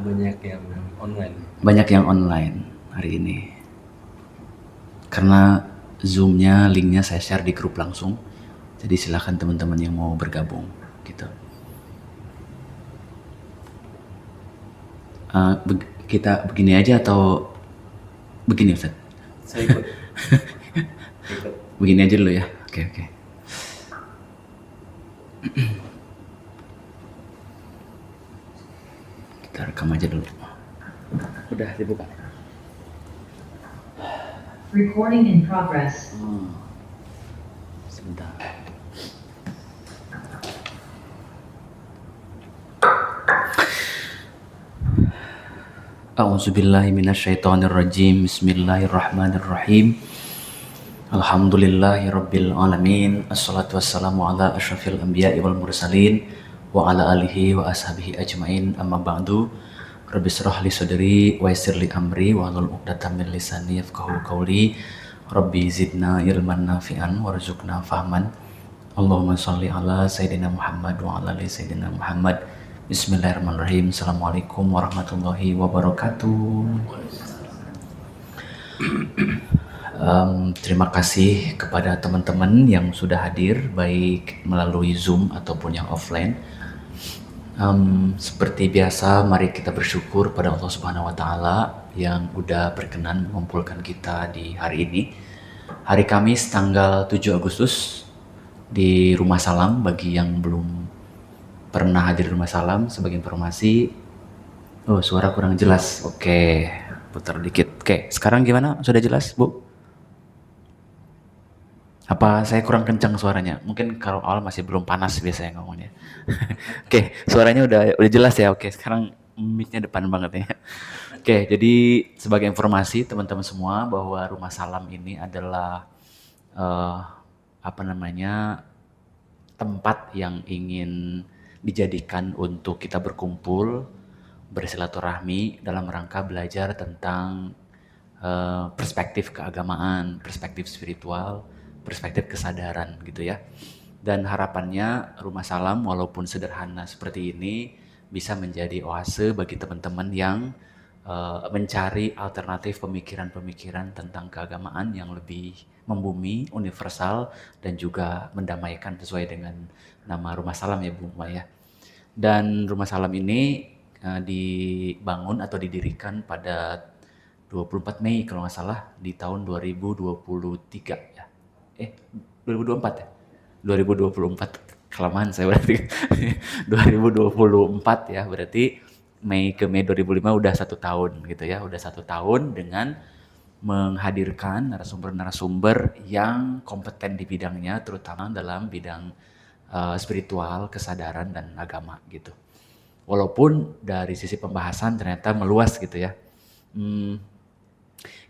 banyak yang online. Banyak yang online hari ini. Karena Zoom-nya, linknya saya share di grup langsung. Jadi silakan teman-teman yang mau bergabung gitu. Kita begini aja atau begini Ustaz? Saya ikut. Ikut. Begini aja dulu ya. Oke. Kita rekam aja dulu. Udah dibuka. Recording in progress. Sebentar. A'udzubillahi minasyaitonirrajim. Bismillahirrahmanirrahim. Alhamdulillahi rabbil alamin. Assalatu wassalamu ala asyrafil anbiya'i wal mursalin wa ala alihi wa ashabihi ajmain. Amma ba'du. Rabbi shrah li sadri wa yassir li amri wa hlul 'uqdatam min lisani yafqahu qawli. Rabbi zidna ilman nafi'an warzuqna fahman. Allahumma shalli ala sayyidina Muhammad wa ala ali sayyidina Muhammad. Bismillahirrahmanirrahim. Assalamualaikum warahmatullahi wabarakatuh. Terima kasih kepada teman-teman yang sudah hadir baik melalui Zoom ataupun yang offline. Seperti biasa, mari kita bersyukur pada Allah Subhanahu wa Ta'ala yang udah berkenan mengumpulkan kita di hari ini, hari Kamis tanggal 7 Agustus di Rumah Salam. Bagi yang belum pernah hadir di Rumah Salam, sebagai informasi, suara kurang jelas. Oke, putar dikit. Oke, sekarang gimana? Sudah jelas, Bu? Apa saya kurang kencang suaranya? Mungkin kalau awal masih belum panas biasanya ngomongnya. Oke, suaranya udah jelas ya. Oke, sekarang mic-nya depan banget ya. Oke, jadi sebagai informasi teman-teman semua bahwa Rumah Salam ini adalah tempat yang ingin dijadikan untuk kita berkumpul, bersilaturahmi dalam rangka belajar tentang perspektif keagamaan, perspektif spiritual, perspektif kesadaran gitu ya. Dan harapannya Rumah Salam walaupun sederhana seperti ini bisa menjadi oase bagi teman-teman yang mencari alternatif pemikiran-pemikiran tentang keagamaan yang lebih membumi, universal, dan juga mendamaikan sesuai dengan nama Rumah Salam ya Bu Maya. Dan Rumah Salam ini dibangun atau didirikan pada 24 Mei kalau nggak salah di tahun 2023 ya. 2024 ya? 2024, kelamaan saya berarti. 2024 ya, berarti Mei ke Mei 2005 udah 1 tahun gitu ya. Udah 1 tahun dengan menghadirkan narasumber-narasumber yang kompeten di bidangnya, terutama dalam bidang spiritual, kesadaran, dan agama gitu. Walaupun dari sisi pembahasan ternyata meluas gitu ya.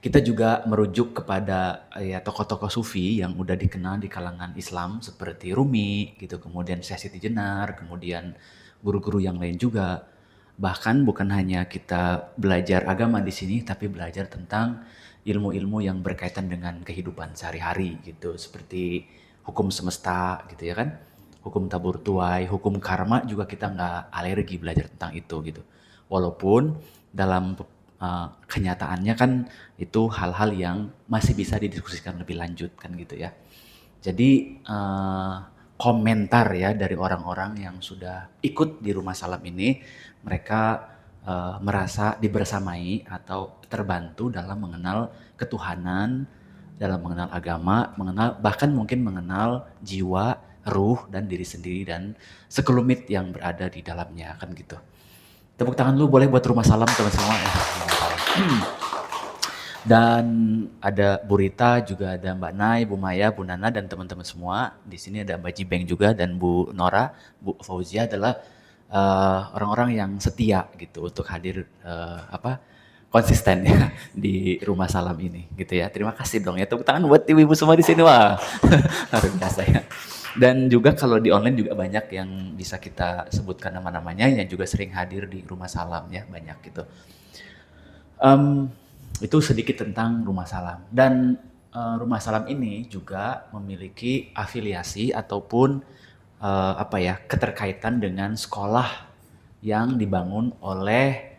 Kita juga merujuk kepada tokoh-tokoh sufi yang udah dikenal di kalangan Islam seperti Rumi gitu, kemudian Syekh Siti Jenar, kemudian guru-guru yang lain juga. Bahkan bukan hanya kita belajar agama di sini, tapi belajar tentang ilmu-ilmu yang berkaitan dengan kehidupan sehari-hari gitu, seperti hukum semesta gitu ya kan, hukum tabur tuai, hukum karma juga kita nggak alergi belajar tentang itu gitu. Walaupun dalam kenyataannya kan itu hal-hal yang masih bisa didiskusikan lebih lanjut kan gitu ya. Jadi komentar ya dari orang-orang yang sudah ikut di Rumah Salam ini, mereka merasa dibersamai atau terbantu dalam mengenal ketuhanan, dalam mengenal agama, bahkan mungkin mengenal jiwa, ruh, dan diri sendiri dan sekelumit yang berada di dalamnya kan gitu. Tepuk tangan lu boleh buat Rumah Salam teman-teman semua. Dan ada Bu Rita, juga ada Mbak Nay, Bu Maya, Bu Nana, dan teman-teman semua. Di sini ada Mbak Jibeng juga dan Bu Nora. Bu Fauzia adalah orang-orang yang setia gitu untuk hadir konsisten ya di Rumah Salam ini gitu ya. Terima kasih dong ya, tepuk tangan buat ibu-ibu semua di sini, wah. Luar biasa ya. Dan juga kalau di online juga banyak yang bisa kita sebutkan nama-namanya yang juga sering hadir di Rumah Salam ya, banyak gitu. Itu sedikit tentang Rumah Salam. Dan Rumah Salam ini juga memiliki afiliasi ataupun keterkaitan dengan sekolah yang dibangun oleh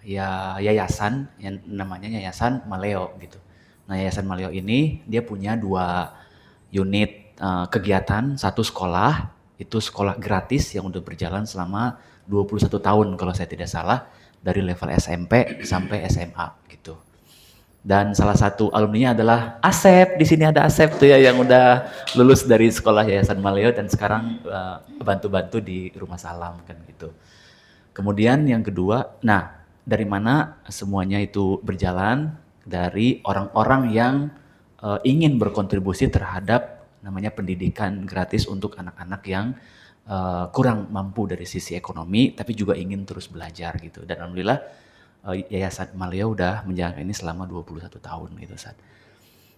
ya yayasan yang namanya Yayasan Maleo gitu. Nah, Yayasan Maleo ini dia punya 2 unit kegiatan, satu sekolah, itu sekolah gratis yang udah berjalan selama 21 tahun kalau saya tidak salah, dari level SMP sampai SMA gitu. Dan salah satu alumninya adalah Asep. Di sini ada Asep tuh ya yang udah lulus dari sekolah Yayasan Maleo dan sekarang bantu-bantu di Rumah Salam kan gitu. Kemudian yang kedua, nah dari mana semuanya itu berjalan? Dari orang-orang yang ingin berkontribusi terhadap namanya pendidikan gratis untuk anak-anak yang kurang mampu dari sisi ekonomi, tapi juga ingin terus belajar gitu. Dan alhamdulillah Yayasan Maleo udah menjalankan ini selama 21 tahun gitu, Sat.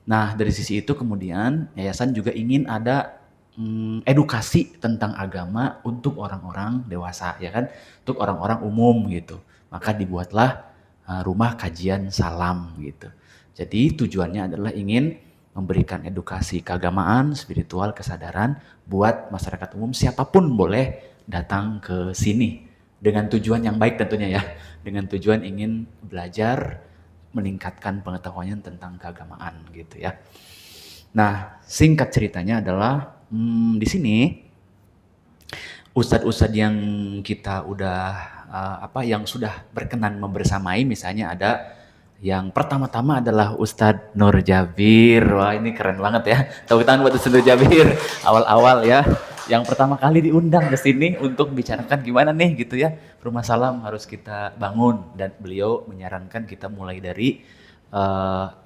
Nah, dari sisi itu kemudian yayasan juga ingin ada edukasi tentang agama untuk orang-orang dewasa, ya kan, untuk orang-orang umum gitu. Maka dibuatlah rumah kajian salam gitu. Jadi tujuannya adalah ingin memberikan edukasi keagamaan, spiritual, kesadaran buat masyarakat umum siapapun boleh datang ke sini dengan tujuan yang baik tentunya ya, dengan tujuan ingin belajar meningkatkan pengetahuannya tentang keagamaan gitu ya. Nah, singkat ceritanya adalah di sini ustadz-ustadz yang kita udah yang sudah berkenan membersamai, misalnya ada yang pertama-tama adalah Ustadz Nur Jabir. Wah, ini keren banget ya. Tepuk tangan buat Ustadz Nur Jabir awal-awal ya. Yang pertama kali diundang ke sini untuk bicarakan gimana nih gitu ya. Rumah Salam harus kita bangun, dan beliau menyarankan kita mulai dari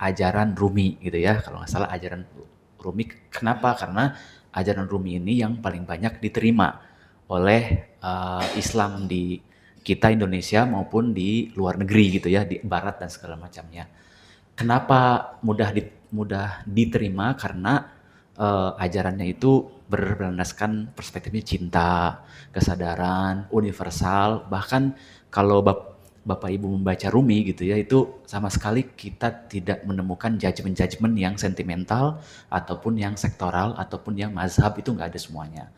ajaran Rumi gitu ya. Kalau nggak salah ajaran Rumi. Kenapa? Karena ajaran Rumi ini yang paling banyak diterima oleh Islam di kita Indonesia maupun di luar negeri gitu ya, di barat dan segala macamnya. Kenapa mudah diterima? Karena ajarannya itu berlandaskan perspektifnya cinta, kesadaran, universal. Bahkan kalau Bapak Ibu membaca Rumi gitu ya, itu sama sekali kita tidak menemukan judgement yang sentimental ataupun yang sektoral ataupun yang mazhab, itu nggak ada semuanya.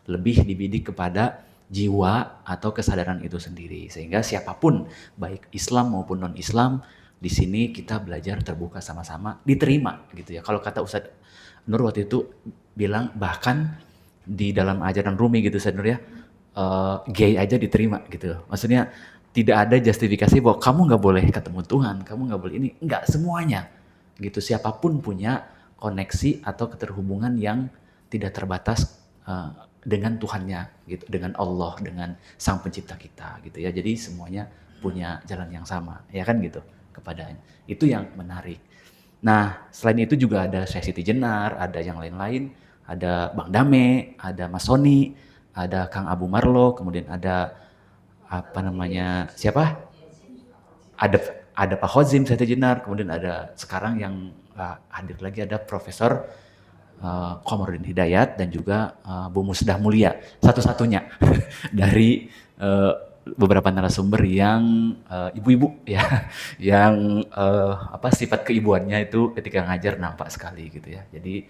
Lebih dibidik kepada jiwa atau kesadaran itu sendiri, sehingga siapapun baik Islam maupun non Islam di sini kita belajar terbuka sama-sama, diterima gitu ya. Kalau kata Ustadz Nur waktu itu bilang bahkan di dalam ajaran Rumi gitu Ustadz Nur ya, gay aja diterima gitu. Maksudnya tidak ada justifikasi bahwa kamu nggak boleh ketemu Tuhan, kamu nggak boleh ini, nggak, semuanya gitu. Siapapun punya koneksi atau keterhubungan yang tidak terbatas dengan Tuhannya gitu, dengan Allah, dengan Sang Pencipta kita gitu ya. Jadi semuanya punya jalan yang sama, ya kan gitu kepadanya. Itu yang menarik. Nah, selain itu juga ada Syekh Siti Jenar, ada yang lain-lain, ada Bang Dame, ada Mas Soni, ada Kang Abu Marlo, kemudian ada apa namanya, siapa? Ada Pak Khozim Siti Jenar, kemudian ada sekarang yang hadir lagi ada Profesor Komarudin Hidayat dan juga Bu Musdah Mulia, satu-satunya dari beberapa narasumber yang ibu-ibu ya, yang sifat keibuannya itu ketika ngajar nampak sekali gitu ya. Jadi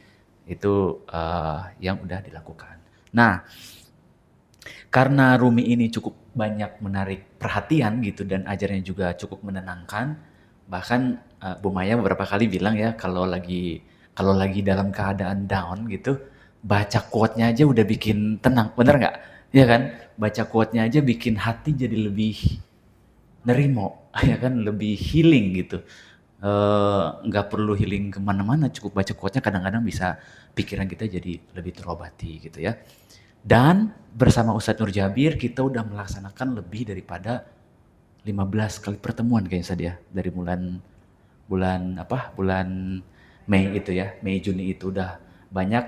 itu yang udah dilakukan. Nah, karena Rumi ini cukup banyak menarik perhatian gitu dan ajarnya juga cukup menenangkan, bahkan Bu Maya beberapa kali bilang ya, kalau lagi dalam keadaan down gitu, baca quote-nya aja udah bikin tenang, bener nggak? Ya kan? Baca quote-nya aja bikin hati jadi lebih nerimo, ya kan? Lebih healing gitu. Nggak perlu healing kemana-mana, cukup baca quote-nya kadang-kadang bisa pikiran kita jadi lebih terobati gitu ya. Dan bersama Ustadz Nur Jabir kita udah melaksanakan lebih daripada 15 kali pertemuan kayaknya saja dari bulan Mei itu ya, Mei Juni itu udah banyak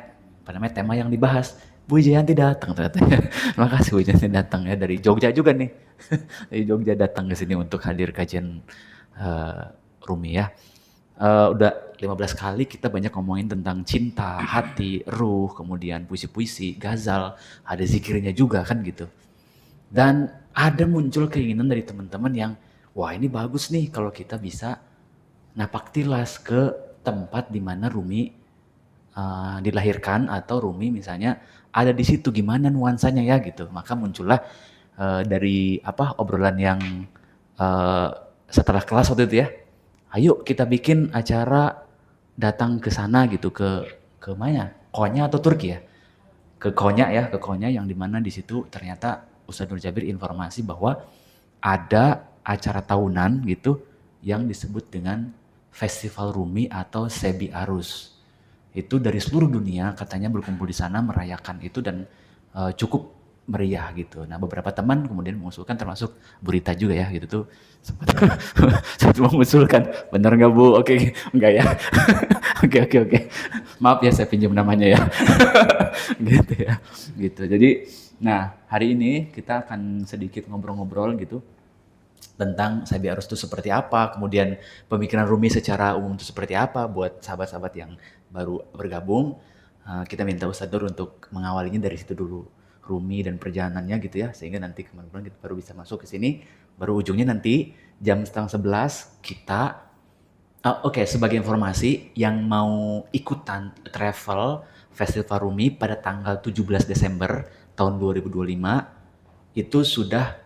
tema yang dibahas. Bu Jayanti datang ternyata. Makasih Bu Jayanti datang ya, dari Jogja juga nih. Dari Jogja datang ke sini untuk hadir kajian Rumi ya. Udah 15 kali kita banyak ngomongin tentang cinta, hati, ruh, kemudian puisi-puisi, ghazal, ada zikirnya juga kan gitu. Dan ada muncul keinginan dari teman-teman yang, wah ini bagus nih kalau kita bisa napak tilas ke tempat di mana Rumi dilahirkan, atau Rumi misalnya ada di situ, gimana nuansanya ya gitu. Maka muncullah dari obrolan yang eh, setelah kelas waktu itu ya, ayo kita bikin acara datang ke sana gitu, ke mana? Konya atau Turki ya? Ke Konya ya, ke Konya yang dimana di situ ternyata Ustadz Nur Jabir informasi bahwa ada acara tahunan gitu yang disebut dengan Festival Rumi atau Sebi Arus. Itu dari seluruh dunia katanya berkumpul di sana merayakan itu dan cukup meriah gitu. Nah beberapa teman kemudian mengusulkan termasuk Burita juga ya gitu tuh sempat sempat mengusulkan, bener nggak Bu? Oke, enggak ya? Oke. Maaf ya saya pinjam namanya ya. Gitu ya. Gitu. Jadi, nah hari ini kita akan sedikit ngobrol-ngobrol gitu tentang Sabi Arus itu seperti apa, kemudian pemikiran Rumi secara umum itu seperti apa buat sahabat-sahabat yang baru bergabung. Kita minta Ustadz Nur untuk mengawalinya dari situ dulu, Rumi dan perjalanannya gitu ya, sehingga nanti kemarin kita baru bisa masuk ke sini, baru ujungnya nanti jam 10:30 kita Oke, sebagai informasi yang mau ikutan travel Festival Rumi pada tanggal 17 Desember tahun 2025 itu sudah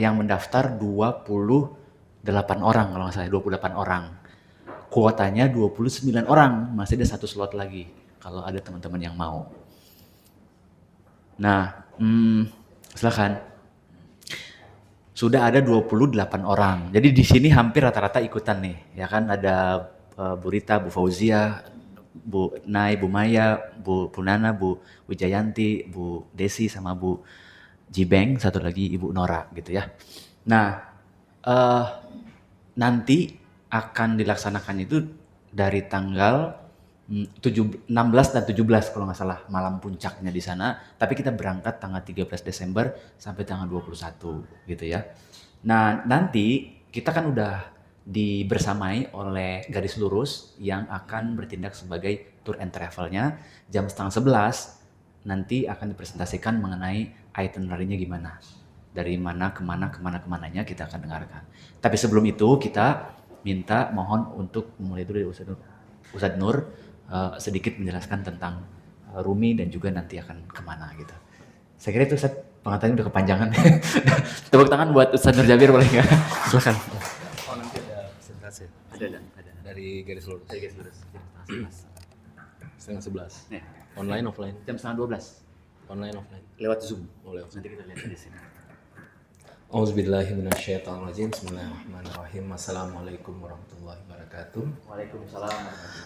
yang mendaftar 28 orang kalau nggak salah, 28 orang. Kuotanya 29 orang, masih ada satu slot lagi kalau ada teman-teman yang mau. Nah, silakan. Sudah ada 28 orang. Jadi di sini hampir rata-rata ikutan nih, ya kan ada Bu Rita, Bu Fauzia, Bu Nai, Bu Maya, Bu Nana, Bu Wijayanti, Bu Desi sama Bu Jibeng, satu lagi Ibu Nora gitu ya. Nah, nanti akan dilaksanakan itu dari tanggal 16 dan 17 kalau nggak salah malam puncaknya di sana, tapi kita berangkat tanggal 13 Desember sampai tanggal 21 gitu ya. Nah nanti kita kan udah dibersamai oleh Garis Lurus yang akan bertindak sebagai tour and travelnya. Jam 10:30 nanti akan dipresentasikan mengenai itinerary-nya gimana, dari mana kemananya kita akan dengarkan. Tapi sebelum itu kita mohon untuk memulai dulu dari Ustadz Nur sedikit menjelaskan tentang Rumi dan juga nanti akan kemana gitu. Saya kira itu Ustadz, pengantarnya udah kepanjangan. Tepuk tangan buat Ustadz Nur Jabir boleh nggak? Silakan. Oh nanti ada presentasi Ada. dari Garis Lurus. Dari Garis Lurus. Setengah 11. Ya. Online offline. Jam 11:30 Online offline. lewat Zoom. Boleh. Nanti kita lihat di sini. Auzubillahiminasyaitonirrajim. Bismillahirrahmanirrahim. Assalamualaikum warahmatullahi wabarakatuh. Waalaikumsalam.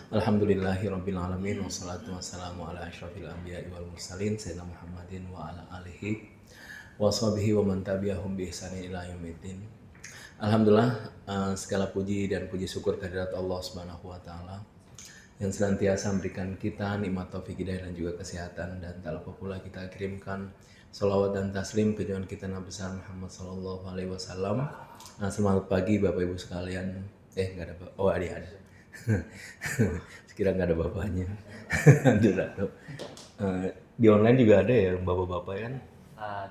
Alhamdulillahirabbil alamin wassalatu wassalamu ala asyrafil anbiya'i wal mursalin sayyidina Muhammadin wa ala alihi wa sahbihi wa man tabi'ahum bi ihsanin ila yaumiddin. Alhamdulillah, segala puji dan puji syukur kehadirat Allah Subhanahu wa taala yang senantiasa memberikan kita nikmat taufik hidayah dan juga kesehatan, dan tak lupa pula kita kirimkan salawat dan taslim ke junjungan kita Nabi besar Muhammad sallallahu alaihi wasallam. Selamat pagi Bapak Ibu sekalian. Enggak ada Bapak. Oh, ada. Sekira nggak ada bapaknya. Ada. Di online juga ada ya bapak-bapak kan?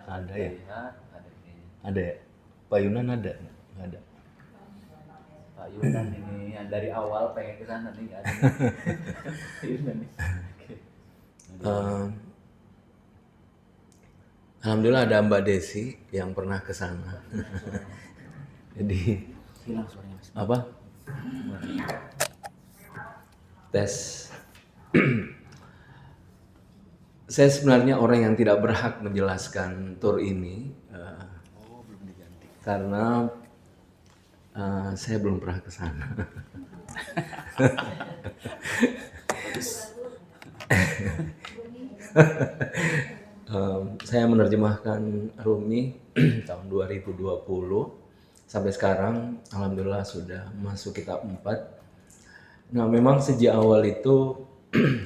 Ada ya. Ada ya. Pak Yunan ada? Nggak ada. Pak Yunan ini yang dari awal pengen ke sana nih nggak ada. Yunan nih. Alhamdulillah ada Mbak Desi yang pernah ke sana. Jadi Hilang suaranya. apa? Tes. Saya sebenarnya orang yang tidak berhak menjelaskan tour ini Belum diganti. karena saya belum pernah ke sana. Saya menerjemahkan Rumi tahun 2020 sampai sekarang alhamdulillah sudah masuk kitab 4. Nah, memang sejak awal itu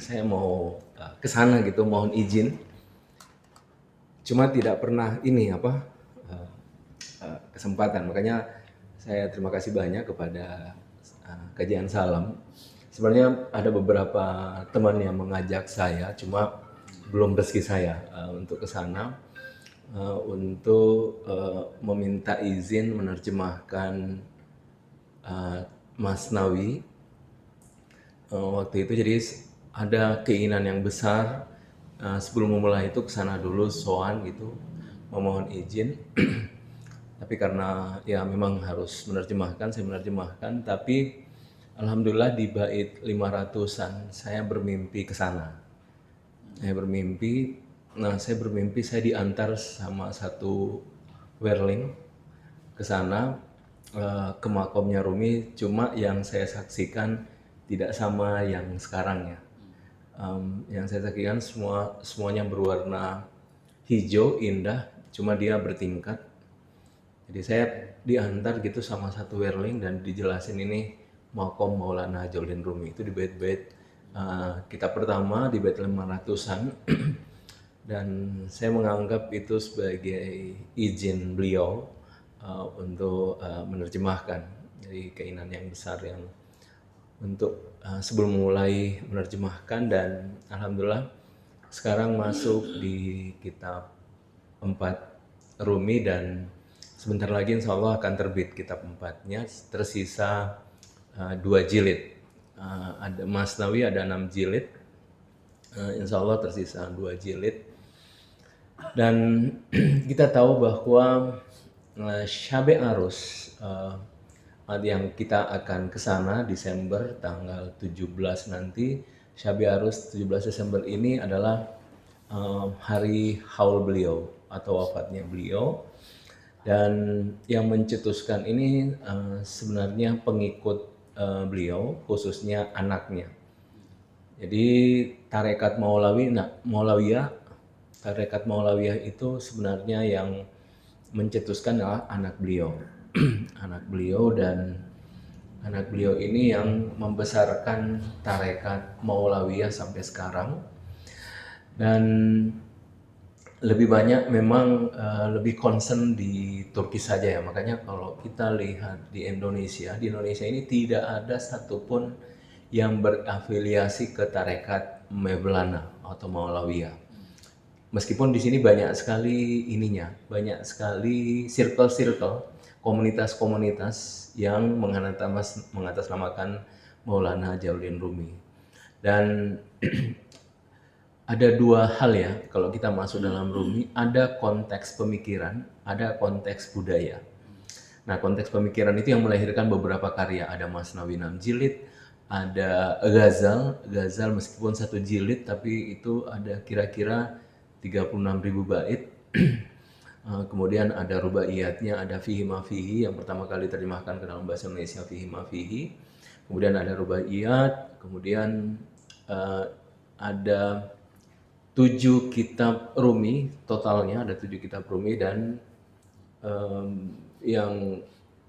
saya mau ke sana gitu, mohon izin. Cuma tidak pernah kesempatan. Makanya saya terima kasih banyak kepada Kajian Salam. Sebenarnya ada beberapa teman yang mengajak saya, cuma belum rezeki saya untuk ke sana untuk meminta izin menerjemahkan Masnawi. Waktu itu jadi ada keinginan yang besar sebelum memulai itu ke sana dulu soan gitu, memohon izin. Tapi karena ya memang harus menerjemahkan, saya menerjemahkan. Tapi alhamdulillah di bait 500-an saya bermimpi ke sana. Saya bermimpi saya diantar sama satu Werling ke sana, ke makomnya Rumi. Cuma yang saya saksikan tidak sama yang sekarang ya. Yang saya saksikan semuanya berwarna hijau indah, cuma dia bertingkat. Jadi saya diantar gitu sama satu Werling dan dijelasin ini makom Maulana Jalaluddin Rumi. Itu di bait-bait kitab pertama di bait 500-an. Dan saya menganggap itu sebagai izin beliau untuk menerjemahkan. Jadi keinginan yang besar yang untuk sebelum mulai menerjemahkan, dan alhamdulillah sekarang masuk di kitab 4 Rumi dan sebentar lagi insya Allah akan terbit kitab 4-nya. Tersisa 2 jilid. Ada Masnawi ada 6 jilid. Insya Allah tersisa 2 jilid. Dan kita tahu bahwa Syabe Arus yang kita akan ke sana Desember tanggal 17 nanti. Syabe Arus 17 Desember ini adalah hari haul beliau atau wafatnya beliau. Dan yang mencetuskan ini sebenarnya pengikut beliau, khususnya anaknya. Jadi tarekat Maulawiyah itu sebenarnya yang mencetuskan adalah anak beliau. Dan anak beliau ini yang membesarkan tarekat Maulawiyah sampai sekarang. Dan lebih banyak memang lebih concern di Turki saja ya. Makanya kalau kita lihat di Indonesia ini tidak ada satupun yang berafiliasi ke tarekat Mevlana atau Maulawiyah. Meskipun di sini banyak sekali banyak sekali circle-circle, komunitas-komunitas yang mengatasnamakan Maulana Jalaluddin Rumi. Dan ada 2 hal ya, kalau kita masuk dalam Rumi, ada konteks pemikiran, ada konteks budaya. Nah, konteks pemikiran itu yang melahirkan beberapa karya. Ada Masnawi 6 jilid, ada Ghazal meskipun 1 jilid, tapi itu ada kira-kira 36.000 bait. Kemudian ada rubaiyatnya, ada Fihi Ma Fihi yang pertama kali terjemahkan ke dalam bahasa Indonesia, Fihi Ma Fihi. Kemudian ada rubaiyat, kemudian ada 7 kitab Rumi, totalnya ada 7 kitab Rumi. Dan yang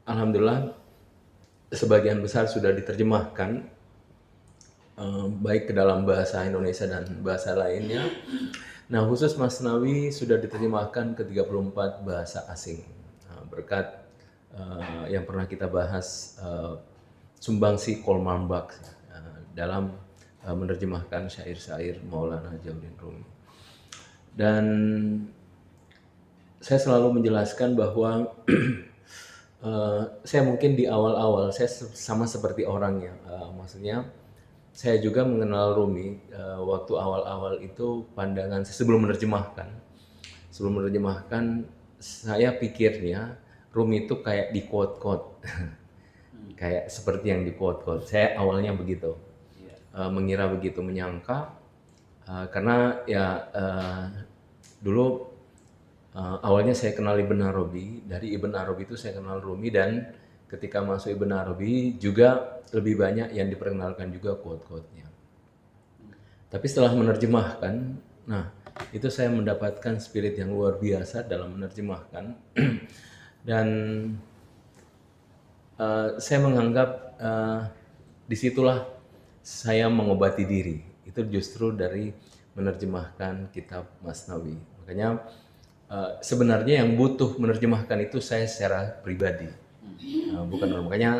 alhamdulillah sebagian besar sudah diterjemahkan baik ke dalam bahasa Indonesia dan bahasa lainnya. Nah, khusus Masnawi sudah diterjemahkan ke 34 bahasa asing. Berkat yang pernah kita bahas, sumbangsi Kolman Bak dalam menerjemahkan syair-syair Maulana Jalaluddin Rumi. Dan saya selalu menjelaskan bahwa saya mungkin di awal-awal saya sama seperti orangnya, maksudnya saya juga mengenal Rumi waktu awal-awal itu pandangan saya sebelum menerjemahkan. Saya pikirnya Rumi itu kayak di quote-quote, kayak seperti yang di quote-quote. Saya awalnya begitu, mengira begitu, menyangka, karena ya dulu awalnya saya kenal Ibn Arabi. Dari Ibn Arabi itu saya kenal Rumi, dan ketika masuk Ibn Arabi juga lebih banyak yang diperkenalkan juga quote-quote-nya. Tapi setelah menerjemahkan, nah itu saya mendapatkan spirit yang luar biasa dalam menerjemahkan. Dan saya menganggap disitulah saya mengobati diri. Itu justru dari menerjemahkan kitab Masnawi. Makanya sebenarnya yang butuh menerjemahkan itu saya secara pribadi. Bukan orang. Makanya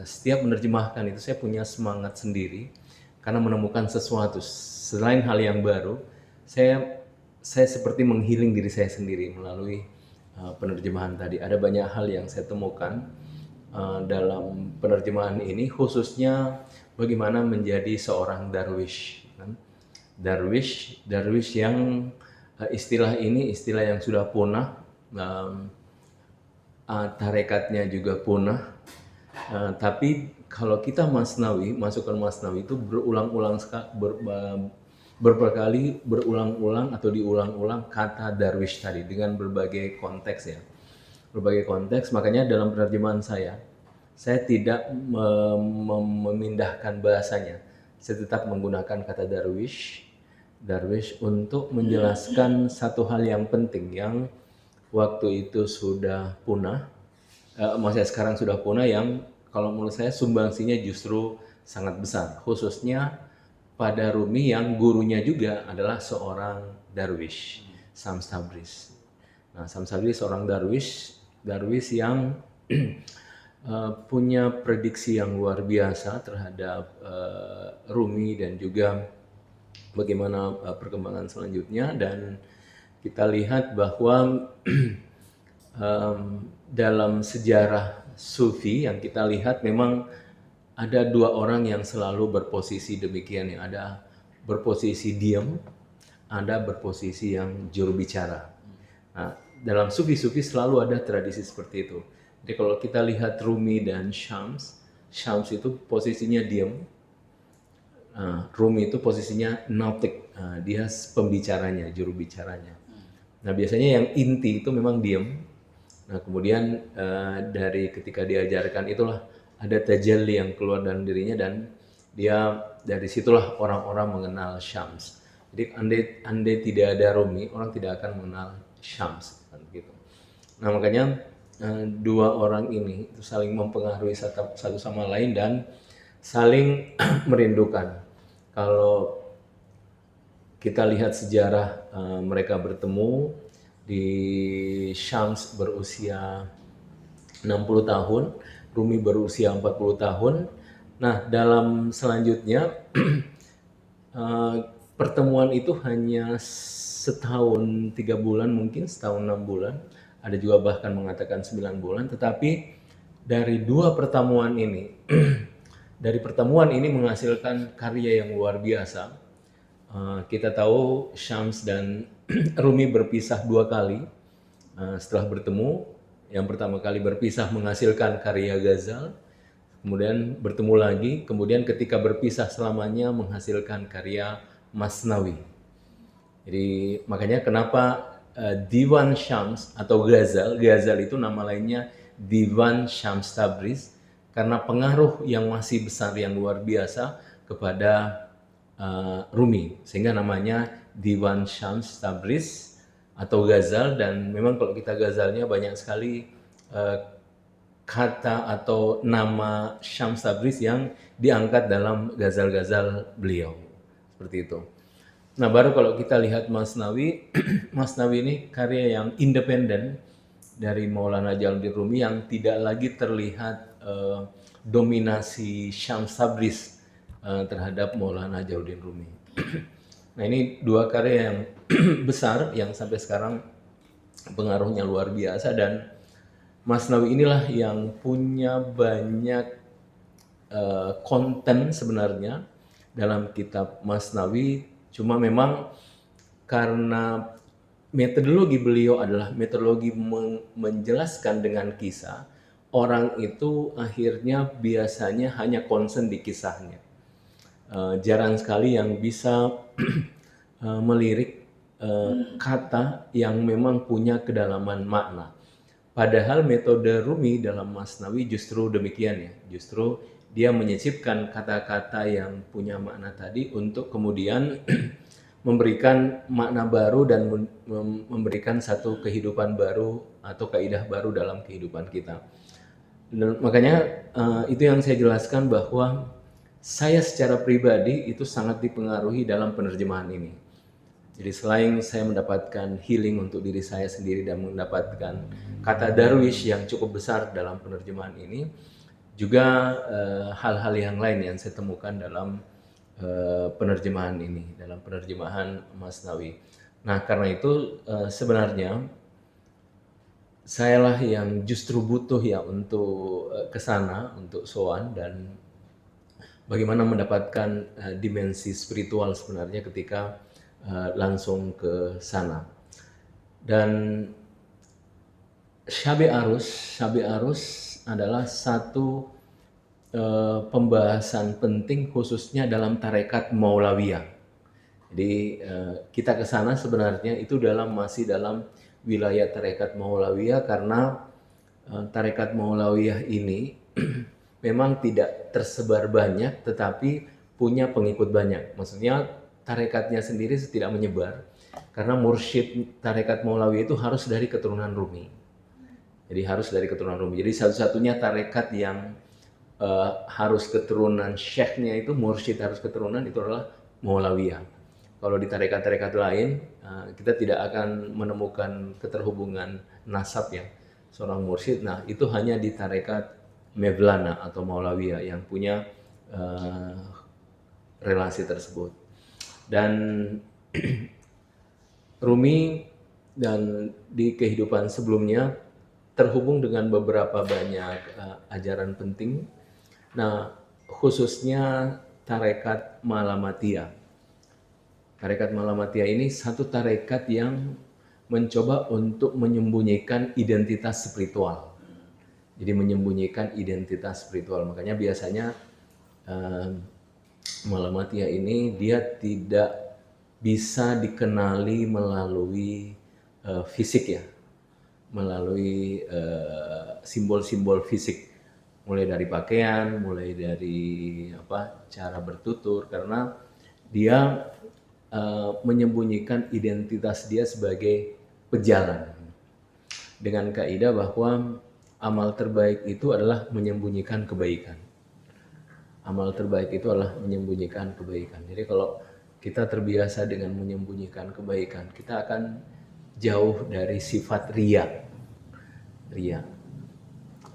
setiap menerjemahkan itu saya punya semangat sendiri karena menemukan sesuatu selain hal yang baru. Saya seperti menghealing diri saya sendiri melalui penerjemahan tadi. Ada banyak hal yang saya temukan dalam penerjemahan ini, khususnya bagaimana menjadi seorang darwish. Darwish yang istilah ini istilah yang sudah punah. tarekatnya juga punah. Tapi kalau kita Masnawi, masukkan Masnawi itu berkali berulang-ulang atau diulang-ulang kata Darwish tadi dengan berbagai konteks ya. Berbagai konteks, makanya dalam penerjemahan saya tidak memindahkan bahasanya. Saya tetap menggunakan kata Darwish untuk menjelaskan satu hal yang penting yang waktu itu sudah punah, maksudnya sekarang sudah punah, yang kalau menurut saya sumbangsinya justru sangat besar, khususnya pada Rumi yang gurunya juga adalah seorang darwish, Shams Tabriz. Nah, Shams Tabriz seorang darwish yang punya prediksi yang luar biasa terhadap Rumi dan juga bagaimana perkembangan selanjutnya. Dan kita lihat bahwa dalam sejarah Sufi yang kita lihat memang ada dua orang yang selalu berposisi demikian ya. Ada berposisi diam, ada berposisi yang juru bicara. Nah, dalam Sufi-Sufi selalu ada tradisi seperti itu. Jadi kalau kita lihat Rumi dan Syams itu posisinya diam, Rumi itu posisinya nautik, dia pembicaranya, juru bicaranya. Nah, biasanya yang inti itu memang diam. Nah, kemudian dari ketika diajarkan itulah ada tajalli yang keluar dalam dirinya, dan dia dari situlah orang-orang mengenal Syams. Jadi andai tidak ada Rumi, orang tidak akan mengenal Syams kan gitu. Nah, makanya dua orang ini itu saling mempengaruhi satu sama lain dan saling merindukan. Kalau kita lihat sejarah mereka bertemu, di Syams berusia 60 tahun, Rumi berusia 40 tahun. Nah, dalam selanjutnya pertemuan itu hanya setahun 3 bulan, mungkin setahun 6 bulan, ada juga bahkan mengatakan 9 bulan, tetapi dari dua pertemuan ini dari pertemuan ini menghasilkan karya yang luar biasa. Kita tahu Syams dan Rumi berpisah dua kali setelah bertemu. Yang pertama kali berpisah menghasilkan karya Ghazal, kemudian bertemu lagi, kemudian ketika berpisah selamanya menghasilkan karya Masnawi. Jadi makanya kenapa Diwan Syams atau Ghazal itu nama lainnya Diwan Syams Tabriz, karena pengaruh yang masih besar yang luar biasa kepada Rumi, sehingga namanya Diwan Syams Tabriz atau Ghazal. Dan memang kalau kita Ghazalnya banyak sekali kata atau nama Syams Tabriz yang diangkat dalam Ghazal-Ghazal beliau, seperti itu. Nah, baru kalau kita lihat Masnawi, Masnawi ini karya yang independen dari Maulana Jalaluddin Rumi yang tidak lagi terlihat dominasi Syams Tabriz terhadap Maulana Jalaluddin Rumi. Nah, ini dua karya yang besar yang sampai sekarang pengaruhnya luar biasa, dan Masnawi inilah yang punya banyak konten sebenarnya dalam kitab Masnawi. Cuma memang karena metodologi beliau adalah metodologi menjelaskan dengan kisah, orang itu akhirnya biasanya hanya concern di kisahnya. Jarang sekali yang bisa melirik kata yang memang punya kedalaman makna. Padahal metode Rumi dalam Masnawi justru demikian ya, justru dia menyisipkan kata-kata yang punya makna tadi untuk kemudian memberikan makna baru dan memberikan satu kehidupan baru atau kaidah baru dalam kehidupan kita. Dan makanya itu yang saya jelaskan bahwa saya secara pribadi itu sangat dipengaruhi dalam penerjemahan ini. Jadi selain saya mendapatkan healing untuk diri saya sendiri dan mendapatkan kata Darwish yang cukup besar dalam penerjemahan ini, juga hal-hal yang lain yang saya temukan dalam penerjemahan ini, dalam penerjemahan Masnawi. Nah, karena itu sebenarnya sayalah yang justru butuh ya untuk kesana, untuk sowan, dan bagaimana mendapatkan dimensi spiritual sebenarnya ketika langsung ke sana. Dan Syabi arus adalah satu pembahasan penting khususnya dalam tarekat Maulawiyah. Jadi kita ke sana sebenarnya itu masih dalam wilayah tarekat Maulawiyah karena tarekat Maulawiyah ini memang tidak tersebar banyak tetapi punya pengikut banyak. Maksudnya tarekatnya sendiri tidak menyebar karena mursyid tarekat Maulawiyah itu harus dari keturunan Rumi. Jadi harus dari keturunan Rumi. Jadi satu-satunya tarekat yang harus keturunan syekhnya itu mursyid harus keturunan itu adalah Maulawiyah. Kalau di tarekat-tarekat lain kita tidak akan menemukan keterhubungan nasab ya seorang mursyid. Nah itu hanya di tarekat Mevlana atau Maulawiyah yang punya relasi tersebut. Dan Rumi dan di kehidupan sebelumnya terhubung dengan beberapa banyak ajaran penting. Nah, khususnya tarekat Malamatiyah. Tarekat Malamatiyah ini satu tarekat yang mencoba untuk menyembunyikan identitas spiritual. Jadi menyembunyikan identitas spiritual. Makanya biasanya Malamatiyah ini dia tidak bisa dikenali melalui fisik ya, melalui simbol-simbol fisik, mulai dari pakaian, mulai dari cara bertutur, karena dia menyembunyikan identitas dia sebagai pejalan dengan kaidah bahwa amal terbaik itu adalah menyembunyikan kebaikan. Amal terbaik itu adalah menyembunyikan kebaikan. Jadi kalau kita terbiasa dengan menyembunyikan kebaikan, kita akan jauh dari sifat riya.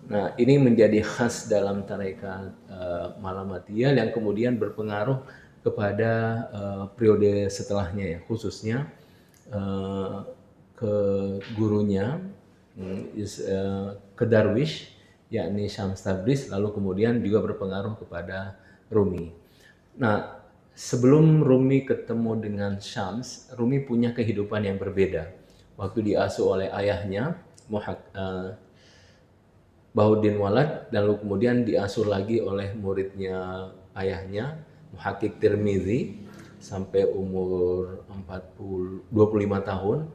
Nah, ini menjadi khas dalam tarekat Malamatiyah yang kemudian berpengaruh kepada periode setelahnya ya, khususnya ke gurunya, ke Darwish, yakni Syams Tabriz, lalu kemudian juga berpengaruh kepada Rumi. Nah, sebelum Rumi ketemu dengan Syams, Rumi punya kehidupan yang berbeda. Waktu diasuh oleh ayahnya, Bahuddin Walad, lalu kemudian diasuh lagi oleh muridnya ayahnya, Muhakkik Tirmizi, sampai umur 25 tahun.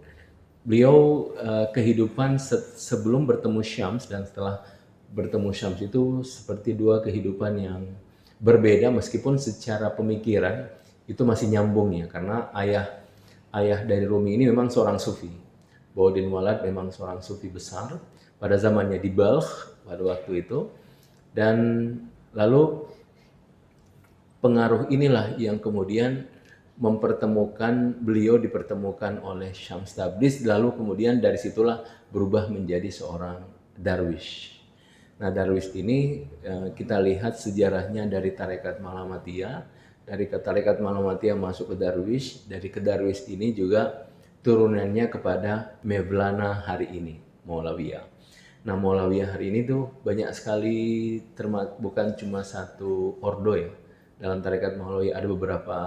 Beliau kehidupan sebelum bertemu Syams dan setelah bertemu Syams itu seperti dua kehidupan yang berbeda, meskipun secara pemikiran itu masih nyambung ya, karena ayah dari Rumi ini memang seorang sufi. Bahuddin Walad memang seorang sufi besar pada zamannya di Balkh pada waktu itu, dan lalu pengaruh inilah yang kemudian dipertemukan oleh Syams Tabriz, lalu kemudian dari situlah berubah menjadi seorang darwish. Nah, darwish ini kita lihat sejarahnya dari tarekat Malamatiyah, dari tarekat Malamatiyah masuk ke darwish, dari ke darwish ini juga turunannya kepada Mevlana hari ini, Maulawiyah. Nah, Maulawiyah hari ini tuh banyak sekali, bukan cuma satu ordo ya. Dalam tarekat Maulawiyah ada beberapa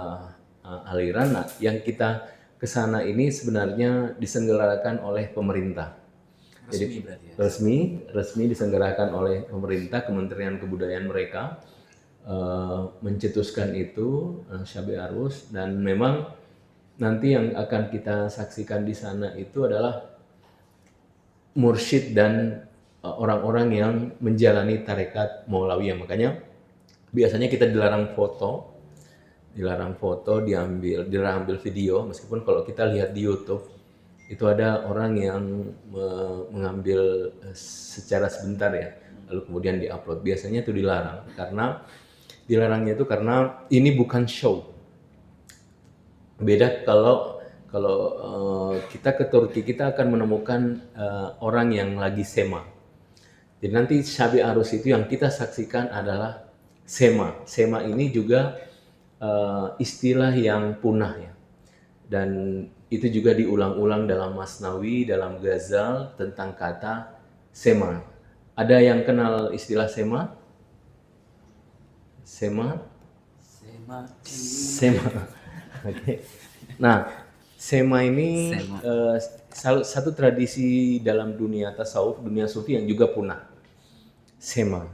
aliran. Nah, yang kita kesana ini sebenarnya diselenggarakan oleh pemerintah. Jadi resmi diselenggarakan oleh pemerintah, Kementerian Kebudayaan mereka mencetuskan itu Syabi Arus, dan memang nanti yang akan kita saksikan di sana itu adalah mursyid dan orang-orang yang menjalani tarekat Maulawiyah. Makanya biasanya kita dilarang foto, dilarang ambil video, meskipun kalau kita lihat di YouTube itu ada orang yang mengambil secara sebentar ya, lalu kemudian diupload. Biasanya itu dilarang, karena dilarangnya itu karena ini bukan show. Beda kalau kita ke Turki, kita akan menemukan orang yang lagi sema. Jadi nanti Syabi Arus itu yang kita saksikan adalah sema. Sema ini juga istilah yang punah ya. Dan itu juga diulang-ulang dalam Masnawi, dalam Ghazal tentang kata sema. Ada yang kenal istilah sema? Sema. Oke. Nah, Sema ini Sema. satu tradisi dalam dunia tasawuf, dunia sufi yang juga punah. Sema.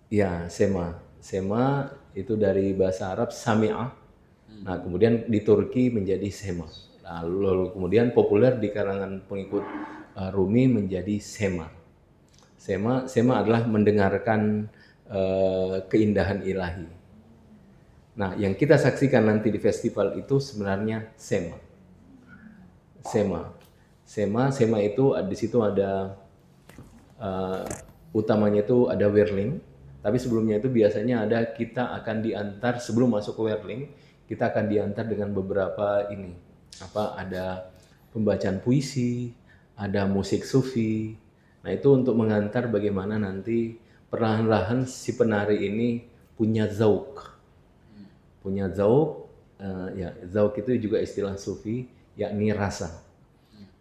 Ya, sema. Sema itu dari bahasa Arab sami'ah. Nah, kemudian di Turki menjadi sema. Lalu kemudian populer di kalangan pengikut Rumi menjadi sema. Sema adalah mendengarkan keindahan ilahi. Nah, yang kita saksikan nanti di festival itu sebenarnya sema. Sema itu di situ ada utamanya itu ada whirling, tapi sebelumnya itu biasanya ada kita akan diantar sebelum masuk ke whirling, kita akan diantar dengan beberapa ada pembacaan puisi, ada musik sufi. Nah, itu untuk mengantar bagaimana nanti perlahan-lahan si penari ini punya zauk. Punya zauk, zauk itu juga istilah sufi, yakni rasa.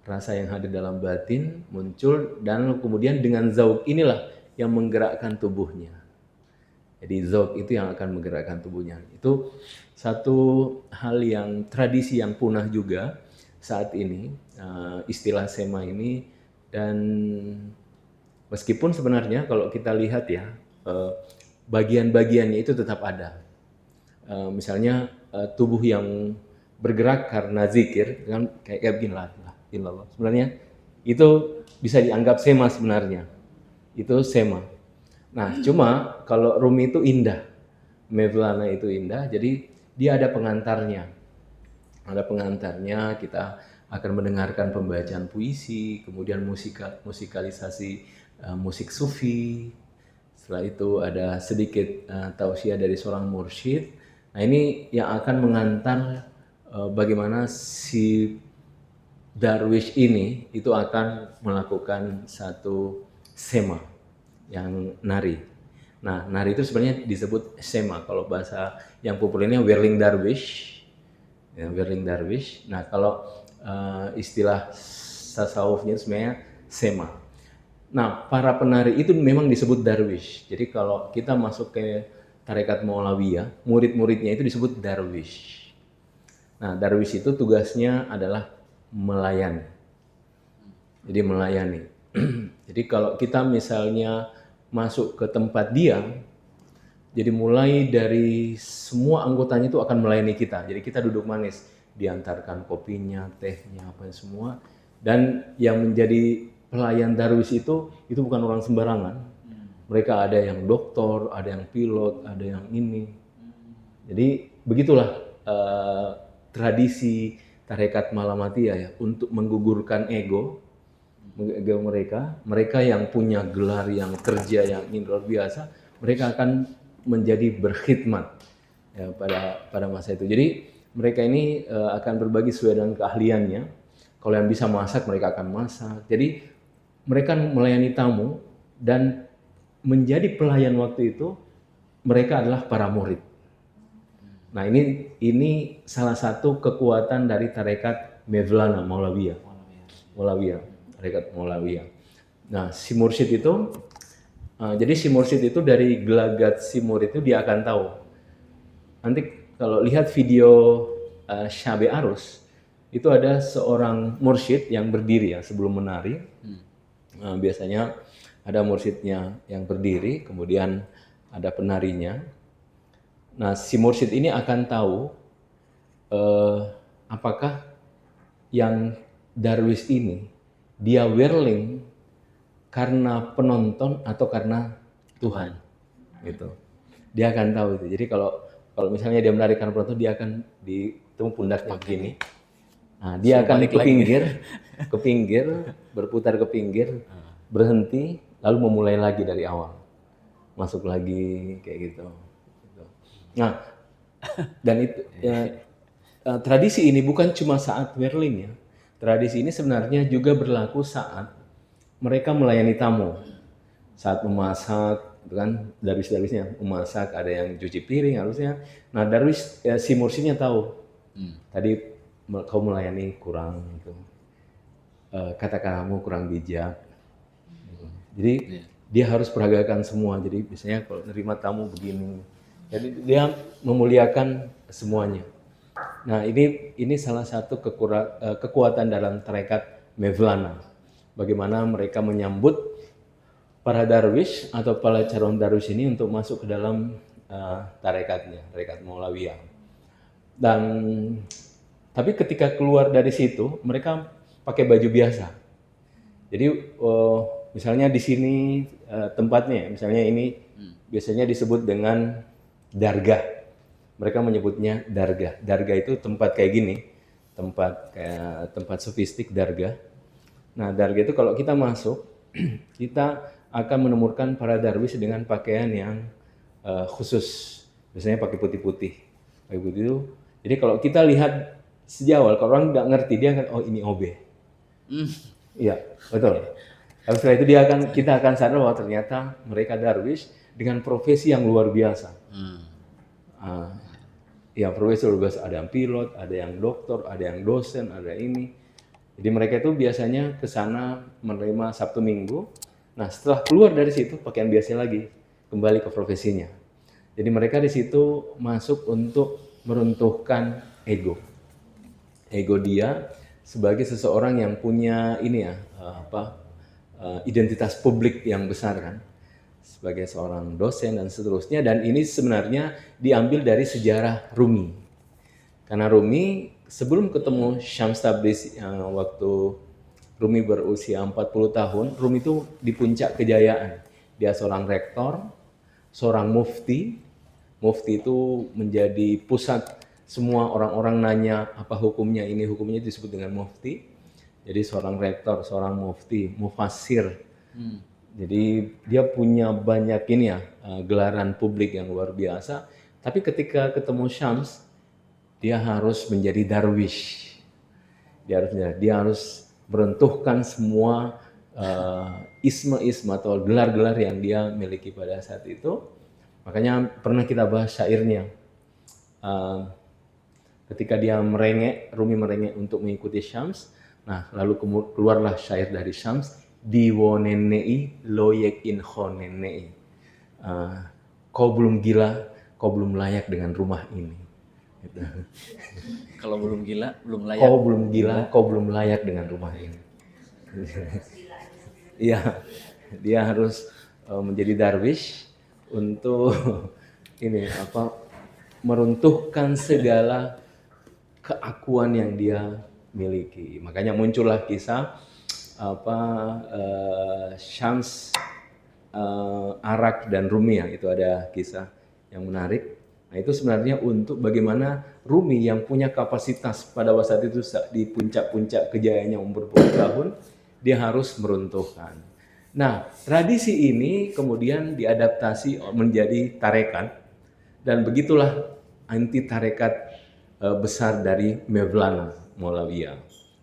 Rasa yang hadir dalam batin muncul dan kemudian dengan zauk inilah yang menggerakkan tubuhnya. Jadi zauk itu yang akan menggerakkan tubuhnya. Itu satu hal yang tradisi yang punah juga saat ini, istilah sema ini. Dan meskipun sebenarnya kalau kita lihat ya, bagian-bagiannya itu tetap ada. Misalnya tubuh yang bergerak karena zikir, kan kayak begini lah, ilallah. Sebenarnya itu bisa dianggap sema sebenarnya. Itu sema. Nah, cuma kalau Rumi itu indah, Mevlana itu indah, jadi dia ada pengantarnya. Ada pengantarnya, kita akan mendengarkan pembacaan puisi, kemudian musikalisasi musik sufi. Setelah itu ada sedikit tausiah dari seorang mursyid. Nah, ini yang akan mengantar bagaimana si darwish ini itu akan melakukan satu sema yang nari. Nah, nari itu sebenarnya disebut sema. Kalau bahasa yang populernya whirling darwish. Ya, whirling darwish. Nah, kalau istilah tasawufnya sebenarnya sema. Nah, para penari itu memang disebut darwish. Jadi kalau kita masuk ke tarekat Maulawiyah, murid-muridnya itu disebut darwish. Nah, darwish itu tugasnya adalah melayani. Jadi melayani. Jadi kalau kita misalnya masuk ke tempat dia, jadi mulai dari semua anggotanya itu akan melayani kita. Jadi kita duduk manis, diantarkan kopinya, tehnya, apa semua. Dan yang menjadi pelayan darwis itu bukan orang sembarangan. Mereka ada yang doktor, ada yang pilot, ada yang ini. Jadi begitulah tradisi tarekat Malamatiyah ya, untuk menggugurkan ego mereka yang punya gelar, yang kerja yang luar biasa, mereka akan menjadi berkhidmat ya, pada masa itu. Jadi mereka ini akan berbagi sesuai dengan keahliannya. Kalau yang bisa masak, mereka akan masak. Jadi mereka melayani tamu dan menjadi pelayan waktu itu mereka adalah para murid. Nah, ini salah satu kekuatan dari tarekat Mevlana Maulawiyah. Tarekat Maulawiyah. Nah, si mursyid itu jadi si mursyid itu dari gelagat si murid itu dia akan tahu. Nanti kalau lihat video Syabe Arus itu ada seorang mursyid yang berdiri ya sebelum menari. Biasanya ada mursyidnya yang berdiri, kemudian ada penarinya. Nah, si mursyid ini akan tahu apakah yang darwis ini dia whirling karena penonton atau karena Tuhan, gitu. Dia akan tahu itu. Jadi kalau misalnya dia menari karena penonton, dia akan ditemu pundaknya begini. Nah, dia akan ke pinggir, berputar ke pinggir, berhenti, lalu memulai lagi dari awal, masuk lagi kayak gitu. Nah, dan itu tradisi ini bukan cuma saat whirling ya. Tradisi ini sebenarnya juga berlaku saat mereka melayani tamu. Saat memasak, itu kan darwis-darwisnya memasak, ada yang cuci piring harusnya. Nah, darwis si mursyidnya tahu. Tadi kau melayani kurang gitu. Kata-katamu kurang bijak. Jadi dia harus peragakan semua. Jadi biasanya kalau nerima tamu begini. Jadi dia memuliakan semuanya. Nah, ini salah satu kekuatan dalam tarekat Mevlana. Bagaimana mereka menyambut para darwish atau para calon darwish ini untuk masuk ke dalam tarekatnya, tarekat Maulawiyah. Dan tapi ketika keluar dari situ, mereka pakai baju biasa. Jadi misalnya di sini tempatnya, misalnya ini biasanya disebut dengan dargah. Mereka menyebutnya dargah. Dargah itu tempat kayak gini, tempat sofistik dargah. Nah, dargah itu kalau kita masuk, kita akan menemukan para darwish dengan pakaian yang khusus. Biasanya pakai putih-putih. Pakai putih itu. Jadi kalau kita lihat sejauh, kalau orang nggak ngerti dia akan oh ini OB. Iya, betul. Tapi setelah itu kita akan sadar bahwa ternyata mereka darwish dengan profesi yang luar biasa. Ya, profesi luar biasa. Ada yang pilot, ada yang dokter, ada yang dosen, ada ini. Jadi mereka itu biasanya ke sana menerima Sabtu Minggu. Nah, setelah keluar dari situ pakaian biasa lagi, kembali ke profesinya. Jadi mereka di situ masuk untuk meruntuhkan ego. Ego dia sebagai seseorang yang punya identitas publik yang besar kan, sebagai seorang dosen dan seterusnya. Dan ini sebenarnya diambil dari sejarah Rumi, karena Rumi sebelum ketemu Syams Tabrizi waktu Rumi berusia 40 tahun, Rumi itu di puncak kejayaan. Dia seorang rektor, seorang mufti. Mufti itu menjadi pusat semua orang-orang nanya apa hukumnya ini, hukumnya disebut dengan mufti. Jadi seorang rektor, seorang mufti, mufassir. Jadi dia punya banyak gelaran publik yang luar biasa. Tapi ketika ketemu Syams, dia harus menjadi darwish. Dia harus meruntuhkan semua isme-isme atau gelar-gelar yang dia miliki pada saat itu. Makanya pernah kita bahas syairnya. Ketika dia Rumi merengek untuk mengikuti Syams, nah lalu keluarlah syair dari Syams, diwonenei loyek inhonenei. Kau belum gila, kau belum layak dengan rumah ini. Gitu. Kalau belum gila, belum layak. Kau belum gila, kau belum layak dengan rumah ini. Iya, dia harus menjadi darwish untuk meruntuhkan segala keakuan yang dia miliki. Makanya muncullah kisah Syams, Arak dan Rumi ya. Itu ada kisah yang menarik. Nah, itu sebenarnya untuk bagaimana Rumi yang punya kapasitas pada saat itu di puncak-puncak kejayaannya umur berpuluh tahun, dia harus meruntuhkan. Nah, tradisi ini kemudian diadaptasi menjadi tarekat, dan begitulah anti tarekat besar dari Mevlana Maulawiyah,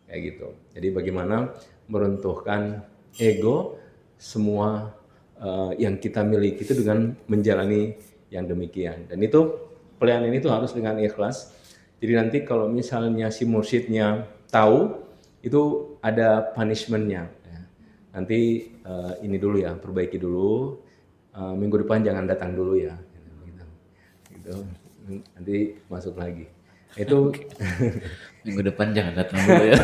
kayak gitu. Jadi bagaimana meruntuhkan ego semua yang kita miliki itu dengan menjalani yang demikian. Dan itu pelayanan itu harus dengan ikhlas. Jadi nanti kalau misalnya si mursyidnya tahu, itu ada punishmentnya. Nanti ini dulu ya, perbaiki dulu. Minggu depan jangan datang dulu ya. Gitu. Nanti masuk lagi. Itu minggu depan jangan datang dulu ya.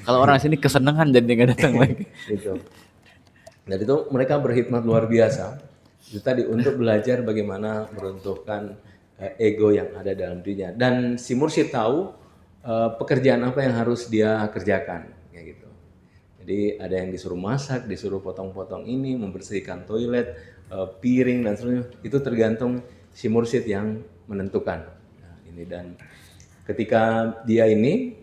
Kalau orang sini kesenangan jadi nggak datang lagi. Itu. Dan itu mereka berkhidmat luar biasa. Itu tadi untuk belajar bagaimana meruntuhkan ego yang ada dalam dirinya. Dan si mursyid tahu pekerjaan apa yang harus dia kerjakan, kayak gitu. Jadi ada yang disuruh masak, disuruh potong-potong ini, membersihkan toilet, piring dan sebagainya. Itu tergantung si mursyid yang menentukan. Nah, ini dan ketika dia ini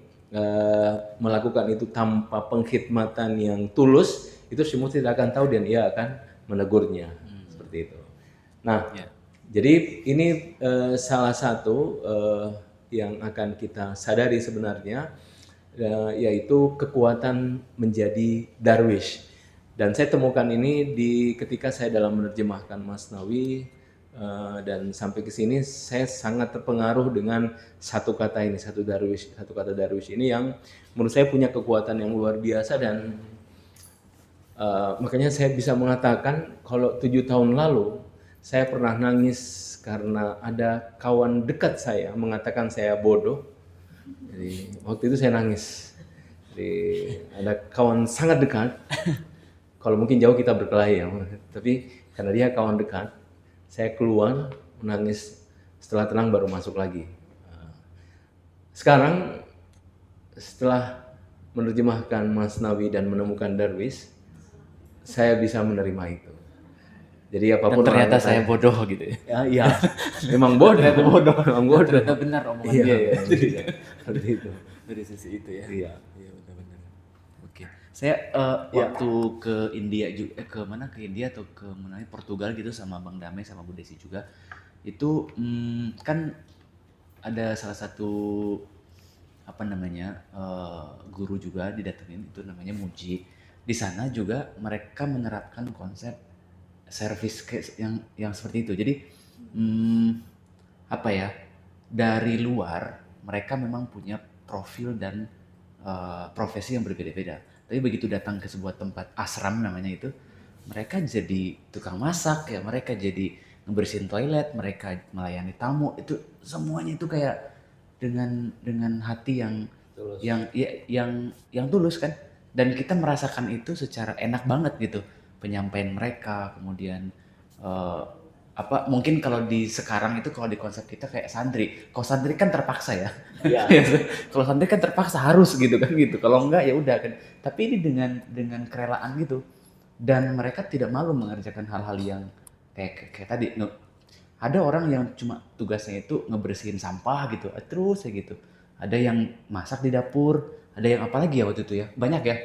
melakukan itu tanpa pengkhidmatan yang tulus, itu si mursyid akan tahu dan ia akan menegurnya seperti itu. Nah, jadi ini salah satu yang akan kita sadari sebenarnya, yaitu kekuatan menjadi darwish. Dan saya temukan ini ketika saya dalam menerjemahkan Masnawi, dan sampai ke sini saya sangat terpengaruh dengan satu kata ini, satu kata darwish ini yang menurut saya punya kekuatan yang luar biasa. Dan makanya saya bisa mengatakan kalau 7 tahun lalu saya pernah nangis karena ada kawan dekat saya mengatakan saya bodoh. Jadi waktu itu saya nangis. Jadi ada kawan sangat dekat. Kalau mungkin jauh kita berkelahi ya, tapi karena dia kawan dekat, saya keluar menangis. Setelah tenang baru masuk lagi. Sekarang setelah menerjemahkan Masnawi dan menemukan Darwis, saya bisa menerima itu. Jadi Dan apapun ternyata orang saya kata, bodoh gitu ya. ya, iya, memang bodoh, memang bodoh. Ternyata benar omongan Iya, dia ya. iya, seperti itu. Dari sisi itu ya. Iya. Iya benar-benar. Oke. Saya waktu ke India juga, ke mana, ke India atau ke mana, Portugal gitu sama Bang Damai sama Bu Desi juga. Itu kan ada salah satu apa namanya guru juga didatengin, itu namanya Muji. Di sana juga mereka menerapkan konsep service yang seperti itu. Jadi apa ya, dari luar mereka memang punya profil dan profesi yang berbeda-beda. Tapi begitu datang ke sebuah tempat asram namanya itu, mereka jadi tukang masak ya, mereka jadi ngebersihin toilet, mereka melayani tamu, itu semuanya itu kayak dengan hati yang Tulus. yang tulus kan. Dan kita merasakan itu secara enak banget gitu, penyampaian mereka. Kemudian apa mungkin kalau di sekarang itu, kalau di konsep kita kayak santri, kalau santri kan terpaksa ya. Iya. Kalau santri kan terpaksa harus gitu kan gitu, kalau enggak ya udah kan. Tapi ini dengan kerelaan gitu, dan mereka tidak malu mengerjakan hal-hal yang kayak tadi. Ada orang yang cuma tugasnya itu ngebersihin sampah gitu, terus kayak gitu. Ada yang masak di dapur, ada yang apa lagi ya waktu itu ya, banyak ya.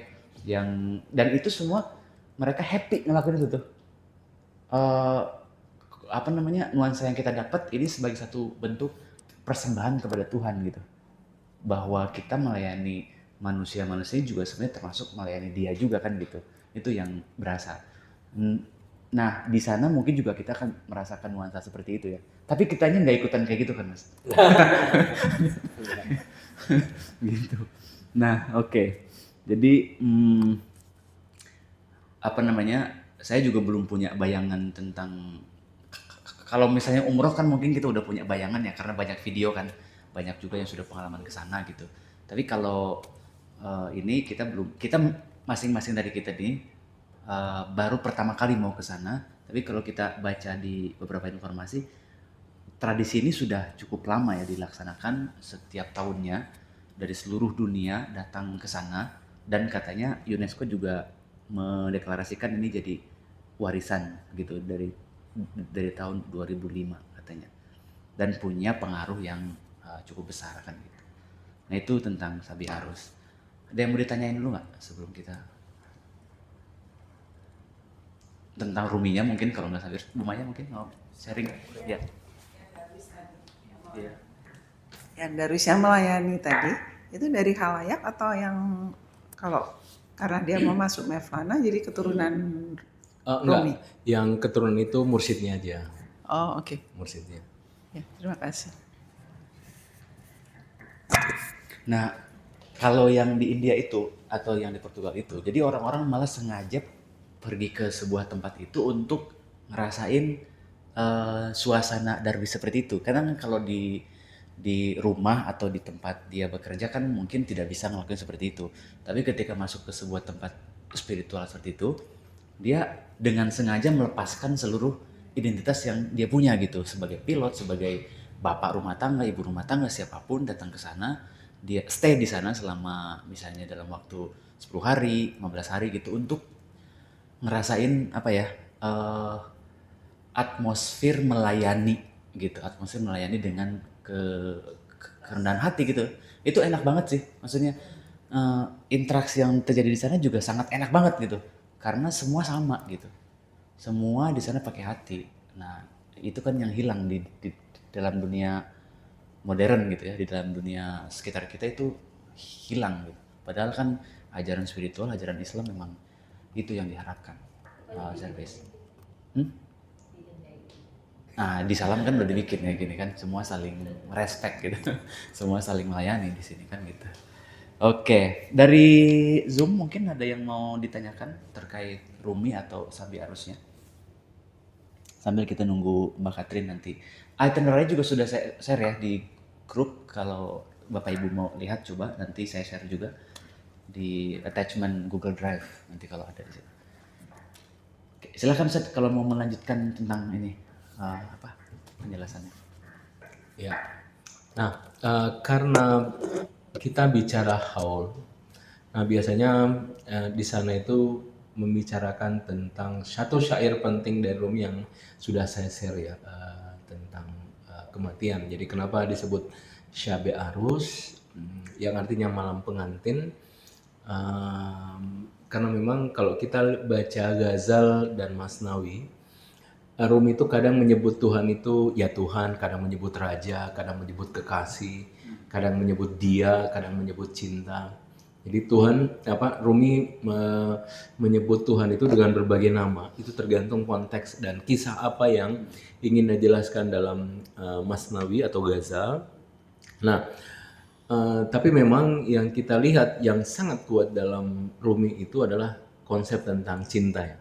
Dan itu semua mereka happy ngelakuin itu tuh. Eh, apa namanya, nuansa yang kita dapat ini sebagai satu bentuk persembahan kepada Tuhan gitu, bahwa kita melayani manusia juga sebenarnya termasuk melayani Dia juga kan gitu. Itu yang berasa. Nah di sana mungkin juga kita akan merasakan nuansa seperti itu ya, tapi kitanya nggak ikutan kayak gitu kan Mas. Gitu. Nah oke. Jadi apa namanya, saya juga belum punya bayangan tentang, kalau misalnya umroh kan mungkin kita udah punya bayangan ya, karena banyak video kan, banyak juga yang sudah pengalaman ke sana gitu. Tapi kalau ini kita belum, kita masing-masing dari kita nih baru pertama kali mau ke sana. Tapi kalau kita baca di beberapa informasi, tradisi ini sudah cukup lama ya dilaksanakan, setiap tahunnya dari seluruh dunia datang ke sana, dan katanya UNESCO juga mendeklarasikan ini jadi warisan gitu dari tahun 2005 katanya, dan punya pengaruh yang cukup besar kan gitu. Nah itu tentang Sabi Arus. Ada yang mau ditanyain dulu nggak sebelum kita tentang Ruminya? Mungkin kalau nggak Sabi, Bu Maya mungkin mau sharing ya. Iya. Yang Darwis yang melayani tadi itu dari halayak atau yang, kalau karena dia mau masuk Mevlana jadi keturunan Rumi? Enggak, yang keturunan itu mursyidnya aja, Oh oke. mursyidnya. Ya, terima kasih. Nah kalau yang di India itu atau yang di Portugal itu, jadi orang-orang malah sengaja pergi ke sebuah tempat itu untuk ngerasain suasana Darwis seperti itu. Karena kan kalau di rumah atau di tempat dia bekerja kan mungkin tidak bisa ngelakuin seperti itu. Tapi ketika masuk ke sebuah tempat spiritual seperti itu, dia dengan sengaja melepaskan seluruh identitas yang dia punya gitu, sebagai pilot, sebagai bapak rumah tangga, ibu rumah tangga, siapapun datang ke sana, dia stay di sana selama misalnya dalam waktu 10 hari, 15 hari gitu, untuk ngerasain apa ya, atmosfer melayani gitu, atmosfer melayani dengan kerendahan hati gitu. Itu enak banget sih, maksudnya interaksi yang terjadi di sana juga sangat enak banget gitu, karena semua sama gitu, semua di sana pakai hati. Nah itu kan yang hilang di dalam dunia modern gitu ya, di dalam dunia sekitar kita itu hilang gitu. Padahal kan ajaran spiritual, ajaran Islam memang itu yang diharapkan. Service. Nah di Salam kan udah dibikin kayak gini kan, semua saling respect gitu, semua saling melayani di sini kan gitu. Oke, dari Zoom mungkin ada yang mau ditanyakan terkait Rumi atau Sabi Arusnya? Sambil kita nunggu Mbak Katrin nanti Itinerary juga sudah saya share ya di grup, kalau Bapak Ibu mau lihat coba nanti saya share juga di attachment Google Drive nanti kalau ada di situ. Oke, silakan Ustaz kalau mau melanjutkan tentang ini apa penjelasannya. Ya. Nah, karena kita bicara haul, nah biasanya di sana itu membicarakan tentang satu syair penting dari Rumi yang sudah saya share ya, tentang kematian. Jadi kenapa disebut Syabe Arus, yang artinya malam pengantin? Karena memang kalau kita baca Ghazal dan Masnawi, Rumi itu kadang menyebut Tuhan itu ya Tuhan, kadang menyebut raja, kadang menyebut kekasih, kadang menyebut dia, kadang menyebut cinta. Jadi Rumi menyebut Tuhan itu dengan berbagai nama. Itu tergantung konteks dan kisah apa yang ingin dijelaskan dalam Masnawi atau Ghazal. Nah, tapi memang yang kita lihat yang sangat kuat dalam Rumi itu adalah konsep tentang cinta ya.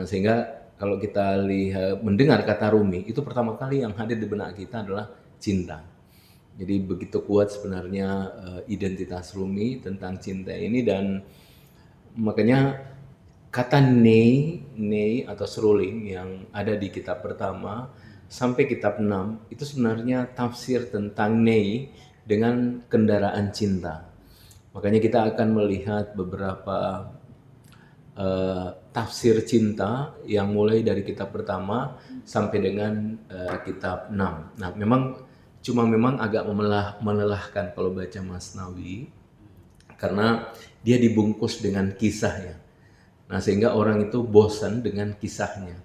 Sehingga kalau kita lihat mendengar kata Rumi itu pertama kali yang hadir di benak kita adalah cinta. Jadi begitu kuat sebenarnya identitas Rumi tentang cinta ini, dan makanya kata nei atau seruling yang ada di kitab pertama sampai kitab 6 itu sebenarnya tafsir tentang nei dengan kendaraan cinta. Makanya kita akan melihat beberapa tafsir cinta yang mulai dari kitab pertama sampai dengan kitab 6. Nah, memang agak melelahkan kalau baca Masnawi karena dia dibungkus dengan kisahnya. Nah, sehingga orang itu bosan dengan kisahnya.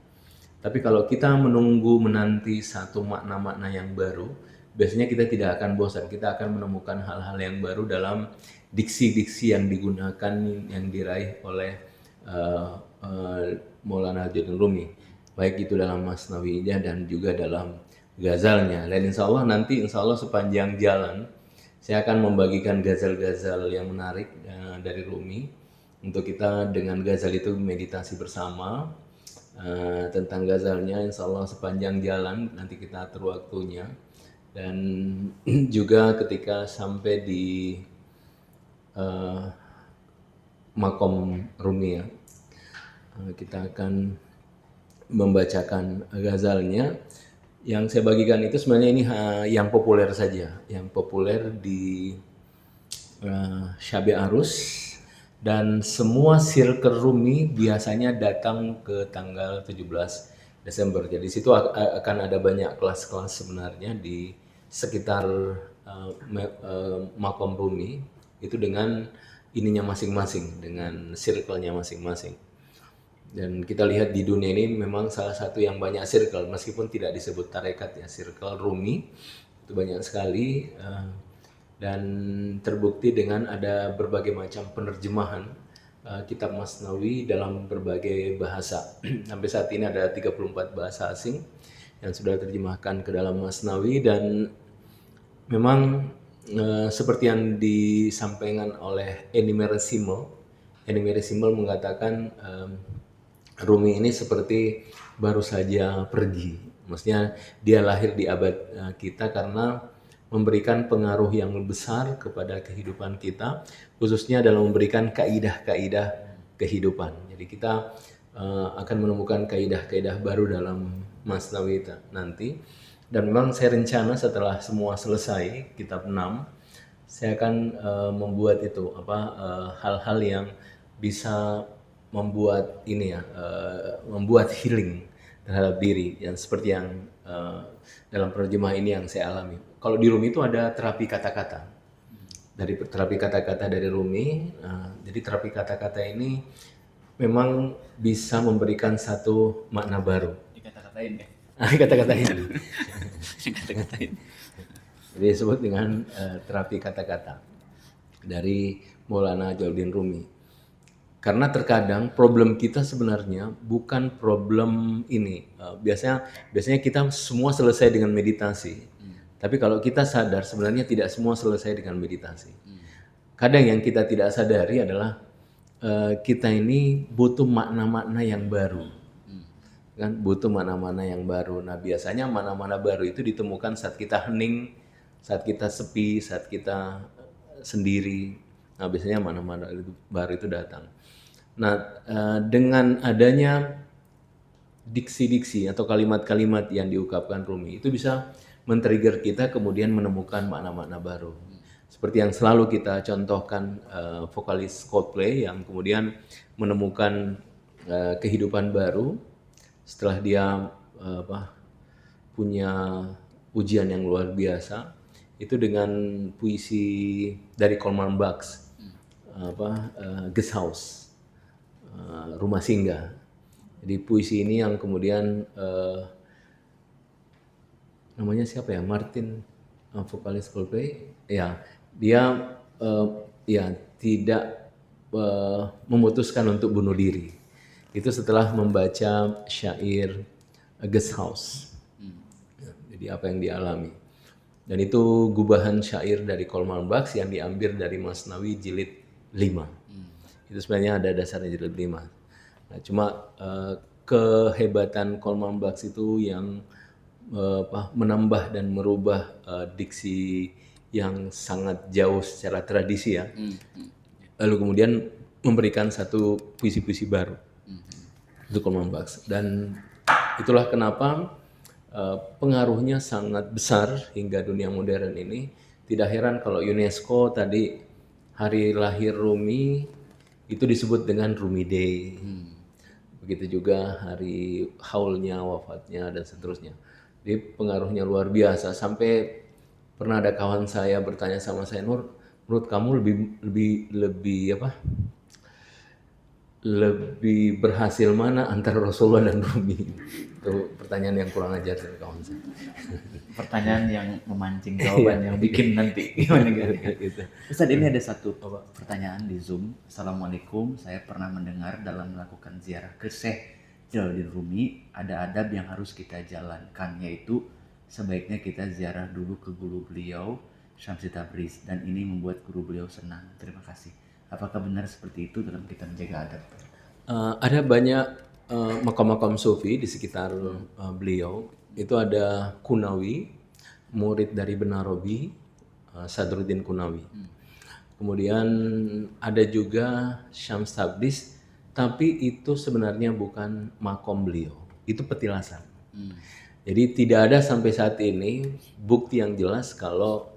Tapi kalau kita menanti satu makna-makna yang baru, biasanya kita tidak akan bosan. Kita akan menemukan hal-hal yang baru dalam diksi-diksi yang digunakan, yang diraih oleh Maulana Jalaluddin Rumi, baik itu dalam Masnawinya dan juga dalam Ghazalnya. Dan insya Allah sepanjang jalan saya akan membagikan ghazal-ghazal yang menarik dari Rumi untuk kita dengan ghazal itu meditasi bersama tentang ghazalnya. Insya Allah sepanjang jalan nanti kita atur waktunya, dan juga ketika sampai di makom Rumi ya, kita akan membacakan ghazalnya. Yang saya bagikan itu sebenarnya ini yang populer saja, yang populer di Syabe Arus, dan semua circle Rumi biasanya datang ke tanggal 17 Desember. Jadi situ akan ada banyak kelas-kelas sebenarnya di sekitar makom Rumi itu dengan ininya masing-masing, dengan circle-nya masing-masing. Dan kita lihat di dunia ini memang salah satu yang banyak circle, meskipun tidak disebut tarekat ya, circle Rumi itu banyak sekali, dan terbukti dengan ada berbagai macam penerjemahan kitab Masnawi dalam berbagai bahasa. Sampai saat ini ada 34 bahasa asing yang sudah terjemahkan ke dalam Masnawi, dan memang seperti yang disampaikan oleh Enimer Simmel mengatakan Rumi ini seperti baru saja pergi. Maksudnya dia lahir di abad kita karena memberikan pengaruh yang besar kepada kehidupan kita, khususnya dalam memberikan kaidah-kaidah kehidupan. Jadi kita akan menemukan kaidah-kaidah baru dalam Masnawi nanti. Dan memang saya rencana setelah semua selesai kitab 6, saya akan membuat itu hal-hal yang bisa membuat membuat healing terhadap diri, yang seperti yang dalam penerjemah ini yang saya alami. Kalau di Rumi itu ada terapi kata-kata. Dari terapi kata-kata dari Rumi, jadi terapi kata-kata ini memang bisa memberikan satu makna baru. Dikata-katain ya. Kata-katain. Dikata-katain. Jadi disebut dengan terapi kata-kata dari Maulana Jalaluddin Rumi. Karena terkadang problem kita sebenarnya bukan problem ini. Biasanya kita semua selesai dengan meditasi. Tapi kalau kita sadar sebenarnya tidak semua selesai dengan meditasi. Kadang yang kita tidak sadari adalah kita ini butuh makna-makna yang baru. kan butuh mana-mana yang baru. Nah biasanya mana-mana baru itu ditemukan saat kita hening, saat kita sepi, saat kita sendiri. Nah biasanya mana-mana baru itu datang. Nah dengan adanya diksi-diksi atau kalimat-kalimat yang diungkapkan Rumi itu bisa men-trigger kita kemudian menemukan makna-makna baru. Seperti yang selalu kita contohkan vokalis Coldplay yang kemudian menemukan kehidupan baru setelah dia punya ujian yang luar biasa itu dengan puisi dari Coleman Bucks, Guest House, rumah singgah. Jadi puisi ini yang kemudian namanya siapa ya, Martin, vokalis Coldplay, ya dia ya tidak memutuskan untuk bunuh diri. Itu setelah membaca syair Guest House. Jadi apa yang dialami. Dan itu gubahan syair dari Coleman Bucks yang diambil dari Masnawi jilid 5. Itu sebenarnya ada dasarnya jilid 5. Nah, cuma kehebatan Coleman Bucks itu yang menambah dan merubah diksi yang sangat jauh secara tradisi ya. Lalu kemudian memberikan satu puisi-puisi baru untuk Coleman Bucks. Dan itulah kenapa pengaruhnya sangat besar hingga dunia modern ini. Tidak heran kalau UNESCO tadi hari lahir Rumi itu disebut dengan Rumi Day. Begitu juga hari haulnya, wafatnya, dan seterusnya. Jadi pengaruhnya luar biasa. Sampai pernah ada kawan saya bertanya sama saya, menurut kamu lebih berhasil mana antara Rasulullah dan Rumi? Itu pertanyaan yang kurang ajar dari kawan saya. Pertanyaan yang memancing jawaban yang bikin nanti gimana gitu. Ustaz, ini ada satu pertanyaan di Zoom. Assalamualaikum, saya pernah mendengar dalam melakukan ziarah ke Syekh Jalaluddin Rumi ada adab yang harus kita jalankan, yaitu sebaiknya kita ziarah dulu ke guru beliau Syamsi Tabriz, dan ini membuat guru beliau senang. Terima kasih. Apakah benar seperti itu dalam kita menjaga adab? Ada banyak makam-makam sufi di sekitar beliau. Itu ada Kunawi, murid dari Benarobi, Sadruddin Kunawi. Kemudian ada juga Syams Tabriz, tapi itu sebenarnya bukan makom beliau, itu petilasan. Jadi tidak ada sampai saat ini bukti yang jelas kalau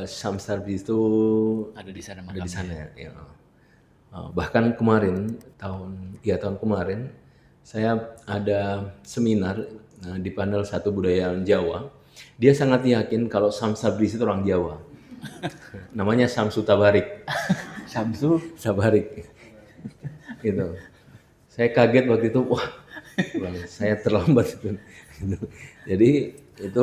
Syams Tabriz itu Ada di sana ada di makamnya. sana. Ya. Bahkan kemarin tahun kemarin saya ada seminar di panel satu budaya Jawa. Dia sangat yakin kalau Syams Tabriz itu orang Jawa. Namanya Syamsu Tabarik. Syamsu Tabarik. Gitu. Saya kaget waktu itu, wah, saya terlambat itu. Jadi itu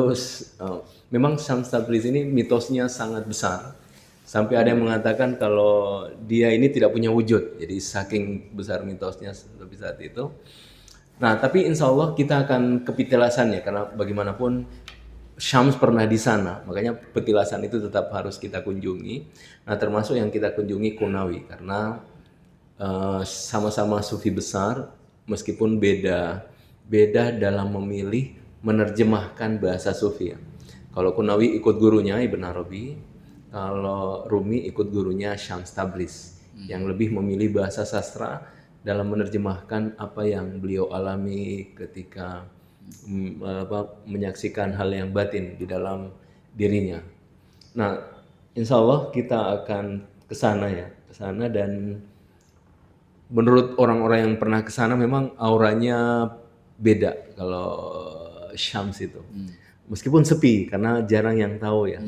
memang Syams Tabriz ini mitosnya sangat besar. Sampai ada yang mengatakan kalau dia ini tidak punya wujud. Jadi saking besar mitosnya lebih saat itu. Nah, tapi insya Allah kita akan ke petilasannya karena bagaimanapun Syams pernah di sana. Makanya petilasan itu tetap harus kita kunjungi. Nah, termasuk yang kita kunjungi Kunawi karena sama-sama sufi besar meskipun beda dalam memilih menerjemahkan bahasa sufi. Kalau Kunawi ikut gurunya Ibn Arabi, kalau Rumi ikut gurunya Syams Tabriz yang lebih memilih bahasa sastra dalam menerjemahkan apa yang beliau alami ketika menyaksikan hal yang batin di dalam dirinya. Nah, insya Allah kita akan ke sana dan menurut orang-orang yang pernah ke sana memang auranya beda kalau Syams itu. Meskipun sepi karena jarang yang tahu ya.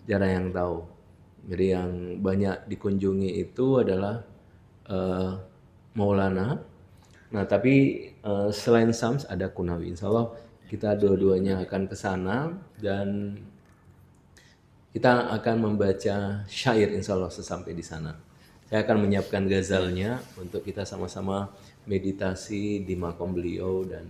Jarang yang tahu. Jadi yang banyak dikunjungi itu adalah Maulana. Nah, tapi selain Syams ada Kunawi. Insya Allah kita dua-duanya akan ke sana dan kita akan membaca syair insya Allah sesampai di sana. Saya akan menyiapkan ghazalnya untuk kita sama-sama meditasi di makom beliau dan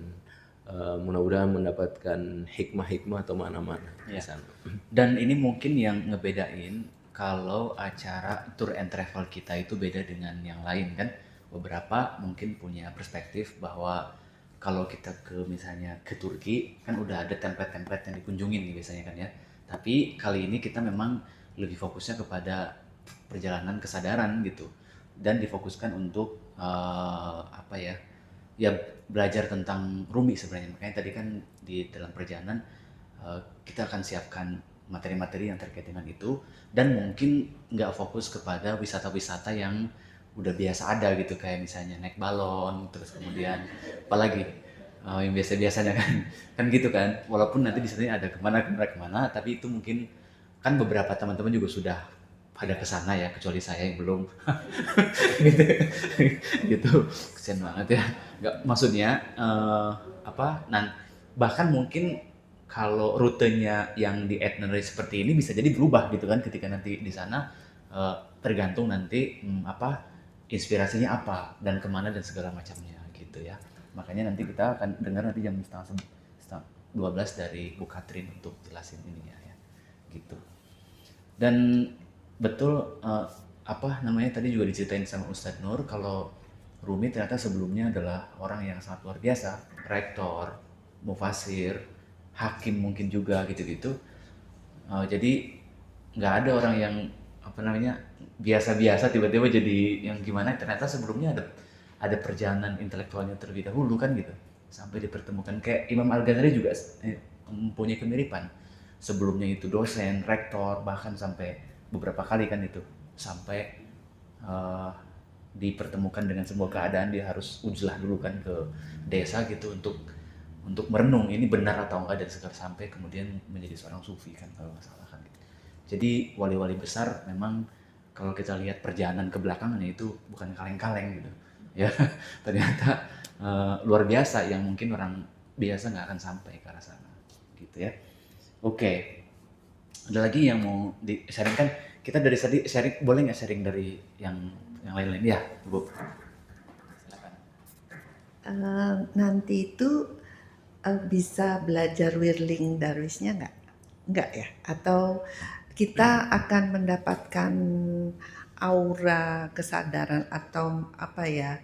mudah-mudahan mendapatkan hikmah-hikmah atau mana-mana di sana. Dan ini mungkin yang ngebedain kalau acara tour and travel kita itu beda dengan yang lain kan. Beberapa mungkin punya perspektif bahwa kalau kita ke misalnya ke Turki kan udah ada template-template yang dikunjungin nih biasanya kan ya. Tapi kali ini kita memang lebih fokusnya kepada perjalanan kesadaran gitu dan difokuskan untuk apa ya? Ya belajar tentang Rumi sebenarnya. Makanya tadi kan di dalam perjalanan kita akan siapkan materi-materi yang terkait dengan itu dan mungkin nggak fokus kepada wisata-wisata yang udah biasa ada gitu kayak misalnya naik balon terus kemudian apalagi yang biasa-biasanya kan kan gitu kan walaupun nanti di sana ada kemana tapi itu mungkin kan beberapa teman-teman juga sudah pada kesana ya kecuali saya yang belum gitu gitu kesian banget ya nggak maksudnya apa bahkan mungkin kalau rutenya yang di itinerary seperti ini bisa jadi berubah gitu kan ketika nanti di sana tergantung nanti apa inspirasinya apa dan kemana dan segala macamnya gitu ya makanya nanti kita akan dengar nanti jam setengah 12 dari Bu Katrin untuk jelasin ininya ya gitu dan betul apa namanya tadi juga diceritain sama Ustadz Nur kalau Rumi ternyata sebelumnya adalah orang yang sangat luar biasa rektor, mufasir, hakim mungkin juga gitu-gitu jadi nggak ada orang yang apa namanya biasa-biasa tiba-tiba jadi yang gimana ternyata sebelumnya ada perjalanan intelektualnya terlebih dahulu kan gitu sampai dipertemukan kayak Imam Al-Ghazali juga mempunyai kemiripan sebelumnya itu dosen, rektor bahkan sampai beberapa kali kan itu sampai dipertemukan dengan sebuah keadaan dia harus uzlah dulu kan ke desa gitu untuk merenung ini benar atau enggak dan sekarang sampai kemudian menjadi seorang sufi kan kalau nggak salah kan gitu. Jadi wali-wali besar memang kalau kita lihat perjalanan ke belakangnya itu bukan kaleng-kaleng gitu ya ternyata luar biasa yang mungkin orang biasa nggak akan sampai ke arah sana gitu ya. Oke, ada lagi yang mau di sharing kan kita dari tadi sharing boleh nggak sharing dari yang lain-lain ya Bu? Silakan. Nanti itu bisa belajar whirling darwishnya nggak? Nggak ya? Atau kita akan mendapatkan aura kesadaran atau apa ya?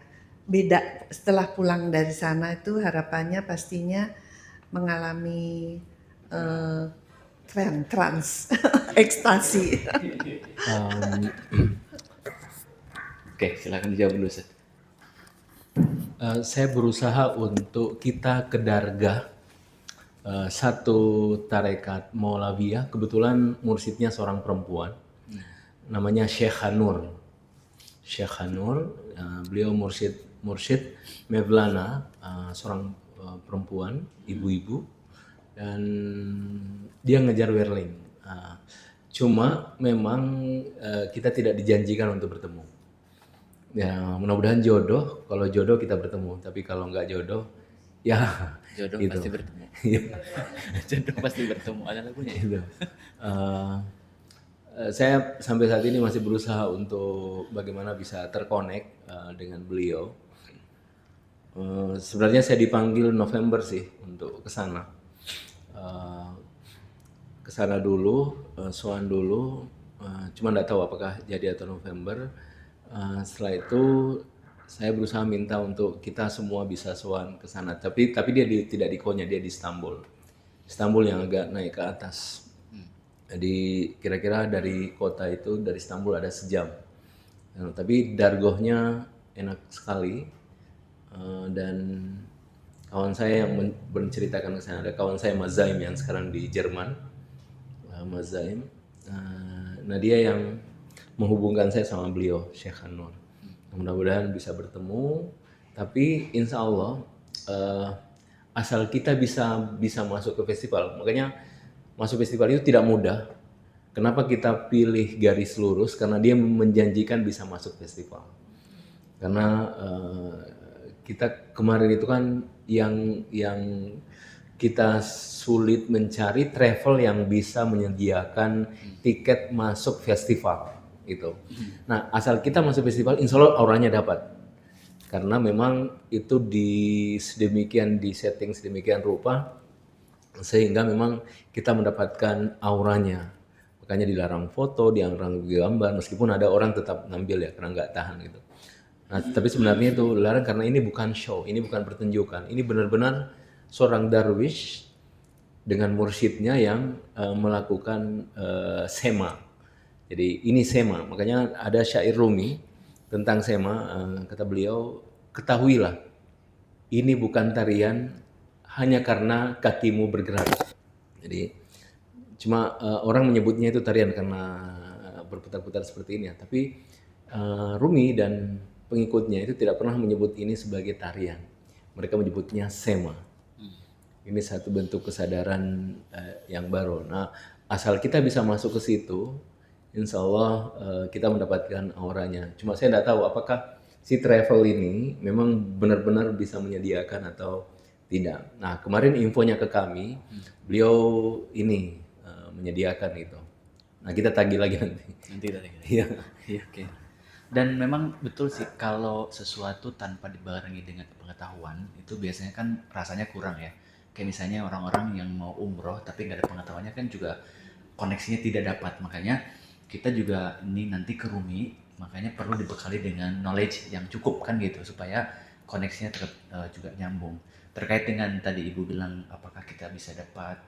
Beda setelah pulang dari sana itu harapannya pastinya mengalami trans ekstasi. Oke, silakan dijawab dulu Ustaz. Saya berusaha untuk kita ke dargah satu tarekat Maulawiyah, kebetulan mursyidnya seorang perempuan, namanya Syekh Hanur. Syekh Hanur, beliau mursyid Mevlana, seorang perempuan, ibu-ibu, dan dia ngejar whirling. Cuma memang kita tidak dijanjikan untuk bertemu. Ya mudah-mudahan jodoh, kalau jodoh kita bertemu, tapi kalau nggak jodoh, ya Jodoh gitu. pasti bertemu. Jodoh pasti bertemu ada lagunya ya. Gitu. Saya sampai saat ini masih berusaha untuk bagaimana bisa terkonek dengan beliau. Sebenarnya saya dipanggil November sih untuk ke sana. Ke sana dulu, soan dulu, cuma nggak tahu apakah jadi atau November. Setelah itu saya berusaha minta untuk kita semua bisa soan ke sana. Tapi dia tidak di Konya, dia di Istanbul. Istanbul yang agak naik ke atas. Jadi kira-kira dari kota itu dari Istanbul ada sejam. Tapi dargohnya enak sekali. Dan kawan saya yang menceritakan ke sana, ada kawan saya Mazaim yang sekarang di Jerman. Mazaim. Nah dia yang menghubungkan saya sama beliau, Syekh Hanur. Mudah-mudahan bisa bertemu, tapi insya Allah asal kita bisa masuk ke festival. Makanya masuk festival itu tidak mudah. Kenapa kita pilih garis lurus? Karena dia menjanjikan bisa masuk festival. Karena kita kemarin itu kan yang kita sulit mencari travel yang bisa menyediakan tiket masuk festival gitu. Nah asal kita masuk festival, insya Allah auranya dapat. Karena memang itu di setting sedemikian rupa sehingga memang kita mendapatkan auranya. Makanya dilarang foto, dilarang gambar, meskipun ada orang tetap ngambil ya karena nggak tahan gitu. Nah, tapi sebenarnya itu dilarang karena ini bukan show, ini bukan pertunjukan. Ini benar-benar seorang darwish dengan mursyidnya yang melakukan sema. Jadi ini sema, makanya ada syair Rumi tentang sema, kata beliau, ketahuilah ini bukan tarian hanya karena kakimu bergerak. Jadi cuma orang menyebutnya itu tarian karena berputar-putar seperti ini ya. Tapi Rumi dan pengikutnya itu tidak pernah menyebut ini sebagai tarian. Mereka menyebutnya sema. Ini satu bentuk kesadaran yang baru. Nah, asal kita bisa masuk ke situ, insya Allah kita mendapatkan auranya. Cuma saya tidak tahu apakah si travel ini memang benar-benar bisa menyediakan atau tidak. Nah, kemarin infonya ke kami, beliau ini menyediakan itu. Nah, kita tagih lagi nanti. Nanti tadi. Iya. Iya, oke. Dan memang betul sih kalau sesuatu tanpa dibarengi dengan pengetahuan itu biasanya kan rasanya kurang ya. Kayak misalnya orang-orang yang mau umroh tapi nggak ada pengetahuannya kan juga koneksinya tidak dapat. Makanya kita juga ini nanti ke Rumi, makanya perlu dibekali dengan knowledge yang cukup kan gitu supaya koneksinya tetap juga nyambung. Terkait dengan tadi Ibu bilang apakah kita bisa dapat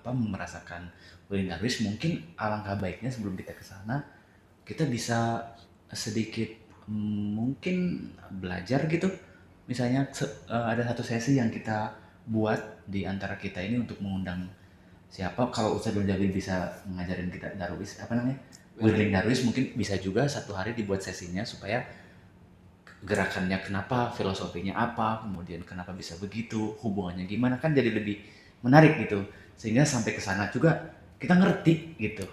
merasakan Wuling Darwish, mungkin alangkah baiknya sebelum kita ke sana kita bisa sedikit mungkin belajar gitu. Misalnya ada satu sesi yang kita buat di antara kita ini untuk mengundang siapa, kalau Ustadz Jalil bisa ngajarin kita Darwish Wuling Darwish, mungkin bisa juga satu hari dibuat sesinya supaya gerakannya kenapa, filosofinya apa, kemudian kenapa bisa begitu, hubungannya gimana, kan jadi lebih menarik gitu. Sehingga sampai ke sana juga kita ngerti gitu.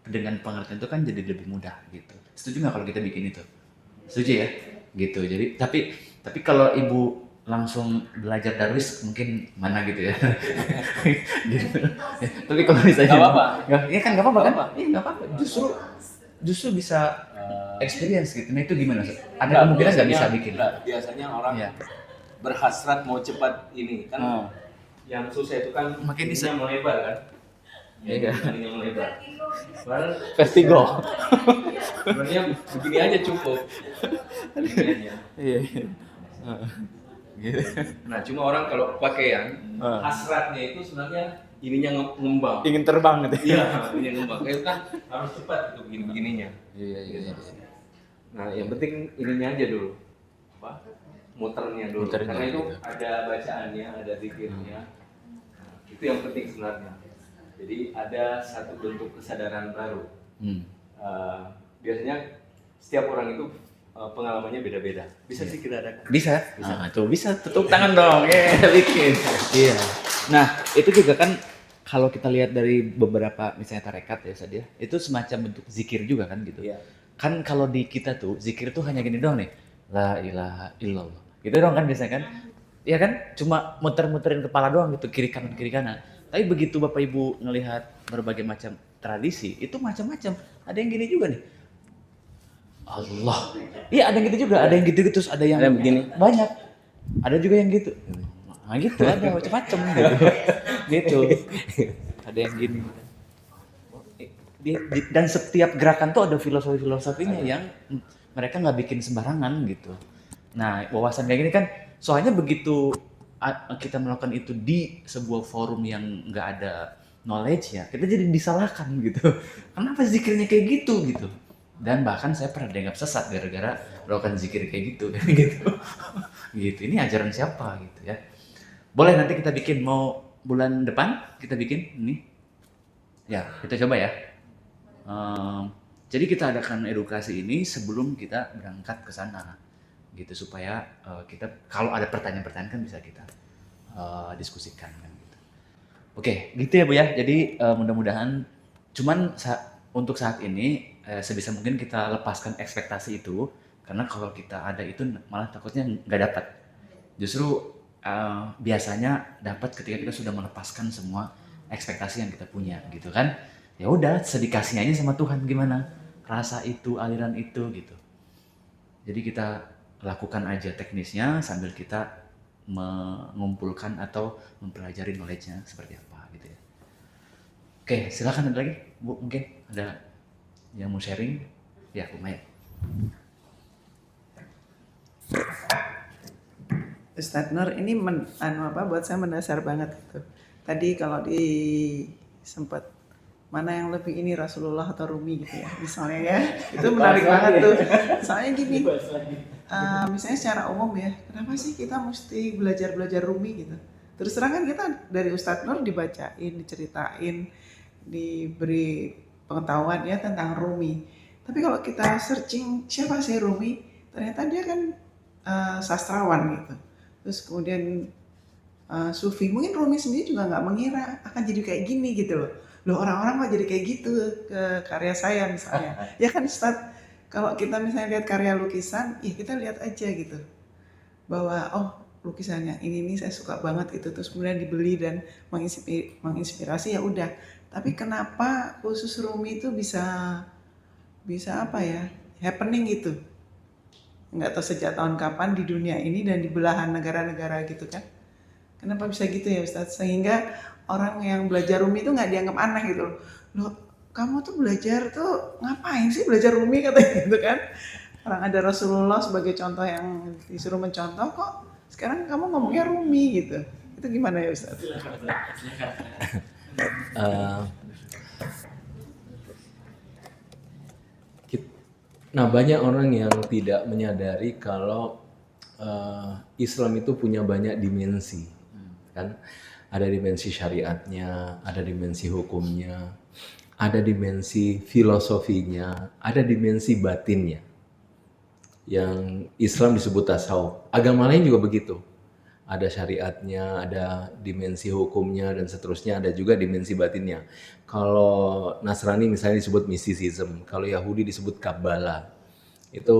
Dengan pengertian itu kan jadi lebih mudah gitu. Setuju nggak kalau kita bikin itu? Setuju ya? Gitu. Jadi tapi kalau Ibu langsung belajar Darwish mungkin mana gitu ya. Gitu. Tapi kalau misalnya Nggak apa-apa. Iya kan nggak apa-apa kan? Iya nggak apa-apa. Justru bisa experience gitu. Nah itu gimana? Ada kemungkinan nggak bisa bikin? Biasanya orang Iya. berhasrat mau cepat ini kan. Yang susah itu kan Makin ininya melebar kan. Iya. Ininya melebar. Padahal Vertigo. sebenarnya begini aja cukup. Begini aja. Iya. Gitu. Nah, cuma orang kalau pakaian hasratnya itu sebenarnya ininya ngembang. Ingin terbang gitu. Iya, ininya ngembang. Kayak kan harus cepat itu begini-begininya. Iya. Nah, yang penting ininya aja dulu. Apa? Muternya dulu. Muternya Karena itu gitu. ada bacaannya, ada zikirnya. Nah, itu yang penting sebenarnya. Jadi ada satu bentuk kesadaran baru. Biasanya setiap orang itu pengalamannya beda-beda. Bisa sih kita ada. Bisa. Nah, tuh bisa tutup tangan dong. Bikin. Iya. Nah, itu juga kan kalau kita lihat dari beberapa misalnya tarekat ya Ustadz ya, itu semacam bentuk zikir juga kan gitu. Iya. Kan kalau di kita tuh zikir tuh hanya gini doang nih. La ilaha illallah. Gitu doang kan biasanya kan? Iya kan? Cuma muter-muterin kepala doang gitu kiri kanan. Tapi begitu Bapak Ibu ngelihat berbagai macam tradisi, itu macam-macam. Ada yang gini juga nih. Allah. Iya, ada yang gitu juga, ada yang gitu-gitu, terus ada yang begini. Banyak. Ada juga yang gitu. Nah, gitu ada macam-macam gitu. Gitu. Ada yang gini. Dan setiap gerakan tuh ada filosofinya yang mereka nggak bikin sembarangan gitu. Nah, wawasan kayak gini kan soalnya begitu kita melakukan itu di sebuah forum yang nggak ada knowledge ya, kita jadi disalahkan gitu. Kenapa zikirnya kayak gitu gitu? Dan bahkan saya pernah dianggap sesat gara-gara melakukan zikir kayak gitu gitu. Gitu. Ini ajaran siapa gitu ya? Boleh nanti kita bikin, mau bulan depan kita bikin ini. Ya, kita coba ya. Jadi kita adakan edukasi ini sebelum kita berangkat ke sana. Gitu supaya kita kalau ada pertanyaan-pertanyaan kan bisa kita diskusikan kan gitu. Oke, gitu ya Bu ya. Jadi mudah-mudahan cuman untuk saat ini sebisa mungkin kita lepaskan ekspektasi itu, karena kalau kita ada itu malah takutnya nggak dapat. Justru biasanya dapat ketika kita sudah melepaskan semua ekspektasi yang kita punya gitu kan. Ya udah, sedikasih aja sama Tuhan gimana rasa itu, aliran itu gitu. Jadi kita lakukan aja teknisnya sambil kita mengumpulkan atau mempelajari knowledge-nya seperti apa gitu ya. Oke, silakan ada lagi Bu, mungkin ada yang mau sharing? Ya, Bu Maya. Ustadz Nur ini buat saya mendasar banget gitu. Tadi kalau di sempat mana yang lebih ini Rasulullah atau Rumi gitu ya misalnya ya, itu menarik banget tuh. Soalnya gini, misalnya secara umum ya, kenapa sih kita mesti belajar Rumi gitu? Terus terang kan kita dari Ustadz Nur dibacain, diceritain, diberi pengetahuan ya tentang Rumi. Tapi kalau kita searching siapa sih Rumi, ternyata dia kan sastrawan gitu. Terus kemudian Sufi, mungkin Rumi sendiri juga nggak mengira akan jadi kayak gini gitu loh. Loh orang-orang kok jadi kayak gitu ke karya saya misalnya. Ya kan Ustadz, kalau kita misalnya lihat karya lukisan, ya kita lihat aja gitu. Bahwa oh lukisannya ini saya suka banget gitu. Terus kemudian dibeli dan menginspirasi ya udah. Tapi kenapa khusus Rumi itu bisa apa ya, happening gitu. Nggak tahu sejak tahun kapan di dunia ini dan di belahan negara-negara gitu kan. Kenapa bisa gitu ya Ustadz? Sehingga orang yang belajar Rumi itu nggak dianggap aneh gitu loh. Loh, kamu tuh belajar tuh ngapain sih belajar Rumi katanya gitu kan. Orang ada Rasulullah sebagai contoh yang disuruh mencontoh kok sekarang kamu ngomongnya Rumi gitu. Itu gimana ya Ustadz? Nah, banyak orang yang tidak menyadari kalau Islam itu punya banyak dimensi, kan? Ada dimensi syariatnya, ada dimensi hukumnya, ada dimensi filosofinya, ada dimensi batinnya. Yang Islam disebut tasawuf. Agama lain juga begitu. Ada syariatnya, ada dimensi hukumnya, dan seterusnya, ada juga dimensi batinnya. Kalau Nasrani misalnya disebut mysticism, kalau Yahudi disebut Kabbalah. Itu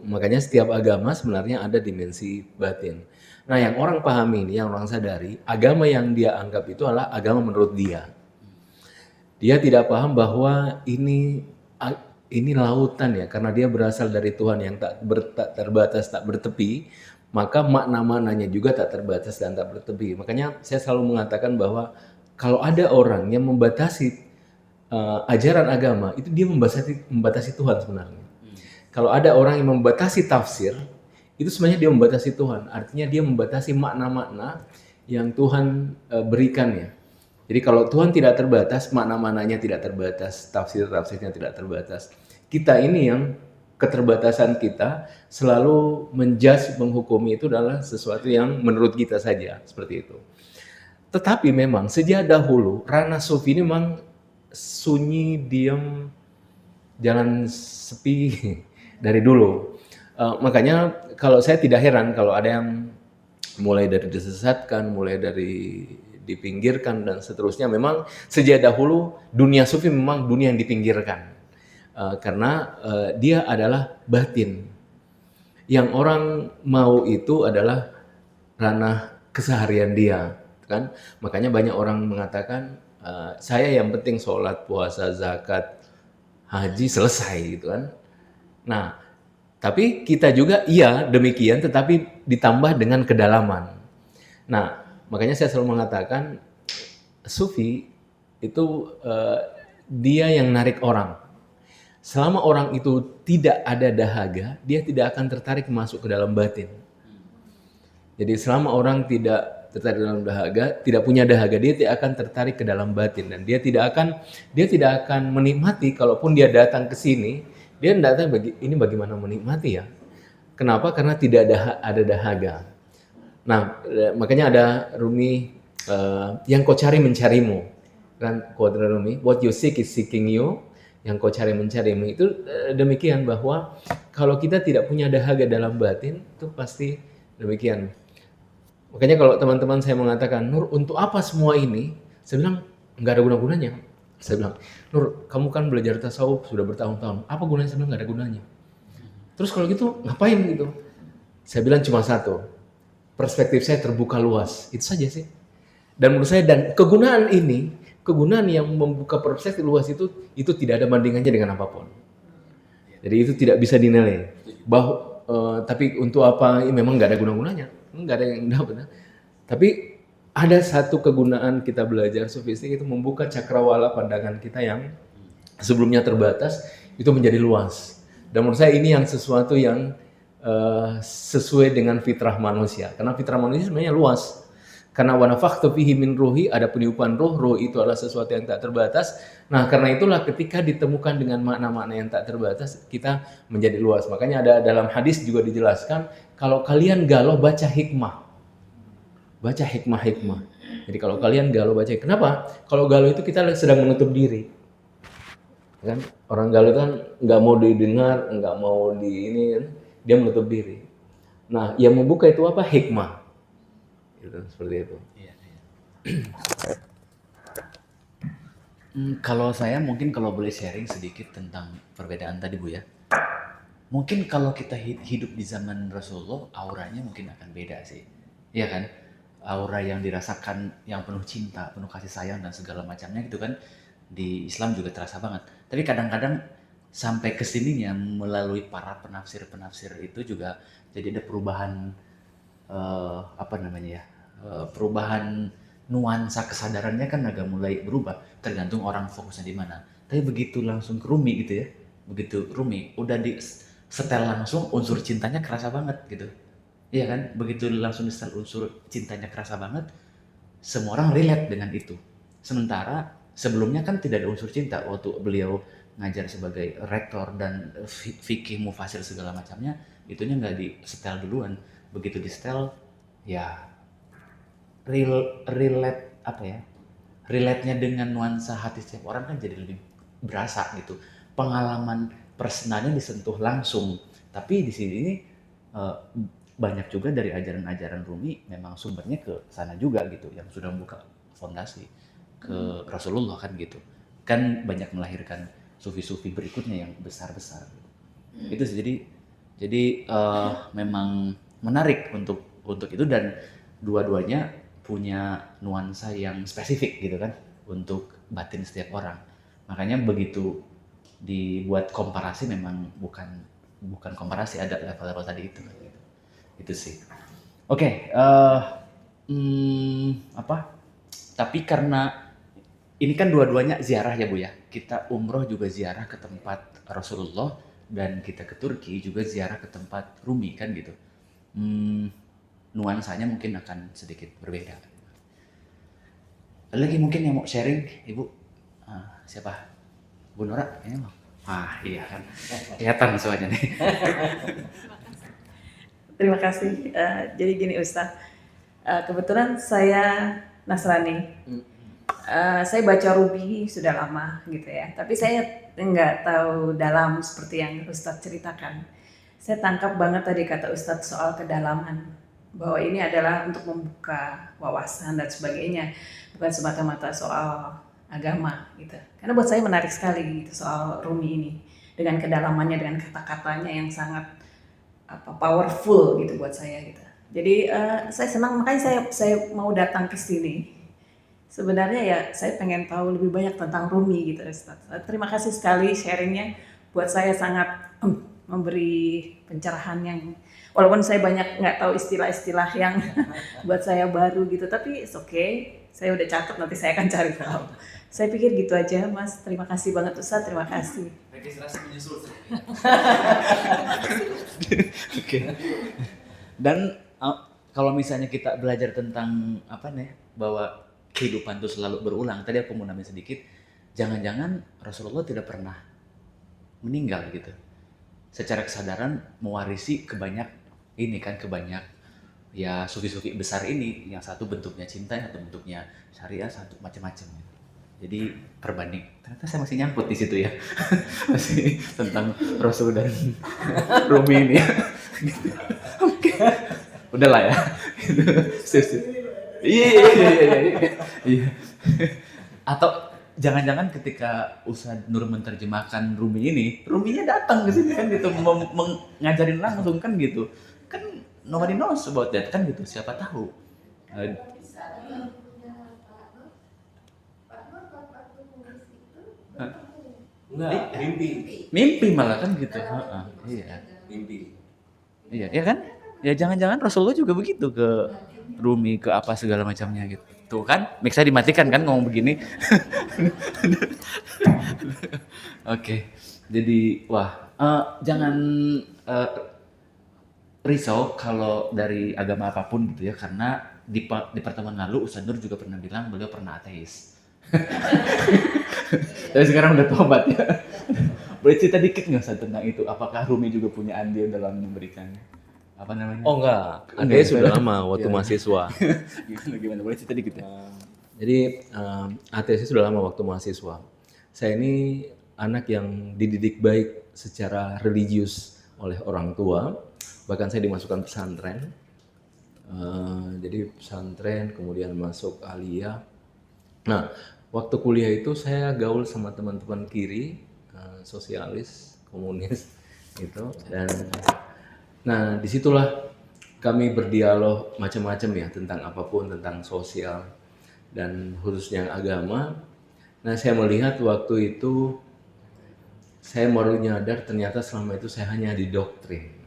makanya setiap agama sebenarnya ada dimensi batin. Nah, yang orang pahami ini, yang orang sadari, agama yang dia anggap itu adalah agama menurut dia. Dia tidak paham bahwa ini lautan ya, karena dia berasal dari Tuhan yang tak terbatas, tak bertepi, maka makna-maknanya juga tak terbatas dan tak bertepi. Makanya saya selalu mengatakan bahwa kalau ada orang yang membatasi ajaran agama, itu dia membatasi Tuhan sebenarnya. Kalau ada orang yang membatasi tafsir, itu sebenarnya dia membatasi Tuhan. Artinya dia membatasi makna-makna yang Tuhan berikan ya. Jadi kalau Tuhan tidak terbatas, makna-maknanya tidak terbatas, tafsir-tafsirnya tidak terbatas. Kita ini yang keterbatasan kita selalu menjudge, menghukumi itu adalah sesuatu yang menurut kita saja, seperti itu. Tetapi memang sejak dahulu ranah sufi ini memang sunyi, diam, jalan sepi dari dulu. Makanya kalau saya tidak heran kalau ada yang mulai dari disesatkan, mulai dari dipinggirkan dan seterusnya. Memang sejak dahulu dunia sufi memang dunia yang dipinggirkan. Karena dia adalah batin. Yang orang mau itu adalah ranah keseharian dia, kan? Makanya banyak orang mengatakan saya yang penting sholat, puasa, zakat, haji selesai gitu kan. Nah, tapi kita juga iya demikian, tetapi ditambah dengan kedalaman. Nah, makanya saya selalu mengatakan sufi itu dia yang narik orang. Selama orang itu tidak ada dahaga, dia tidak akan tertarik masuk ke dalam batin. Jadi selama orang tidak tertarik dalam dahaga, tidak punya dahaga, dia tidak akan tertarik ke dalam batin, dan dia tidak akan menikmati. Kalaupun dia datang ke sini, dia datang ini bagaimana menikmati ya? Kenapa? Karena tidak ada dahaga. Nah, makanya ada Rumi yang kau cari mencarimu, kan? Quote Rumi, what you seek is seeking you. Yang kau cari mencarimu, itu demikian, bahwa kalau kita tidak punya dahaga dalam batin, itu pasti demikian. Makanya kalau teman-teman saya mengatakan, Nur, untuk apa semua ini? Saya bilang, nggak ada guna-gunanya. Saya bilang, Nur, kamu kan belajar tasawuf sudah bertahun-tahun. Apa gunanya? Saya bilang, nggak ada gunanya. Terus kalau gitu, ngapain gitu? Saya bilang cuma satu, perspektif saya terbuka luas. Itu saja sih. Dan menurut saya, dan kegunaan yang membuka perspektif luas itu tidak ada bandingannya dengan apapun. Jadi itu tidak bisa dinilai. Tapi untuk apa? Memang nggak ada guna-gunanya. Nggak ada yang dapat. Tapi ada satu kegunaan kita belajar sufistik, itu membuka cakrawala pandangan kita yang sebelumnya terbatas, itu menjadi luas. Dan menurut saya ini yang sesuatu yang sesuai dengan fitrah manusia. Karena fitrah manusia sebenarnya luas. Karena wa nafakhtu fihi min ruhi, ada peniupan roh itu adalah sesuatu yang tak terbatas. Nah, karena itulah ketika ditemukan dengan makna-makna yang tak terbatas, kita menjadi luas. Makanya ada dalam hadis juga dijelaskan, kalau kalian galau baca hikmah. Baca hikmah-hikmah. Jadi kalau kalian galau baca, kenapa? Kalau galau itu kita sedang menutup diri. Kan orang galau kan nggak mau didengar, nggak mau di ini, dia menutup diri. Nah, yang membuka itu apa? Hikmah. Gitu, seperti itu. Iya, iya. Kalau saya mungkin kalau boleh sharing sedikit tentang perbedaan tadi Bu ya. Mungkin kalau kita hidup di zaman Rasulullah, auranya mungkin akan beda sih. Iya kan? Aura yang dirasakan yang penuh cinta, penuh kasih sayang dan segala macamnya gitu kan. Di Islam juga terasa banget. Tapi kadang-kadang sampai ke sininya melalui para penafsir-penafsir itu juga jadi ada perubahan apa namanya ya? Perubahan nuansa kesadarannya kan agak mulai berubah tergantung orang fokusnya di mana. Tapi begitu langsung ke Rumi gitu ya. Begitu Rumi udah di setel langsung unsur cintanya kerasa banget gitu. Iya kan? Begitu langsung di setel unsur cintanya kerasa banget, semua orang relate dengan itu. Sementara sebelumnya kan tidak ada unsur cinta waktu beliau ngajar sebagai rektor dan fikih mufasir segala macamnya, itunya nggak di setel duluan. Begitu di setel ya relate apa ya? Relate-nya dengan nuansa hati setiap orang kan jadi lebih berasa gitu. Pengalaman personalnya disentuh langsung. Tapi di sini eh, banyak juga dari ajaran-ajaran Rumi memang sumbernya ke sana juga gitu, yang sudah membuka fondasi ke Rasulullah kan gitu. Kan banyak melahirkan sufi-sufi berikutnya yang besar-besar. Itu sih jadi memang menarik untuk itu dan dua-duanya punya nuansa yang spesifik gitu kan untuk batin setiap orang. Makanya begitu dibuat komparasi memang bukan komparasi, ada level-level tadi itu kan gitu. Itu sih. Oke, apa? Tapi karena ini kan dua-duanya ziarah ya Bu ya. Kita umroh juga ziarah ke tempat Rasulullah dan kita ke Turki juga ziarah ke tempat Rumi kan gitu. Nuansanya mungkin akan sedikit berbeda. Ada lagi mungkin yang mau sharing, Ibu? Siapa? Bu Nora? Ini mau? Iya kan. Kelihatan suaranya nih. Terima kasih. Jadi gini Ustadz, kebetulan saya Nasrani. Saya baca Rumi sudah lama gitu ya, tapi saya nggak tahu dalam seperti yang Ustadz ceritakan. Saya tangkap banget tadi kata Ustadz soal kedalaman, bahwa ini adalah untuk membuka wawasan dan sebagainya, bukan semata-mata soal agama gitu. Karena buat saya menarik sekali gitu soal Rumi ini, dengan kedalamannya, dengan kata-katanya yang sangat powerful gitu buat saya gitu. Jadi saya senang, makanya saya mau datang ke sini. Sebenarnya ya saya pengen tahu lebih banyak tentang Rumi gitu Ustaz. Terima kasih sekali sharingnya, buat saya sangat memberi pencerahan yang walaupun saya banyak nggak tahu istilah-istilah yang buat saya baru gitu, tapi it's okay, saya udah catat, nanti saya akan cari tahu. Saya pikir gitu aja Mas, terima kasih banget Ustaz, terima kasih. Registrasi menyusul. Oke. Dan kalau misalnya kita belajar tentang apa nih, bahwa kehidupan itu selalu berulang. Tadi aku mau nambahin sedikit, jangan-jangan Rasulullah tidak pernah meninggal gitu. Secara kesadaran mewarisi kebanyak ya sufi-sufi besar ini, yang satu bentuknya cinta, yang satu bentuknya syariah, satu macam-macam. Jadi perbanding, ternyata saya masih nyangkut di situ ya, masih tentang Rasul dan Rumi ini. Oke, udahlah ya. Iya. Atau jangan-jangan ketika Ustadz Nur menerjemahkan Rumi ini, Ruminya datang ke sini kan gitu, ngajarin langsung kan gitu. Kan nobody knows about that kan gitu, siapa tahu. Enggak, Mimpi malah kan gitu. Iya. mimpi. Iya, ya kan? Ya jangan-jangan Rasulullah juga begitu ke Rumi, ke apa segala macamnya gitu. Tuh kan, mic-nya dimatikan kan ngomong begini. Oke. Jadi, jangan risau kalau dari agama apapun gitu ya, karena di pertemuan lalu Ustaz Nur juga pernah bilang beliau pernah ateis. Tapi sekarang udah tobat ya. Boleh cerita dikit nggak Ustaz tentang itu? Apakah Rumi juga punya andil dalam memberikan apa namanya? Oh enggak, Enggak ateis ya? sudah lama waktu Iya. mahasiswa. Gimana? Boleh cerita dikit ya? Jadi ateis sudah lama waktu mahasiswa. Saya ini anak yang dididik baik secara religius oleh orang tua. Bahkan saya dimasukkan pesantren. Jadi pesantren, kemudian masuk aliyah. Nah, waktu kuliah itu saya gaul sama teman-teman kiri, sosialis, komunis gitu. Dan nah disitulah kami berdialog macam-macam ya tentang apapun, tentang sosial dan khususnya agama. Nah saya melihat waktu itu saya baru nyadar ternyata selama itu saya hanya didoktrin.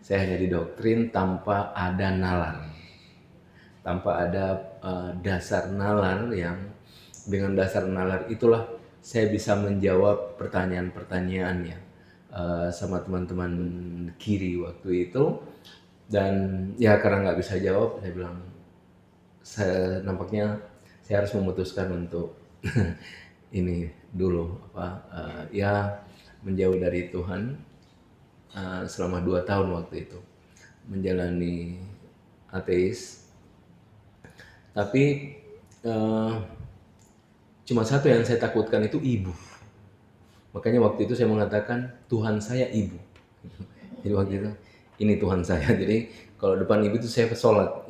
Saya hanya didoktrin tanpa ada nalar, tanpa ada dasar nalar yang dengan dasar nalar itulah saya bisa menjawab pertanyaan-pertanyaannya sama teman-teman kiri waktu itu. Dan ya karena nggak bisa jawab, saya bilang nampaknya saya harus memutuskan untuk ini dulu ya menjauh dari Tuhan selama 2 tahun waktu itu menjalani ateis. Tapi cuma satu yang saya takutkan itu ibu. Makanya waktu itu saya mengatakan Tuhan saya ibu. Jadi waktu itu ini Tuhan saya. Jadi kalau depan ibu itu saya sholat.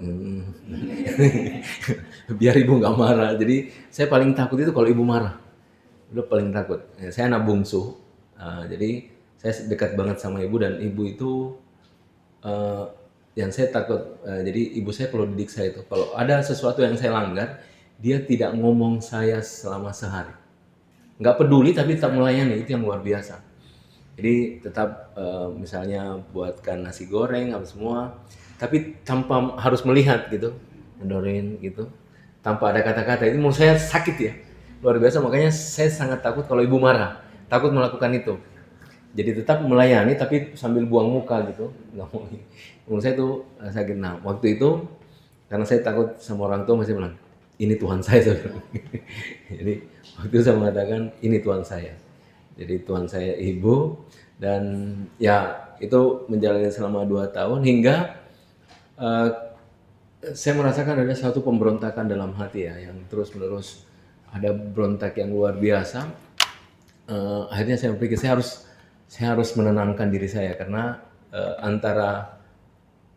Biar ibu nggak marah. Jadi saya paling takut itu kalau ibu marah. Udah paling takut. Saya anak bungsu. Jadi saya dekat banget sama ibu dan ibu itu yang saya takut. Jadi ibu saya kalau didik saya itu kalau ada sesuatu yang saya langgar, dia tidak ngomong saya selama sehari. Nggak peduli tapi tetap melayani, itu yang luar biasa. Jadi tetap misalnya buatkan nasi goreng apa semua, tapi tanpa harus melihat gitu, mendorin gitu, tanpa ada kata-kata. Itu menurut saya sakit ya, luar biasa. Makanya saya sangat takut kalau ibu marah, takut melakukan itu. Jadi tetap melayani tapi sambil buang muka gitu, nggak mau. Menurut saya itu sakit. Nah waktu itu karena saya takut sama orang tua masih bilang, ini Tuhan saya. Jadi waktu itu saya mengatakan ini Tuhan saya. Jadi Tuhan saya ibu dan ya itu menjalani selama 2 tahun hingga saya merasakan ada satu pemberontakan dalam hati ya yang terus menerus ada berontak yang luar biasa. Akhirnya saya berpikir saya harus menenangkan diri saya karena antara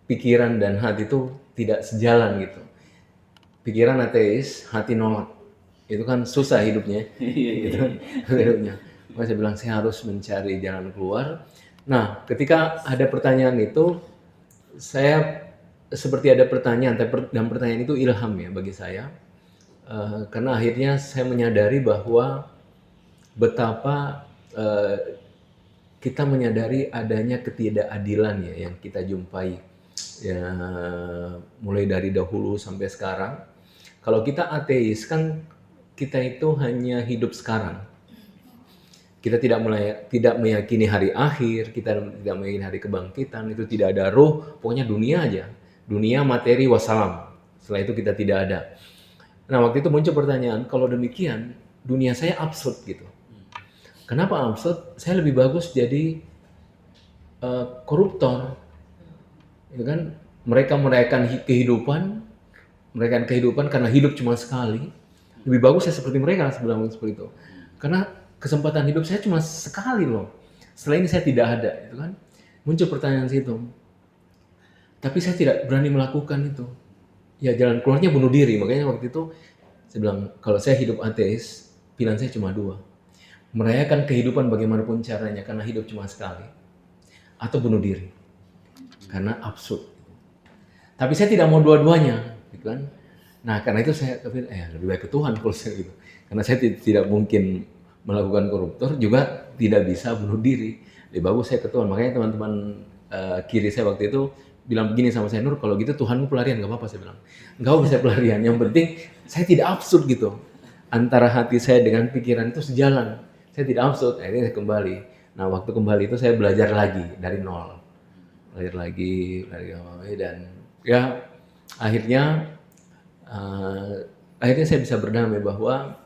pikiran dan hati itu tidak sejalan gitu. Pikiran ateis, hati nolak. Itu kan susah hidupnya. Gitu kan, hidupnya. Maka saya bilang saya harus mencari jalan keluar. Nah, ketika ada pertanyaan itu, saya seperti ada pertanyaan, dan pertanyaan itu ilham ya bagi saya. Karena akhirnya saya menyadari bahwa betapa kita menyadari adanya ketidakadilan ya yang kita jumpai ya mulai dari dahulu sampai sekarang. Kalau kita ateis kan kita itu hanya hidup sekarang. Kita tidak meyakini hari akhir, kita tidak meyakini hari kebangkitan, itu tidak ada roh, pokoknya dunia aja. Dunia, materi, wassalam. Setelah itu kita tidak ada. Nah waktu itu muncul pertanyaan, kalau demikian dunia saya absurd gitu. Kenapa absurd? Saya lebih bagus jadi koruptor. Itu kan mereka merayakan kehidupan karena hidup cuma sekali. Lebih bagus saya seperti mereka sebelum seperti itu. Karena kesempatan hidup saya cuma sekali loh. Setelah ini saya tidak ada, itu kan. Muncul pertanyaan situ. Tapi saya tidak berani melakukan itu. Ya jalan keluarnya bunuh diri. Makanya waktu itu saya bilang, kalau saya hidup ateis, pilihan saya cuma 2. Merayakan kehidupan bagaimanapun caranya karena hidup cuma sekali. Atau bunuh diri. Karena absurd. Tapi saya tidak mau dua-duanya, gitu kan. Nah karena itu saya pikir, lebih baik ke Tuhan kalau saya gitu. Karena saya tidak mungkin melakukan koruptor, juga tidak bisa bunuh diri. Lebih bagus saya ke Tuhan. Makanya teman-teman kiri saya waktu itu bilang begini sama saya, Nur, kalau gitu Tuhanmu pelarian, gak apa-apa. Saya bilang, gak bisa pelarian. Yang penting saya tidak absurd gitu. Antara hati saya dengan pikiran itu sejalan. Saya tidak absurd. Akhirnya saya kembali. Nah waktu kembali itu saya belajar lagi dari nol. lahir lagi dan ya akhirnya saya bisa berdamai bahwa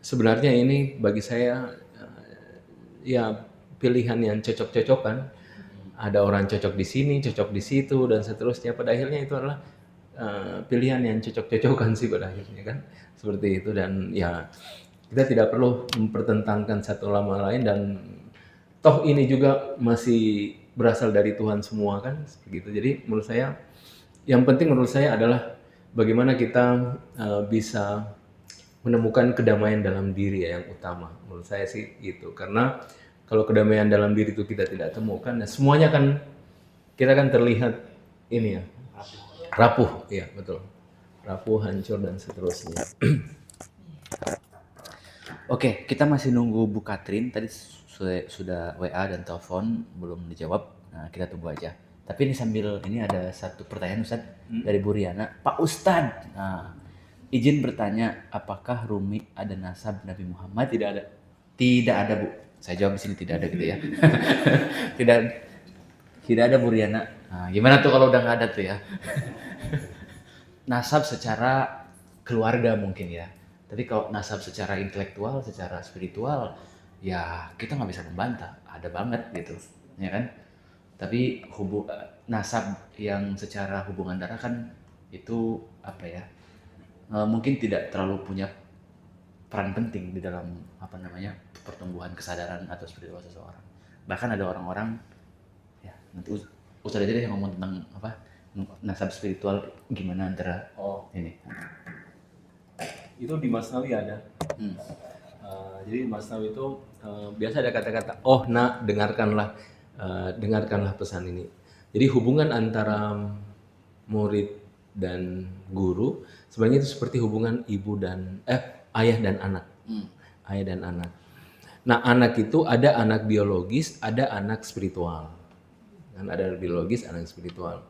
sebenarnya ini bagi saya ya pilihan yang cocok-cocokan. Ada orang cocok di sini, cocok di situ dan seterusnya. Pada akhirnya itu adalah pilihan yang cocok-cocokan sih pada akhirnya kan. Seperti itu dan ya kita tidak perlu mempertentangkan satu sama lain dan toh ini juga masih berasal dari Tuhan semua kan begitu. Jadi menurut saya yang penting menurut saya adalah bagaimana kita bisa menemukan kedamaian dalam diri ya, yang utama menurut saya sih itu. Karena kalau kedamaian dalam diri itu kita tidak temukan, ya semuanya kan kita kan terlihat ini ya rapuh, ya betul, rapuh, hancur dan seterusnya. Oke, kita masih nunggu Bu Katrin. Tadi sudah WA dan telepon belum dijawab. Nah, kita tunggu aja. Tapi ini sambil ini ada satu pertanyaan Ustadz dari Bu Riana. Pak Ustadz, nah, izin bertanya, apakah Rumi ada nasab Nabi Muhammad? Tidak ada. Tidak ada, Bu. Saya jawab di sini tidak ada gitu ya. tidak ada Bu Riana. Nah, gimana tuh kalau udah nggak ada tuh ya? Nasab secara keluarga mungkin ya. Tapi kalau nasab secara intelektual, secara spiritual, ya kita nggak bisa membantah. Ada banget gitu, ya kan? Tapi nasab yang secara hubungan darah kan itu apa ya? Mungkin tidak terlalu punya peran penting di dalam pertumbuhan kesadaran atau spiritual seseorang. Bahkan ada orang-orang ya nanti Ustadz aja deh yang ngomong tentang nasab spiritual gimana antara ini. Itu di Masnawi ada. Jadi di Masnawi itu biasa ada kata-kata nak dengarkanlah pesan ini. Jadi hubungan antara murid dan guru sebenarnya itu seperti hubungan ayah dan anak. Ayah dan anak. Nah, anak itu ada anak biologis, ada anak spiritual. Kan ada biologis, anak spiritual.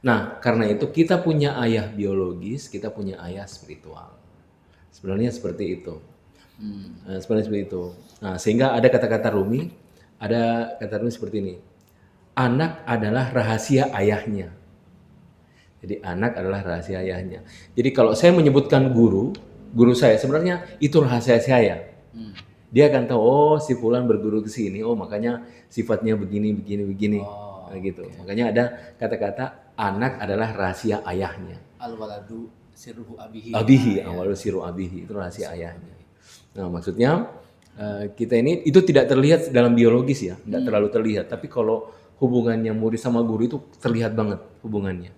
Nah, karena itu kita punya ayah biologis, kita punya ayah spiritual. Sebenarnya seperti itu. Sebenarnya seperti itu. Nah, sehingga ada kata-kata Rumi seperti ini. Anak adalah rahasia ayahnya. Jadi anak adalah rahasia ayahnya. Jadi kalau saya menyebutkan guru saya sebenarnya itu rahasia saya. Dia akan tahu si fulan berguru ke sini, makanya sifatnya begini gitu. Okay. Makanya ada kata-kata anak adalah rahasia ayahnya. Al-waladu sirruhu abihi. Awalu sirru abihi, itu rahasia ayahnya. Nah, maksudnya kita ini itu tidak terlihat dalam biologis ya, tidak terlalu terlihat. Tapi kalau hubungannya murid sama guru itu terlihat banget hubungannya.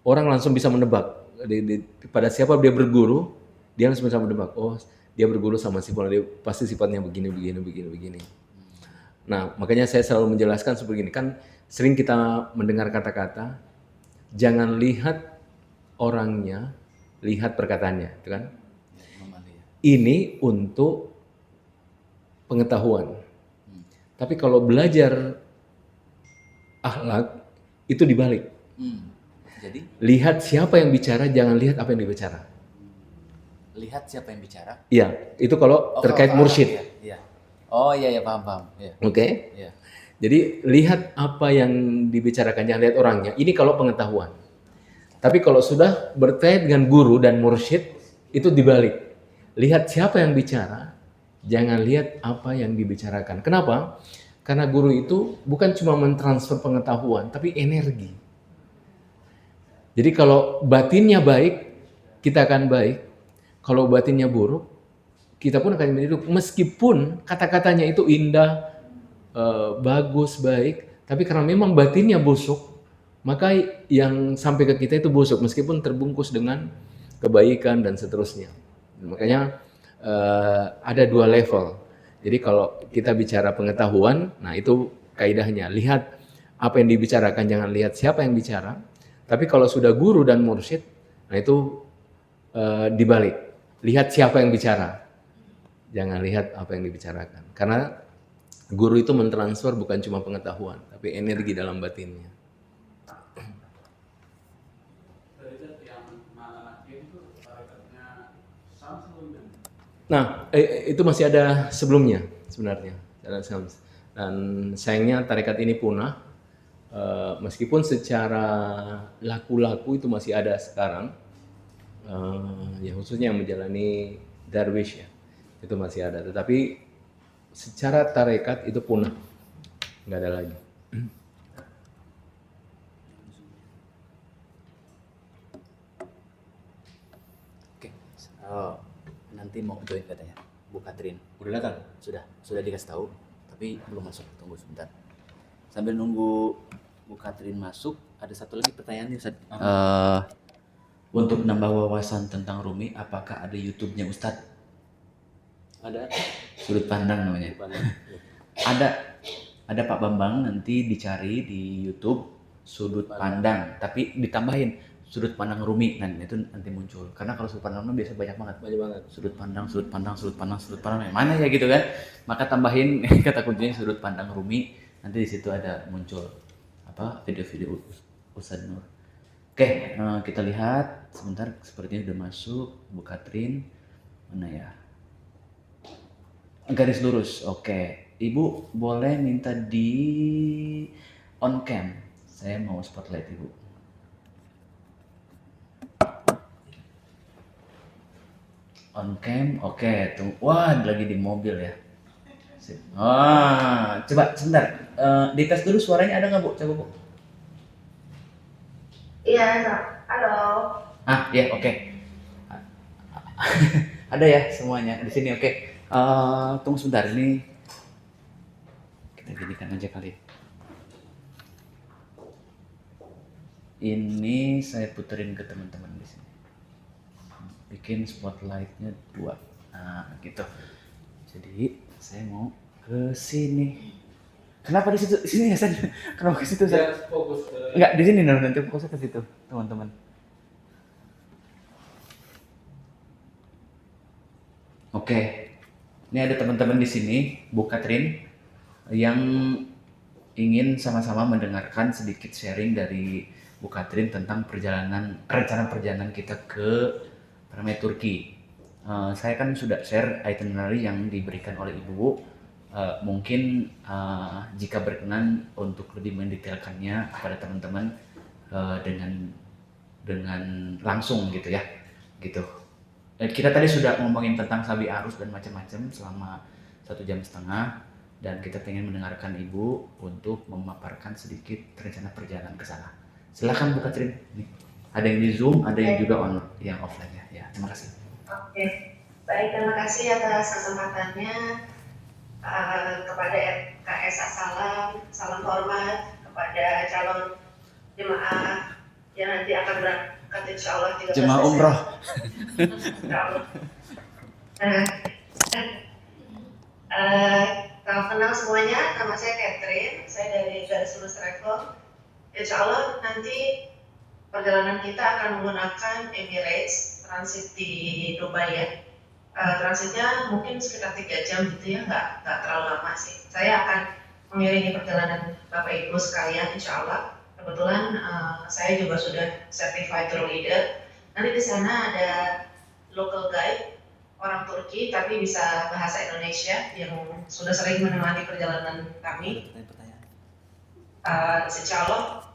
Orang langsung bisa menebak pada siapa dia berguru, dia langsung bisa menebak. Dia berguru sama si fulan, dia pasti sifatnya begini. Nah, makanya saya selalu menjelaskan seperti ini. Kan sering kita mendengar kata-kata, jangan lihat orangnya, lihat perkataannya, itu kan? Ini untuk pengetahuan. Tapi kalau belajar akhlak itu dibalik. Jadi lihat siapa yang bicara, jangan lihat apa yang dibicara. Lihat siapa yang bicara? Iya, itu kalau terkait mursyid. Iya. Oh iya paham. Ya. Oke. Iya. Jadi lihat apa yang dibicarakan, jangan lihat orangnya. Ini kalau pengetahuan. Tapi kalau sudah berkait dengan guru dan mursyid, itu dibalik. Lihat siapa yang bicara, jangan lihat apa yang dibicarakan. Kenapa? Karena guru itu bukan cuma mentransfer pengetahuan, tapi energi. Jadi kalau batinnya baik, kita akan baik. Kalau batinnya buruk, kita pun akan menjadi buruk. Meskipun kata-katanya itu indah, bagus, baik, tapi karena memang batinnya busuk, maka yang sampai ke kita itu busuk, meskipun terbungkus dengan kebaikan dan seterusnya. Makanya ada dua level. Jadi kalau kita bicara pengetahuan, nah itu kaidahnya. Lihat apa yang dibicarakan, jangan lihat siapa yang bicara. Tapi kalau sudah guru dan mursyid, nah itu dibalik. Lihat siapa yang bicara. Jangan lihat apa yang dibicarakan. Karena guru itu mentransfer bukan cuma pengetahuan, tapi energi dalam batinnya. Nah, itu masih ada sebelumnya sebenarnya. Dan sayangnya tarekat ini punah meskipun secara laku-laku itu masih ada sekarang, ya khususnya yang menjalani darwish ya, itu masih ada. Tetapi secara tarekat itu punah, nggak ada lagi. Oke, nanti mau join katanya, Bu Katrin. Udah datang? Sudah dikasih tahu, tapi belum masuk. Tunggu sebentar. Sambil nunggu Bu Katrin masuk, ada satu lagi pertanyaan nih, Ustaz. Untuk nambah wawasan tentang Rumi, apakah ada YouTube-nya Ustadz? Ada. Sudut pandang namanya. Ada Pak Bambang, nanti dicari di YouTube sudut pandang, tapi ditambahin sudut pandang Rumi, nah itu nanti muncul. Karena kalau sudut pandang biasa banyak banget. Sudut pandang, yang mana ya gitu kan? Maka tambahin kata kuncinya sudut pandang Rumi, nanti di situ ada muncul apa video-video Ustadz Nur. Oke, kita lihat sebentar, sepertinya udah masuk Bu Katrin. Mana ya? Garis lurus. Oke. Ibu boleh minta di on cam. Saya mau spotlight Ibu. On cam. Oke, tunggu. Wah, lagi di mobil ya. Sip. Coba sebentar. Dites dulu suaranya ada nggak Bu? Coba Bu. Iya, halo. Ya, oke. Ada ya semuanya di sini, oke. Tunggu sebentar, ini kita ginikan aja kali. Ini saya puterin ke teman-teman di sini. Bikin spotlightnya 2. Nah, gitu. Jadi saya mau ke sini. Kenapa di situ? Sini ya, San. Kenapa ke situ, San? Ya, fokus ke... Enggak, di sini nanti fokusnya ke situ, teman-teman. Oke. Ini ada teman-teman di sini, Bu Katrin, yang ingin sama-sama mendengarkan sedikit sharing dari Bu Katrin tentang rencana perjalanan kita ke Permai Turki. Saya kan sudah share itinerary yang diberikan oleh Ibu. Mungkin jika berkenan untuk lebih mendetailkannya kepada teman-teman dengan langsung gitu ya, gitu. Kita tadi sudah ngomongin tentang sabi arus dan macam-macam selama 1,5 jam, dan kita pengen mendengarkan Ibu untuk memaparkan sedikit rencana perjalanan ke sana. Silakan Bu Katrin. Ada yang di Zoom, ada yang juga yang offline ya. Ya, terima kasih. Oke, baik, terima kasih atas kesempatannya. Kepada RKS salam hormat kepada calon jemaah yang nanti akan berangkat insya Allah 13 Jemaah umroh. Kalau kenal semuanya, nama saya Catherine, saya dari Garis Lurus Travel. Insya Allah nanti perjalanan kita akan menggunakan Emirates transit di Dubai ya. Transitnya mungkin sekitar 3 jam gitu ya, nggak terlalu lama sih. Saya akan mengiringi perjalanan Bapak Ibu sekalian, insya Allah. Kebetulan saya juga sudah certified tour leader. Nanti di sana ada local guide orang Turki tapi bisa bahasa Indonesia yang sudah sering menemani perjalanan kami. Insya Allah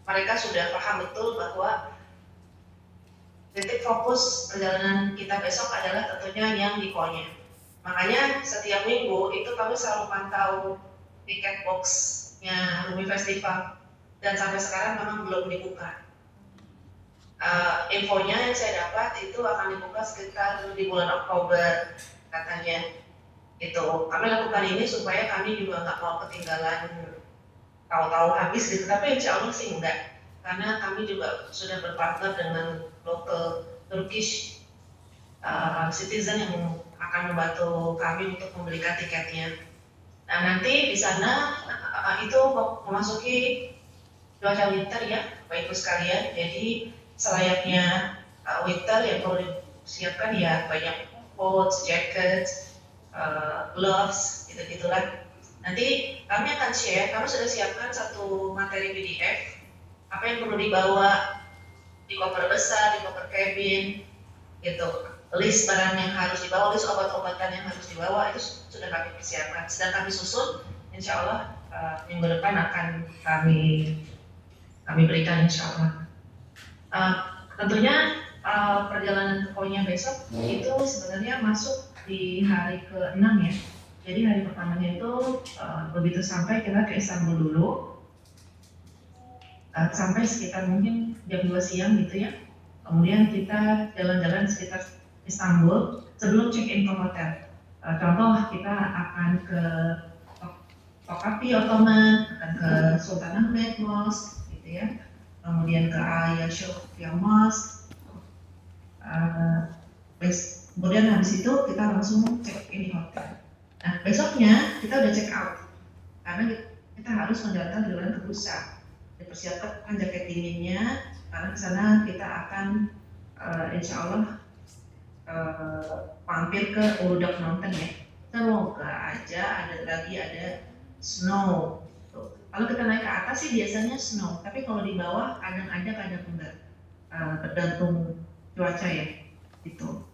mereka sudah paham betul bahwa titik fokus perjalanan kita besok adalah tentunya yang di Konya. Makanya setiap minggu itu kami selalu pantau tiket boxnya Rumi Festival, dan sampai sekarang memang belum dibuka. Infonya yang saya dapat itu akan dibuka sekitar di bulan Oktober katanya. Itu kami lakukan ini supaya kami juga nggak mau ketinggalan tahu-tahu habis gitu. Tapi insya Allah sih enggak. Karena kami juga sudah berpartner dengan local Turkish citizen yang akan membantu kami untuk membelikan tiketnya. Nah nanti di sana itu memasuki cuaca winter ya, Bapak Ibu sekalian. Jadi selayaknya winter yang perlu disiapkan ya banyak coats, jackets, gloves, gitu-gitulah. Nanti kami akan share, kami sudah siapkan satu materi PDF apa yang perlu dibawa di koper besar, di koper cabin, gitu. List barang yang harus dibawa, list obat-obatan yang harus dibawa itu sudah kami persiapkan. Sedang kami susun, insya Allah minggu depan akan kami berikan insya Allah. Tentunya perjalanan ke Konya besok itu sebenarnya masuk di hari ke-6 ya. Jadi hari pertamanya itu begitu sampai kita ke Istanbul dulu, sampai sekitar mungkin jam 2 siang gitu ya. Kemudian kita jalan-jalan sekitar Istanbul sebelum check-in ke hotel. Contoh kita akan ke Topkapi Ottoman, akan ke Sultan Ahmed Mosque gitu ya. Kemudian ke Hagia Sophia Mosque. Kemudian habis itu kita langsung check-in di hotel. Nah besoknya kita udah check out karena kita harus mendatang duluan ke bursa, dipersiapkan jaket dinginnya karena di sana kita akan insya Allah mampir ke Uludağ Mountain ya. Semoga aja ada snow. Tuh. Kalau kita naik ke atas sih biasanya snow, tapi kalau di bawah kadang ada kadang enggak, tergantung cuaca ya gitu.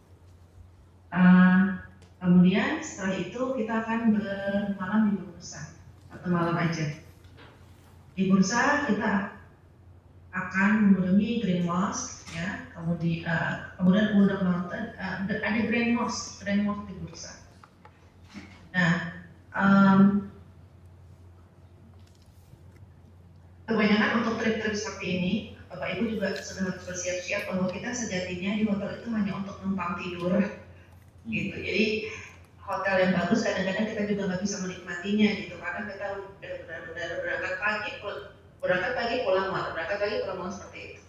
Kemudian setelah itu kita akan bermalam di bursa atau malam aja. Di bursa kita akan mengunjungi Green Mosque ya, kemudian Uludağ Mountain, ada Grand Mosque di bursa. Nah, kebanyakan untuk trip-trip seperti ini, Bapak Ibu juga sudah harus bersiap-siap bahwa kita sejatinya di hotel itu hanya untuk numpang tidur gitu. Jadi hotel yang bagus kadang-kadang kita juga nggak bisa menikmatinya gitu karena kita udah benar-benar berangkat pagi pulang malam seperti itu.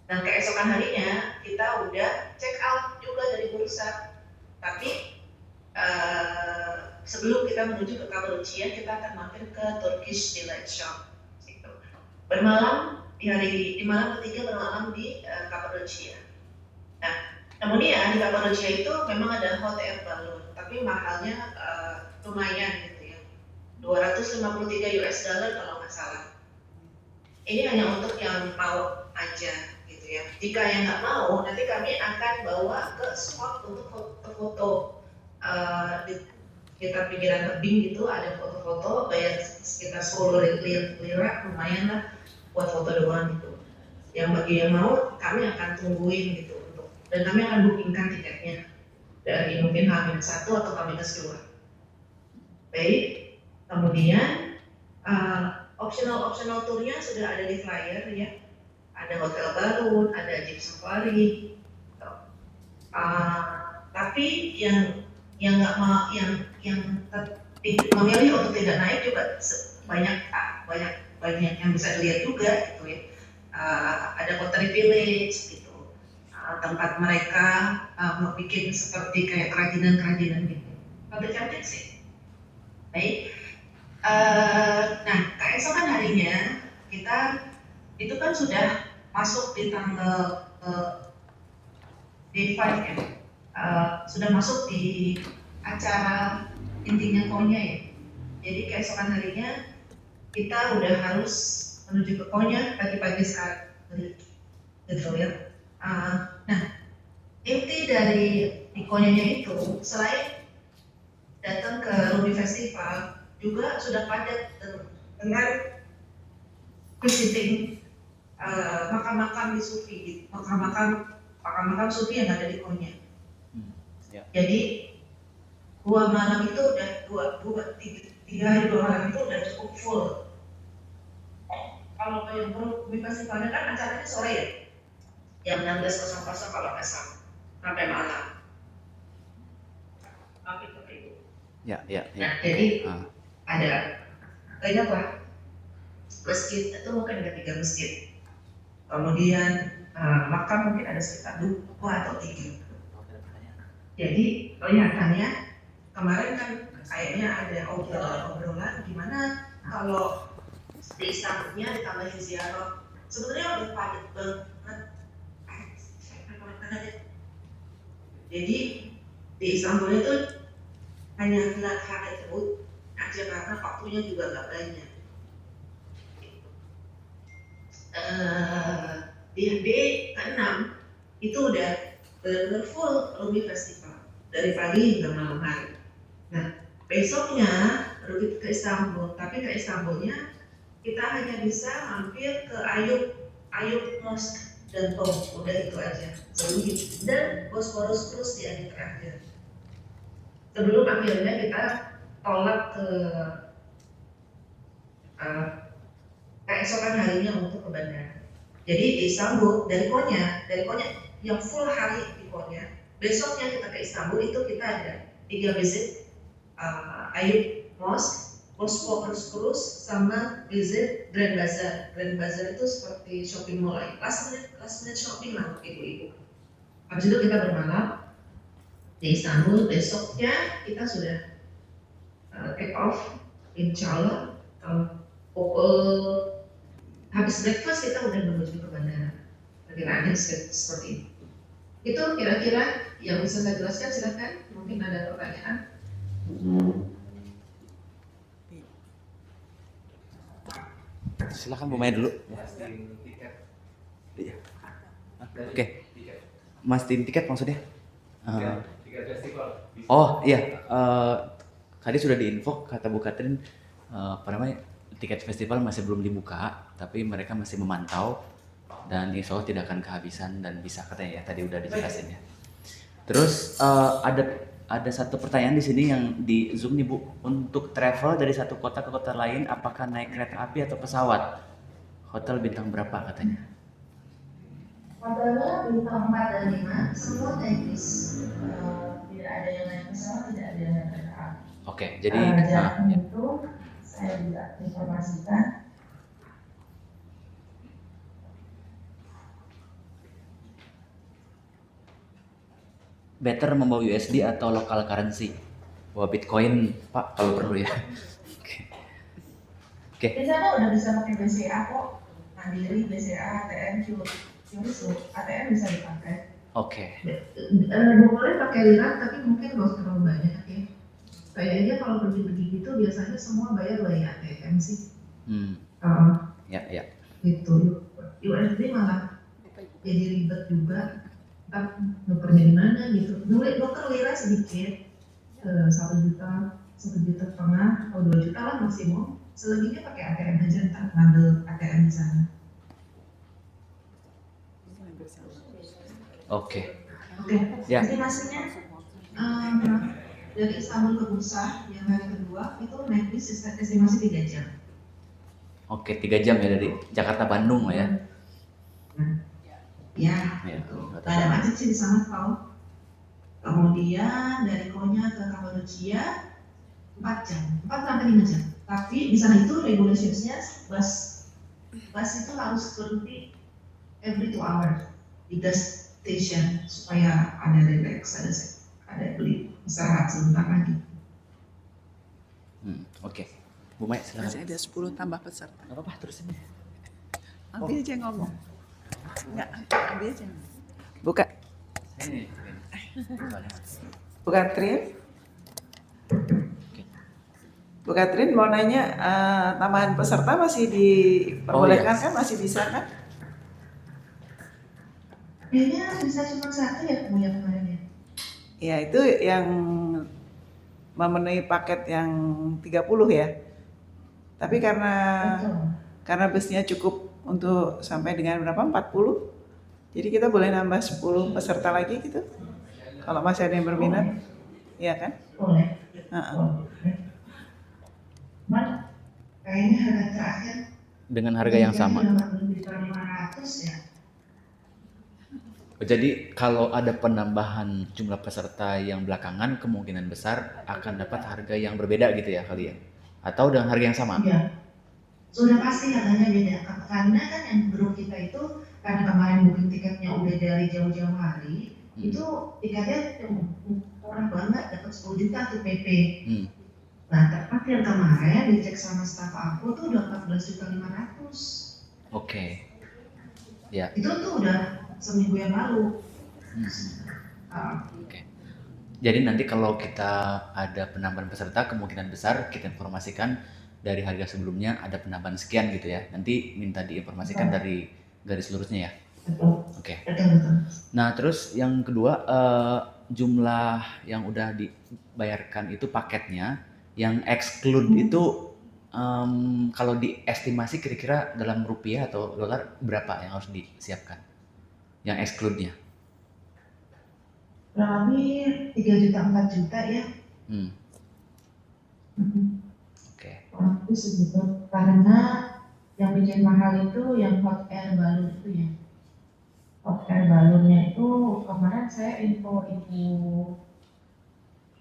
Dan keesokan harinya kita udah check out juga dari bursa, tapi sebelum kita menuju ke Cappadocia kita akan mampir ke Turkish Delight Shop gitu. Bermalam di malam ketiga bermalam di Cappadocia. Nah kemudian di Cappadocia itu memang ada hot air balloon, tapi mahalnya lumayan gitu ya, $253 kalau nggak salah. Ini hanya untuk yang mau aja gitu ya. Jika yang nggak mau, nanti kami akan bawa ke spot untuk foto. Di sekitar pinggiran tebing gitu ada foto-foto, bayar sekitar 10 lira, lumayan lah buat foto doang gitu. Yang bagi yang mau, kami akan tungguin gitu dan kami akan bookingkan tiketnya dari mungkin H-1 atau H-2. Baik, kemudian optional turnya sudah ada di flyer ya. Ada hotel balloon, ada jeep safari. Tapi yang nggak mau, yang memilih untuk tidak naik juga banyak yang bisa dilihat juga gitu ya. Ada pottery village gitu. Tempat mereka bikin seperti kayak kerajinan gitu. Cantik sih. Baik. Nah, keesokan harinya kita itu kan sudah masuk di tanggal day 5 ya. Sudah masuk di acara intinya Konya ya. Jadi keesokan harinya kita udah harus menuju ke Konya pagi-pagi sekali gitu ya. Nah, inti dari Konyanya itu selain datang ke Rumi Festival juga sudah padat dengan visiting makam-makam di Sufi, makam-makam Sufi yang ada di Konya. Jadi 2 malam itu udah 3 hari 2 malam itu udah cukup full. Kalau yang Rumi Festivalnya kan acaranya sore ya, jam 16.00 kalau nggak salah sampai malam. Ya. Nah, jadi ada banyak lah masjid, itu mungkin ada 3 masjid. Kemudian makam mungkin ada sekitar 2 atau 3. Jadi kelihatannya kemarin kan kayaknya ada obrolan gimana kalau di Istanbulnya ditambahin ziarah. Sebenarnya udah padat banget. Jadi di Istanbul itu hanya gelar hari tersebut aja karena waktunya juga nggak banyak. Di hari ke-6 itu udah benar-benar full Rumi Festival dari pagi hingga malam hari. Nah besoknya pergi ke Istanbul, tapi ke Istanbulnya kita hanya bisa mampir ke Ayub Mosque dan Tom, udah itu aja. Dan Bosporus Cruise di hari terakhir. Sebelum akhirnya kita tolak ke keesokan harinya untuk ke bandara. Jadi di Istanbul dari Konya yang full hari di Konya. Besoknya kita ke Istanbul itu kita ada 3 visit Ayub Mosque, Bosporus Cruise, sama visit Grand Bazaar. Grand Bazaar itu seperti shopping mall, last minute shopping lah ibu-ibu. Habis itu kita bermalam di Istanbul. Besoknya kita sudah take off, insya Allah pukul habis breakfast kita udah menuju ke bandara. Kira-kira seperti itu. Itu kira-kira yang bisa saya jelaskan, silakan. Mungkin ada pertanyaan. Silakan Bu Maya dulu. Iya. Oke. Mastiin tiket maksudnya? Tiket festival. Oh iya, tadi sudah diinfo kata Bu Katrin, apa namanya, tiket festival masih belum dibuka, tapi mereka masih memantau dan insya Allah tidak akan kehabisan dan bisa katanya ya, tadi udah dijelasin ya. Terus ada satu pertanyaan di sini yang di Zoom nih Bu, untuk travel dari satu kota ke kota lain, apakah naik kereta api atau pesawat? Hotel bintang berapa katanya? Hotelnya bintang 4 dan 5, semua naik bis. Tidak ada yang naik pesawat, tidak ada yang naik kereta api. Oke, jadi Jamnya itu saya juga informasikan. better membawa USD atau local currency? Bawa Bitcoin Pak kalau perlu ya. Oke. Di sana udah bisa pakai BCA kok, Mandiri, BCA, ATM, QRIS, ATM bisa dipakai. Oke. Boleh pakai lira, tapi mungkin nggak usah terlalu banyak ya. Kayaknya kalau pergi-pergi gitu biasanya semua bayar by ATM sih. Ya. Gitu. USD malah jadi ribet juga. Entah nukernya di mana gitu. Nuker lira sedikit, 1 juta, 1,5 juta atau 2 juta lah maksimum. Selebihnya pakai ATM aja, entah ngambil ATM di sana. Oke. Ya. Estimasinya dari Istanbul ke Bursa yang hari kedua itu naik bis estimasi 3 jam. Oke, 3 jam ya dari Jakarta Bandung lah ya. Ya, nggak ada macet sih di sana tau. Kemudian dari Konya ke Kapadocia 4 jam, 4 sampai 5 jam. Tapi di sana itu regulationsnya bus itu harus berhenti every 2 hours di gas station supaya ada relax, ada beli istirahat sebentar lagi. Oke. Bu Mai silakan. Masih ada 10 tambah peserta. Gak apa-apa terusin. Ambil aja ngomong. Enggak, ambil aja. Buka. Ini. Bu Katrin. Bu Katrin mau nanya, tambahan peserta masih diperbolehkan kan? Masih bisa kan? Kayaknya bisa cuma 1 ya Bu yang kemarin ya? Ya itu yang memenuhi paket yang 30 ya. Tapi karena busnya cukup untuk sampai dengan berapa? 40. Jadi kita boleh nambah 10 peserta lagi gitu. Kalau masih ada yang berminat. Iya kan? Boleh. Mana? Kayaknya harga terakhir Dengan harga yang sama. 500 ya. Jadi kalau ada penambahan jumlah peserta yang belakangan, kemungkinan besar akan dapat harga yang berbeda gitu ya kali ya? Atau dengan harga yang sama? Iya. Sudah pasti harganya beda. Karena kan yang grup kita itu, karena kemarin booking tiketnya udah dari jauh-jauh hari, itu tiketnya murah banget, dapat 10 juta tuh PP. Nah, tapi yang kemarin dicek sama staf aku tuh udah 14.500.000. Oke. Ya. Itu tuh udah seminggu yang lalu. Oke. Jadi nanti kalau kita ada penambahan peserta, kemungkinan besar kita informasikan dari harga sebelumnya ada penambahan sekian gitu ya. Nanti minta diinformasikan dari garis lurusnya ya. Betul. Oke. Betul. Nah terus yang kedua, jumlah yang udah dibayarkan itu paketnya Yang exclude itu kalau diestimasi kira-kira dalam rupiah atau dolar berapa yang harus disiapkan? Yang exclude-nya? Kurang lebih 3 juta 4 juta ya. Hmm, Mhm. oke. Kurang lebih segitu. Karena yang bikin mahal itu yang hot air balloon itu ya. Hot air balloonnya itu kemarin saya info ibu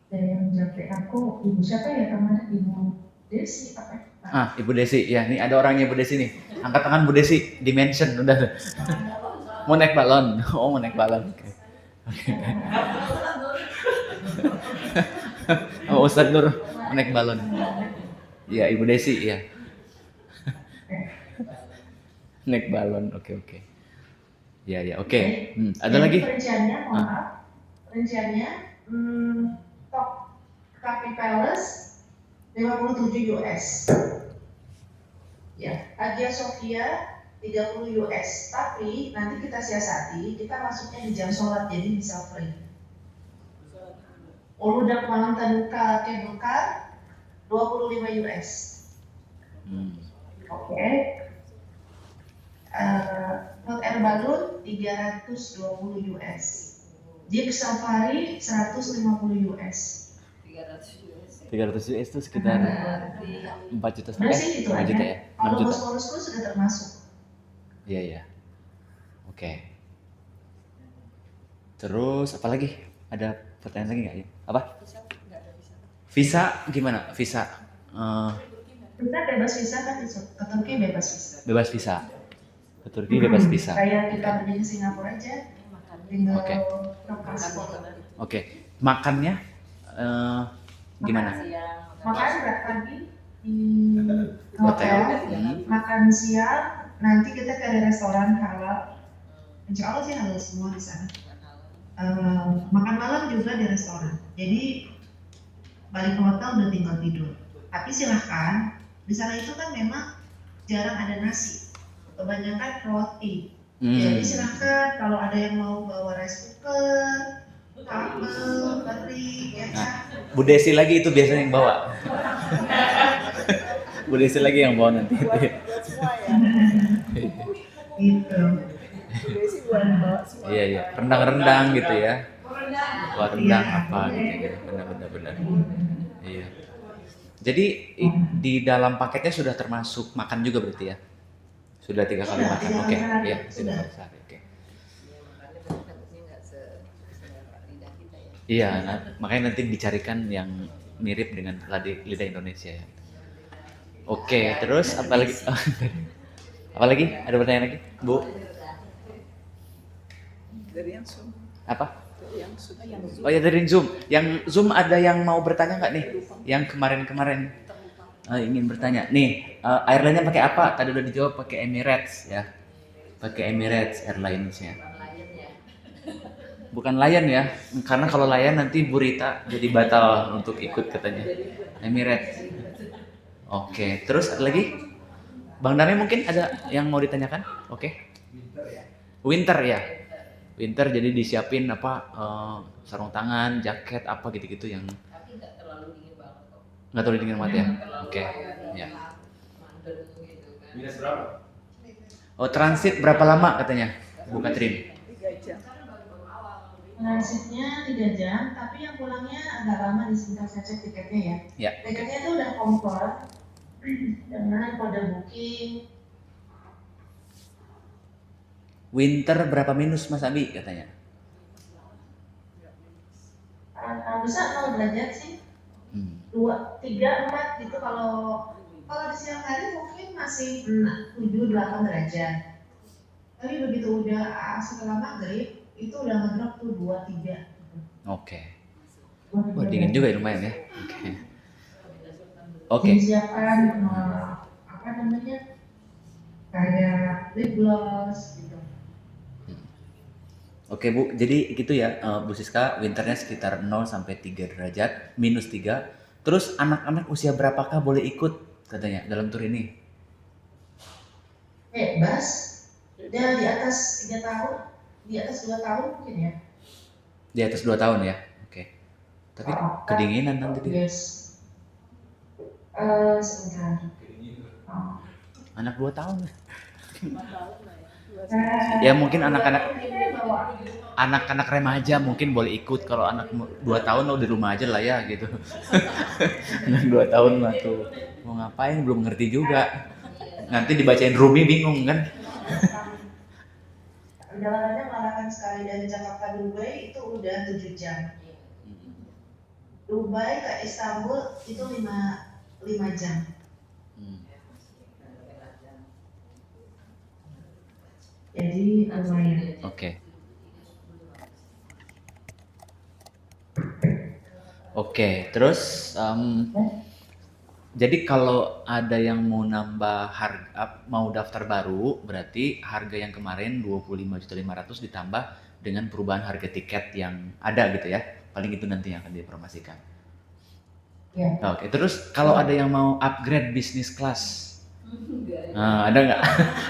dari yang japri aku, ibu siapa ya kemarin, ibu Desi apa ya? Ibu Desi, ya nih ada orangnya Ibu Desi nih. Angkat tangan Bu Desi, dimension udah. Mau naik balon, oh mau naik balon. Oke. Oh, Ustadz Nur mau naik balon. Iya Ibu Desi, ya naik balon, oke. Ya, oke. Ada Jadi lagi? perinciannya, mohon maaf, perinciannya top Cafe Palace 57 US. Ya, Hagia Sophia 30 US. Tapi nanti kita siasati, kita masuknya di jam sholat jadi bisa free. Uludak Mountain Cable Car 25 US. Oke. Hot air balloon 320 US. Jeep Safari 150 US. 300 US itu sekitar 4 juta Udah sih itu 5 aja. juta ya? 6 Kalau juta? bos-bosku sudah termasuk. Iya. Oke. Terus apa lagi? Ada pertanyaan lagi nggak ya? Apa? Visa gimana? Visa Kita bebas visa kan ke Turki bebas visa. bebas visa. Ke Turki bebas visa. Kayak kita pergi ke Singapura aja, tinggal Oke. ke paspor. Oke. Makannya gimana? Makan berat pagi di Hotel. hotel, makan siang, nanti kita ke restoran halal. Insya Allah sih halal semua di sana. Makan malam juga di restoran. Jadi balik ke hotel udah tinggal tidur. Tapi silahkan, di sana itu kan memang jarang ada nasi, kebanyakan roti. Jadi silahkan kalau ada yang mau bawa rice cooker, kabel, teri, kecap. Bu Desi lagi itu biasanya yang bawa. Bu Desi lagi yang bawa nanti. Gitu. Iya. Rendang-rendang gitu ya. Buat rendang apa gitu. Benar. Iya. Jadi di dalam paketnya sudah termasuk makan juga berarti ya? Sudah 3 kali makan. Oke. Iya, 3 kali sehari. Oke. Iya, makanya nanti dicarikan yang mirip dengan lidah Indonesia ya. Oke, terus apa lagi? Apa lagi? Ada pertanyaan lagi, Bu? Dari yang Zoom. Apa? Dari yang Zoom. Oh ya dari Zoom. Yang Zoom ada yang mau bertanya nggak nih? Yang kemarin ingin bertanya. Nih, airline-nya pakai apa? Tadi udah dijawab pakai Emirates ya. Pakai Emirates Airlines-nya. Bukan Lion ya, karena kalau Lion nanti Bu Rita jadi batal untuk ikut katanya. Emirates. Oke, terus ada lagi? Bang Dani mungkin ada yang mau ditanyakan? Oke. Winter ya. Winter jadi disiapin apa sarung tangan, jaket apa gitu-gitu yang nggak terlalu dingin banget ya. Oke. Ya. Oh transit berapa lama katanya Bu Katrin? 3 jam. Transitnya 3 jam, tapi yang pulangnya agak lama di sini saya cek tiketnya ya. Ya. Tiketnya itu udah confirm dengan kode booking. Winter berapa minus Mas Abi katanya? Bisa 0 derajat sih, 2, 3, 4 gitu. Kalau di siang hari mungkin masih 7, 8 derajat. Tapi begitu udah setelah maghrib itu udah ngedrop tuh 2, 3. Oke. Wah dingin juga ya lumayan ya. Oke. Siapkan apa namanya kayak lip gloss gitu. Oke Bu, jadi gitu ya Bu Siska, winternya sekitar 0 sampai 3 derajat, minus 3. Terus anak-anak usia berapakah boleh ikut katanya dalam tur ini? Bebas, dia di atas 3 tahun, di atas 2 tahun mungkin ya. Di atas 2 tahun ya? Oke. Tapi kedinginan nanti dia. Yes. Sebentar. Oh. Anak 2 tahun. Nah, Ya mungkin ini anak-anak anak-anak remaja mungkin boleh ikut, kalau anak 2 tahun lo di rumah aja lah ya gitu. Anak 2 tahun mah tuh mau ngapain belum ngerti juga. Nanti dibacain Rumi bingung kan. perjalanannya melelahkan sekali dari Jakarta Dubai itu udah 7 jam. Dubai ke Istanbul itu 5 jam. Jadi lumayan. Oke. Oke, terus jadi kalau ada yang mau nambah harga, mau daftar baru, berarti harga yang kemarin 25.500.000 ditambah dengan perubahan harga tiket yang ada gitu ya. Paling itu nanti yang akan diinformasikan. Ya. Oke, terus kalau ada yang mau upgrade bisnis kelas, nah, ada nggak?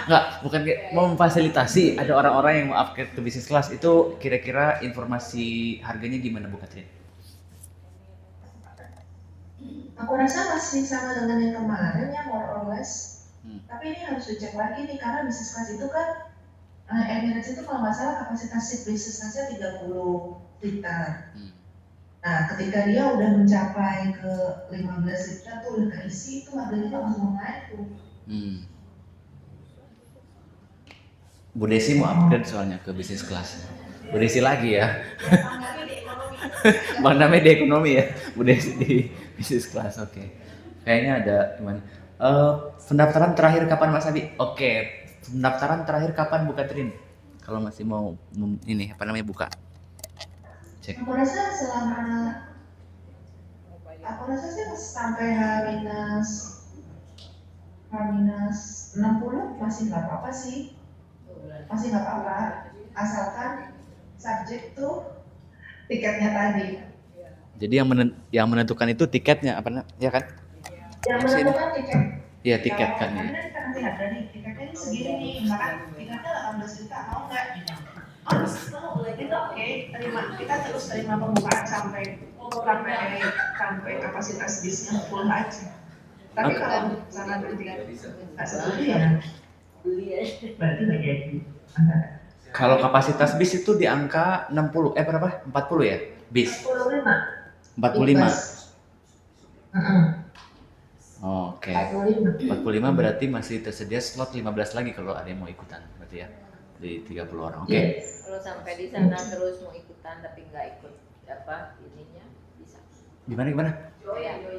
Nggak, bukan kayak mau memfasilitasi. Ada orang-orang yang mau upgrade ke bisnis kelas, itu kira-kira informasi harganya gimana Bu Katrin? Aku rasa masih sama dengan yang kemarin ya, more or less. Tapi ini harus dicek lagi nih, karena bisnis kelas itu kan Emirates itu kalau nggak salah kapasitas seat bisnis kelasnya 30 liter. Nah, ketika dia udah mencapai ke 15 liter tuh udah keisi, itu harganya langsung naik tuh. Bu Desi mau upgrade soalnya ke bisnis kelas. Bu Desi lagi ya. Bang namanya di ekonomi ya, Bu Desi di bisnis kelas. Oke. Kayaknya ada gimana? Pendaftaran terakhir kapan Mas Abi? Oke. Pendaftaran terakhir kapan Bu Katrin? Kalau masih mau ini apa namanya buka? Cek. Aku rasa sih sampai H-60 masih nggak apa-apa sih. Masih nggak apa-apa, asalkan subjek tuh tiketnya tadi. Jadi yang menentukan itu tiketnya apa ya kan? Yang menentukan tiket. Iya, tiket kan ya. Karena kita nanti harga nih, tiketnya ini segini nih, maka tiketnya 18 juta mau nggak? Oh, itu oke, terima. Kita terus terima pembukaan sampai kapasitas bisnya full aja. Tapi kalau sana berarti nggak setuju ya, berarti nggak jadi. Kalau kapasitas bis itu di angka 60, berapa? 40 ya? Bis? 45. Oke. 45 berarti masih tersedia slot 15 lagi kalau ada yang mau ikutan, berarti ya? Di 30 orang, oke. Kalau sampai di sana terus mau ikutan tapi nggak ikut ininya bisa. Gimana?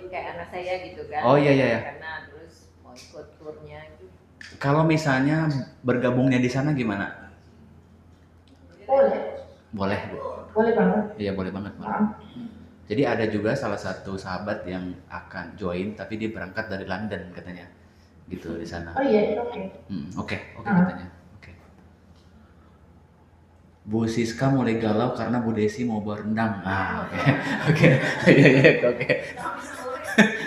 Kayak anak saya gitu kan. Oh iya. Karena terus mau ikut turnya gitu. Kalau misalnya bergabungnya di sana gimana? Boleh Bu. Boleh banget. Iya boleh banget Mbak. Jadi ada juga salah satu sahabat yang akan join tapi dia berangkat dari London katanya, gitu di sana. Oh iya, oke. Oke katanya. Oke. Bu Siska mulai galau karena Bu Desi mau berendang. Oke.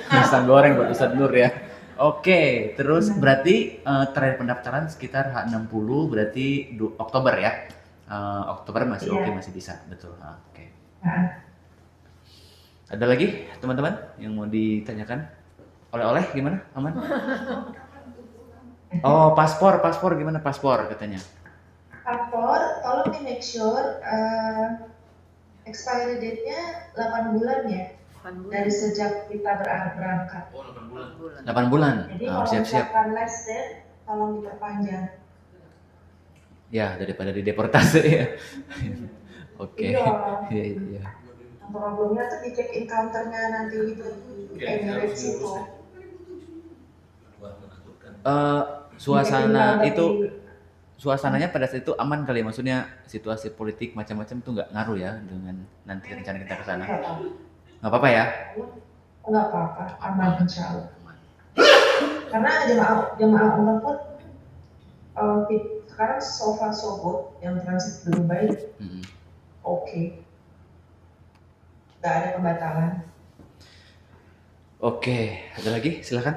Pisang goreng buat Ustadz Nur ya. Oke, terus berarti terakhir pendaftaran sekitar H60 berarti Oktober ya. Oktober masih oke, masih bisa, betul. Oke. Ada lagi teman-teman yang mau ditanyakan? Oleh-oleh gimana? Aman? Oh, paspor gimana paspor katanya? Paspor, tolong di make sure expiry date-nya 8 bulan ya. Dari sejak kita berangkat. Oh, 8 bulan. Jadi kalau Siap-siap. misalkan last date, tolong diperpanjang. Ya, daripada dideportasi ya. Oke. Iya. Problemnya tuh di check in counternya nanti di Emirates itu. Suasananya pada saat itu aman kali ya, maksudnya situasi politik macam-macam tuh nggak ngaruh ya dengan nanti rencana kita ke sana. Nggak apa-apa ya? Nggak apa-apa, aman insya Allah. Karena jemaah umroh pun sekarang so far so good yang transit ke Dubai. Oke. Nggak ada pembatalan. Oke, ada lagi? Silakan.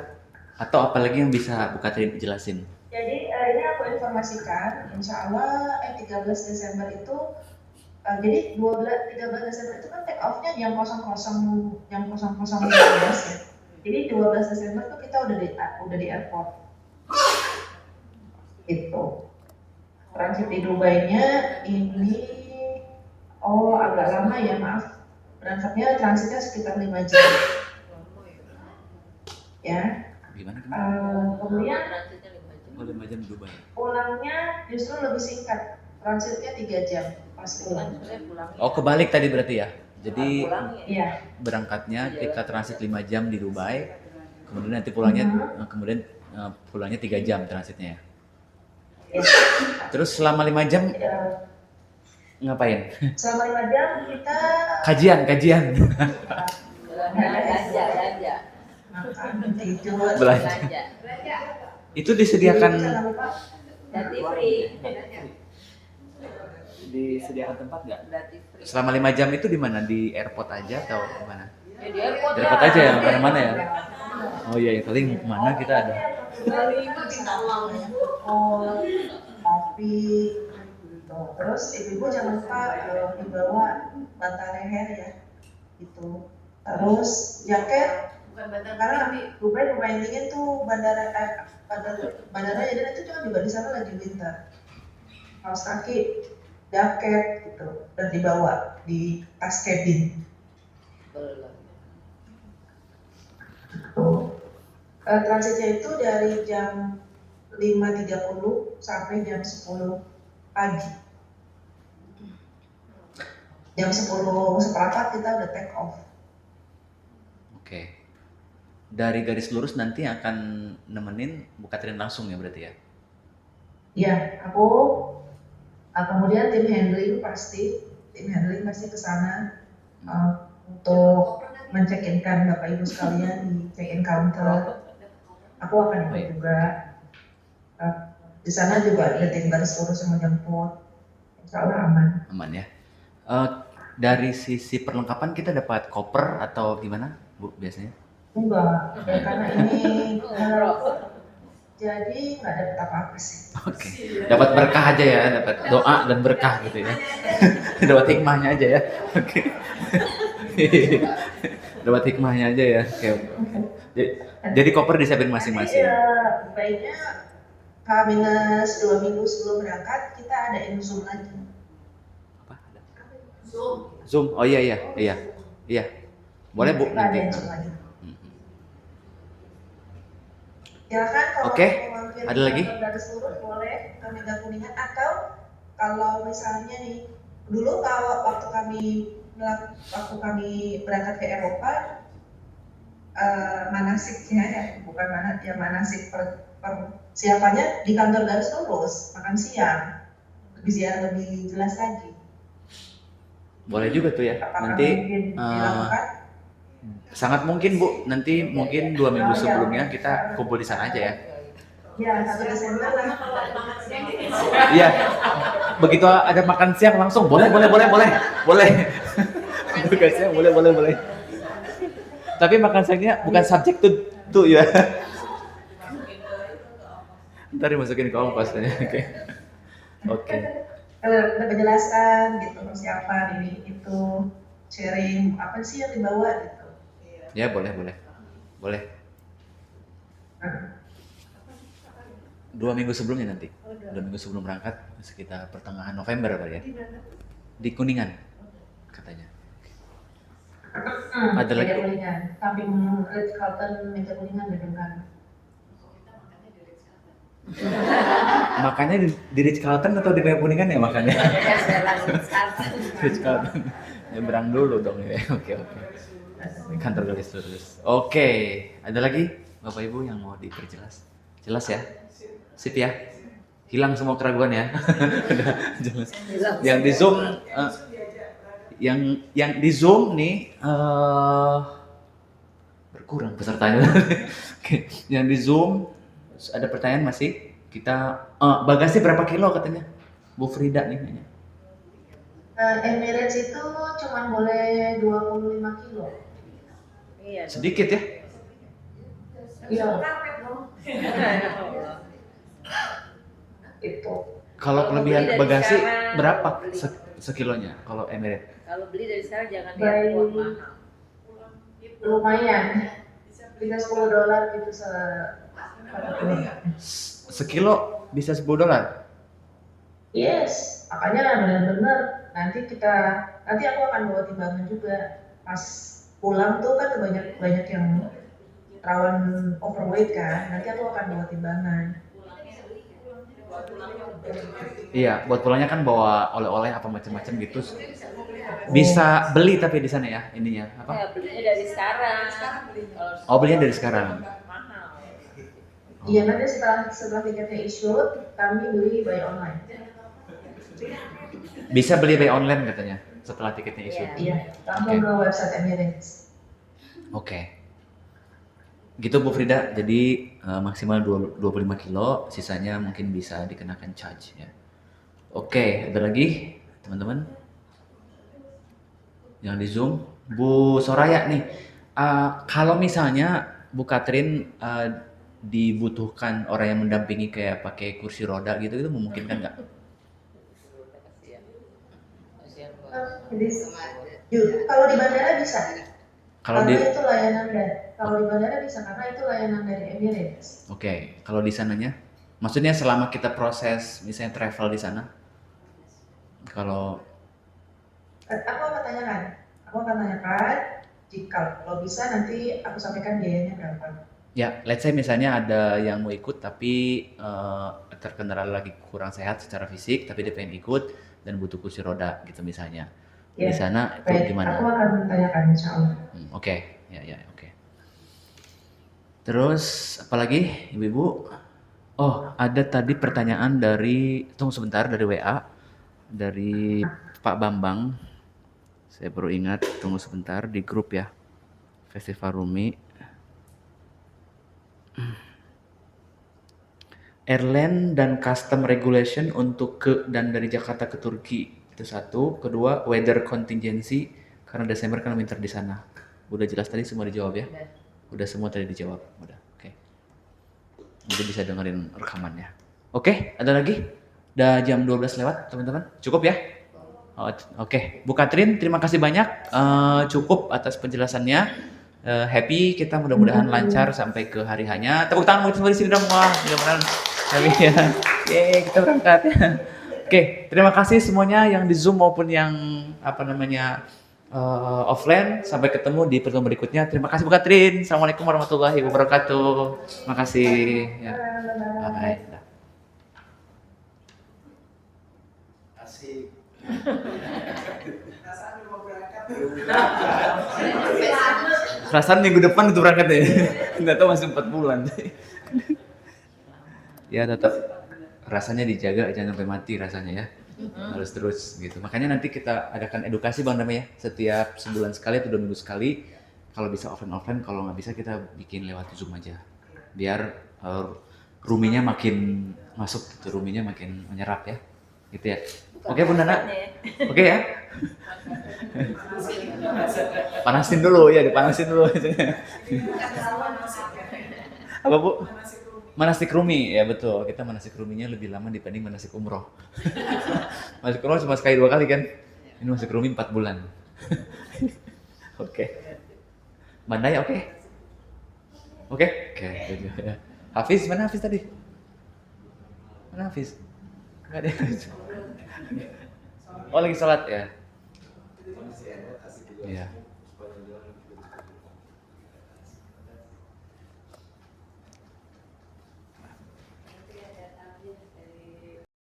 Atau apalagi yang bisa Bu Katrin jelasin? Jadi ini aku informasikan, insya Allah 13 Desember itu, jadi 13 Desember itu kan take off-nya jam 00.15 ya. Jadi 12 Desember tuh kita udah di airport. Itu. Transit di Dubai-nya ini agak lama ya, maaf. Berangkatnya transitnya sekitar 5 jam. Ya. Gimana? Kemudian Transitnya 5 jam. Oh, 5 jam di Dubai. pulangnya justru lebih singkat. Transitnya 3 jam pas pulang. Sebenarnya pulangnya. Oh, kebalik tadi berarti ya. Jadi Pulangnya. Iya. berangkatnya kita transit 5 jam di Dubai, kemudian nanti pulangnya pulangnya 3 jam transitnya ya. Iya. Terus selama 5 jam Ya, ngapain? selama 5 jam kita Kajian. Belanja. makan, tidur. Belanja. Itu disediakan Jangan lupa Berarti free. disediakan tempat nggak? Berarti free. Selama 5 jam itu di mana? Di airport aja atau gimana? Ya di airport. Di airport aja ya, mana-mana ya. Oh iya, paling kemana kita ada. kopi gitu. Terus ibu-ibu jangan lupa dibawa bantal leher ya gitu. Terus jaket karena Dubai lumayan dingin tuh bandara jadi itu juga di sana lagi winter. Kaos kaki, jaket gitu dan dibawa di tas cabin. Transitnya itu dari jam 5.30 sampai jam 10 pagi. Jam 10 seperempat kita udah take off. Oke. Dari garis lurus nanti akan nemenin Bu Katrin langsung ya berarti ya? Iya, aku kemudian tim handling pasti ke sana untuk men-check-in-kan Bapak Ibu sekalian di check-in counter. Aku akan ikut juga. Di sana juga ada tim garis lurus yang menjemput. Insya Allah aman. Aman ya. Dari sisi perlengkapan kita dapat koper atau gimana Bu biasanya? Enggak, karena ini jadi nggak dapat apa-apa sih. Oke. Dapat berkah aja ya, dapat doa dan berkah gitu ya. Dapat hikmahnya aja ya. Oke. Dapat hikmahnya aja ya. Oke. Jadi koper disiapin masing-masing. Iya, baiknya H-2 minggu sebelum berangkat kita adain Zoom lagi. Apa? Zoom. Oh iya. Boleh Bu Kita nanti. adain Zoom lagi. Silakan kalau Oke, mau mampir ada lagi? ke garis lurus boleh ke Mega Kuningan atau kalau misalnya nih dulu kalau waktu kami berangkat ke Eropa manasiknya ya bukan manasik persiapannya di kantor garis lurus makan siang lebih jelas lagi. Boleh juga tuh ya. Apakah Nanti mungkin dilakukan? sangat mungkin Bu, nanti mungkin 2 minggu sebelumnya kita kumpul di sana aja ya. Ya 1 Desember lah. Iya. Begitu ada makan siang langsung boleh. Makan siang boleh. Tapi makan siangnya bukan subjek tuh ya. Ntar dimasukin ke ongkos ya. Oke. Ada penjelasan gitu persiapan ini itu sharing apa sih yang dibawa gitu. Ya boleh. 2 minggu sebelumnya nanti. 2 minggu sebelum berangkat sekitar pertengahan November apa ya? Di Kuningan katanya. Ada lagi? Meja Kuningan, samping Ritz Carlton Meja Kuningan gedung kami. Makannya di Ritz Carlton atau di Meja Kuningan ya makannya? Ritz Carlton. Nyebrang dulu dong ya. Oke. Kantor garis lurus. Oke, ada lagi Bapak Ibu yang mau diperjelas? Jelas ya? Sip ya? Hilang semua keraguan ya? Udah jelas. Yang di Zoom yang di Zoom nih berkurang pesertanya. Oke, yang di Zoom ada pertanyaan masih? Kita bagasi berapa kilo katanya? Bu Frida nih nanya. Emirates itu cuma boleh 25 kilo. Iya. Sedikit ya? Iya. Itu. Kalau Kalau kelebihan beli dari bagasi sekarang, berapa beli. sekilonya kalau Emirates? Kalau beli dari sekarang jangan Baik. lihat uang mahal. Lumayan. bisa $10 gitu pada kilo. Sekilo bisa $10. Yes, makanya benar-benar nanti aku akan bawa timbangan juga pas pulang tuh kan banyak yang rawan overweight kan, nanti aku akan bawa timbangan. Iya, buat pulangnya kan bawa oleh-oleh apa macam-macam gitu. Bisa beli tapi di sana ya ininya apa? Ya belinya dari sekarang. Oh, belinya dari sekarang. Mahal. Iya, nanti setelah tiketnya issued, kami beli by online. Bisa beli by online katanya setelah tiketnya issue. Iya, langsung Oke. ke website Emirates. Oke. Gitu Bu Frida. Jadi maksimal 25 kilo, sisanya mungkin bisa dikenakan charge ya. Oke, ada lagi teman-teman yang di Zoom. Bu Soraya nih, kalau misalnya Bu Katrin dibutuhkan orang yang mendampingi kayak pakai kursi roda gitu, itu memungkinkan nggak? Jadi, kalau di bandara bisa. Kalau Karena di, itu layanan kalau di bandara bisa karena itu layanan dari Emirates. oke, kalau di sananya, maksudnya selama kita proses misalnya travel di sana, kalau Aku akan tanyakan jika kalau bisa nanti aku sampaikan biayanya berapa. ya, let's say misalnya ada yang mau ikut tapi terkendala lagi kurang sehat secara fisik, tapi dia pengen ikut dan butuh kursi roda gitu misalnya. Di Ya, sana itu baik, gimana? aku akan tanyakan insya Allah. Oke, ya, oke. Terus apalagi ibu-ibu? Oh, ada tadi pertanyaan dari, tunggu sebentar, dari WA, dari Pak Bambang. Saya baru ingat, tunggu sebentar, di grup ya, Festival Rumi. Airline dan custom regulation untuk ke dan dari Jakarta ke Turki itu satu. Kedua, weather contingency karena Desember kan winter di sana. Udah jelas tadi semua dijawab ya? Udah semua tadi dijawab. Udah. Oke. Nanti bisa dengerin rekamannya. Oke, ada lagi? Udah jam 12 lewat, teman-teman. Cukup ya? Oke. Bu Katrin, terima kasih banyak. Cukup atas penjelasannya. Happy, kita mudah-mudahan lancar sampai ke hari hanya. Tepuk tangan buat semua di sini dong. Wah, mudah-mudahan happy ya. Yeay, kita berangkat. Oke, terima kasih semuanya yang di Zoom maupun yang offline. Sampai ketemu di pertemuan berikutnya. Terima kasih Bu Katrin. Assalamualaikum warahmatullahi wabarakatuh. Terima kasih. Ya. Bye. Asik. Perasaan minggu depan itu berangkat ya. Nggak tahu masih 4 bulan. Ya tetap rasanya dijaga jangan sampai mati rasanya ya. Harus terus gitu. Makanya nanti kita adakan edukasi Bang Damai ya. Setiap sebulan sekali atau 2 minggu sekali. Kalau bisa offline, kalau nggak bisa kita bikin lewat Zoom aja. Biar ruminya makin masuk gitu, ruminya makin menyerap ya. Gitu ya. Oke Bu Nana? Oke ya? Panasin dulu ya, dipanasin dulu. Apa Bu? Manasik Rumi, ya betul. Kita manasik Ruminya lebih lama dibanding manasik umroh. Manasik umroh cuma sekali 2 kali kan? Ini manasik Rumi 4 bulan. Oke. Mandai oke? Oke? Oke. Hafiz, mana Hafiz tadi? Mana Hafiz? Nggak ada. Oh lagi sholat ya? Iya.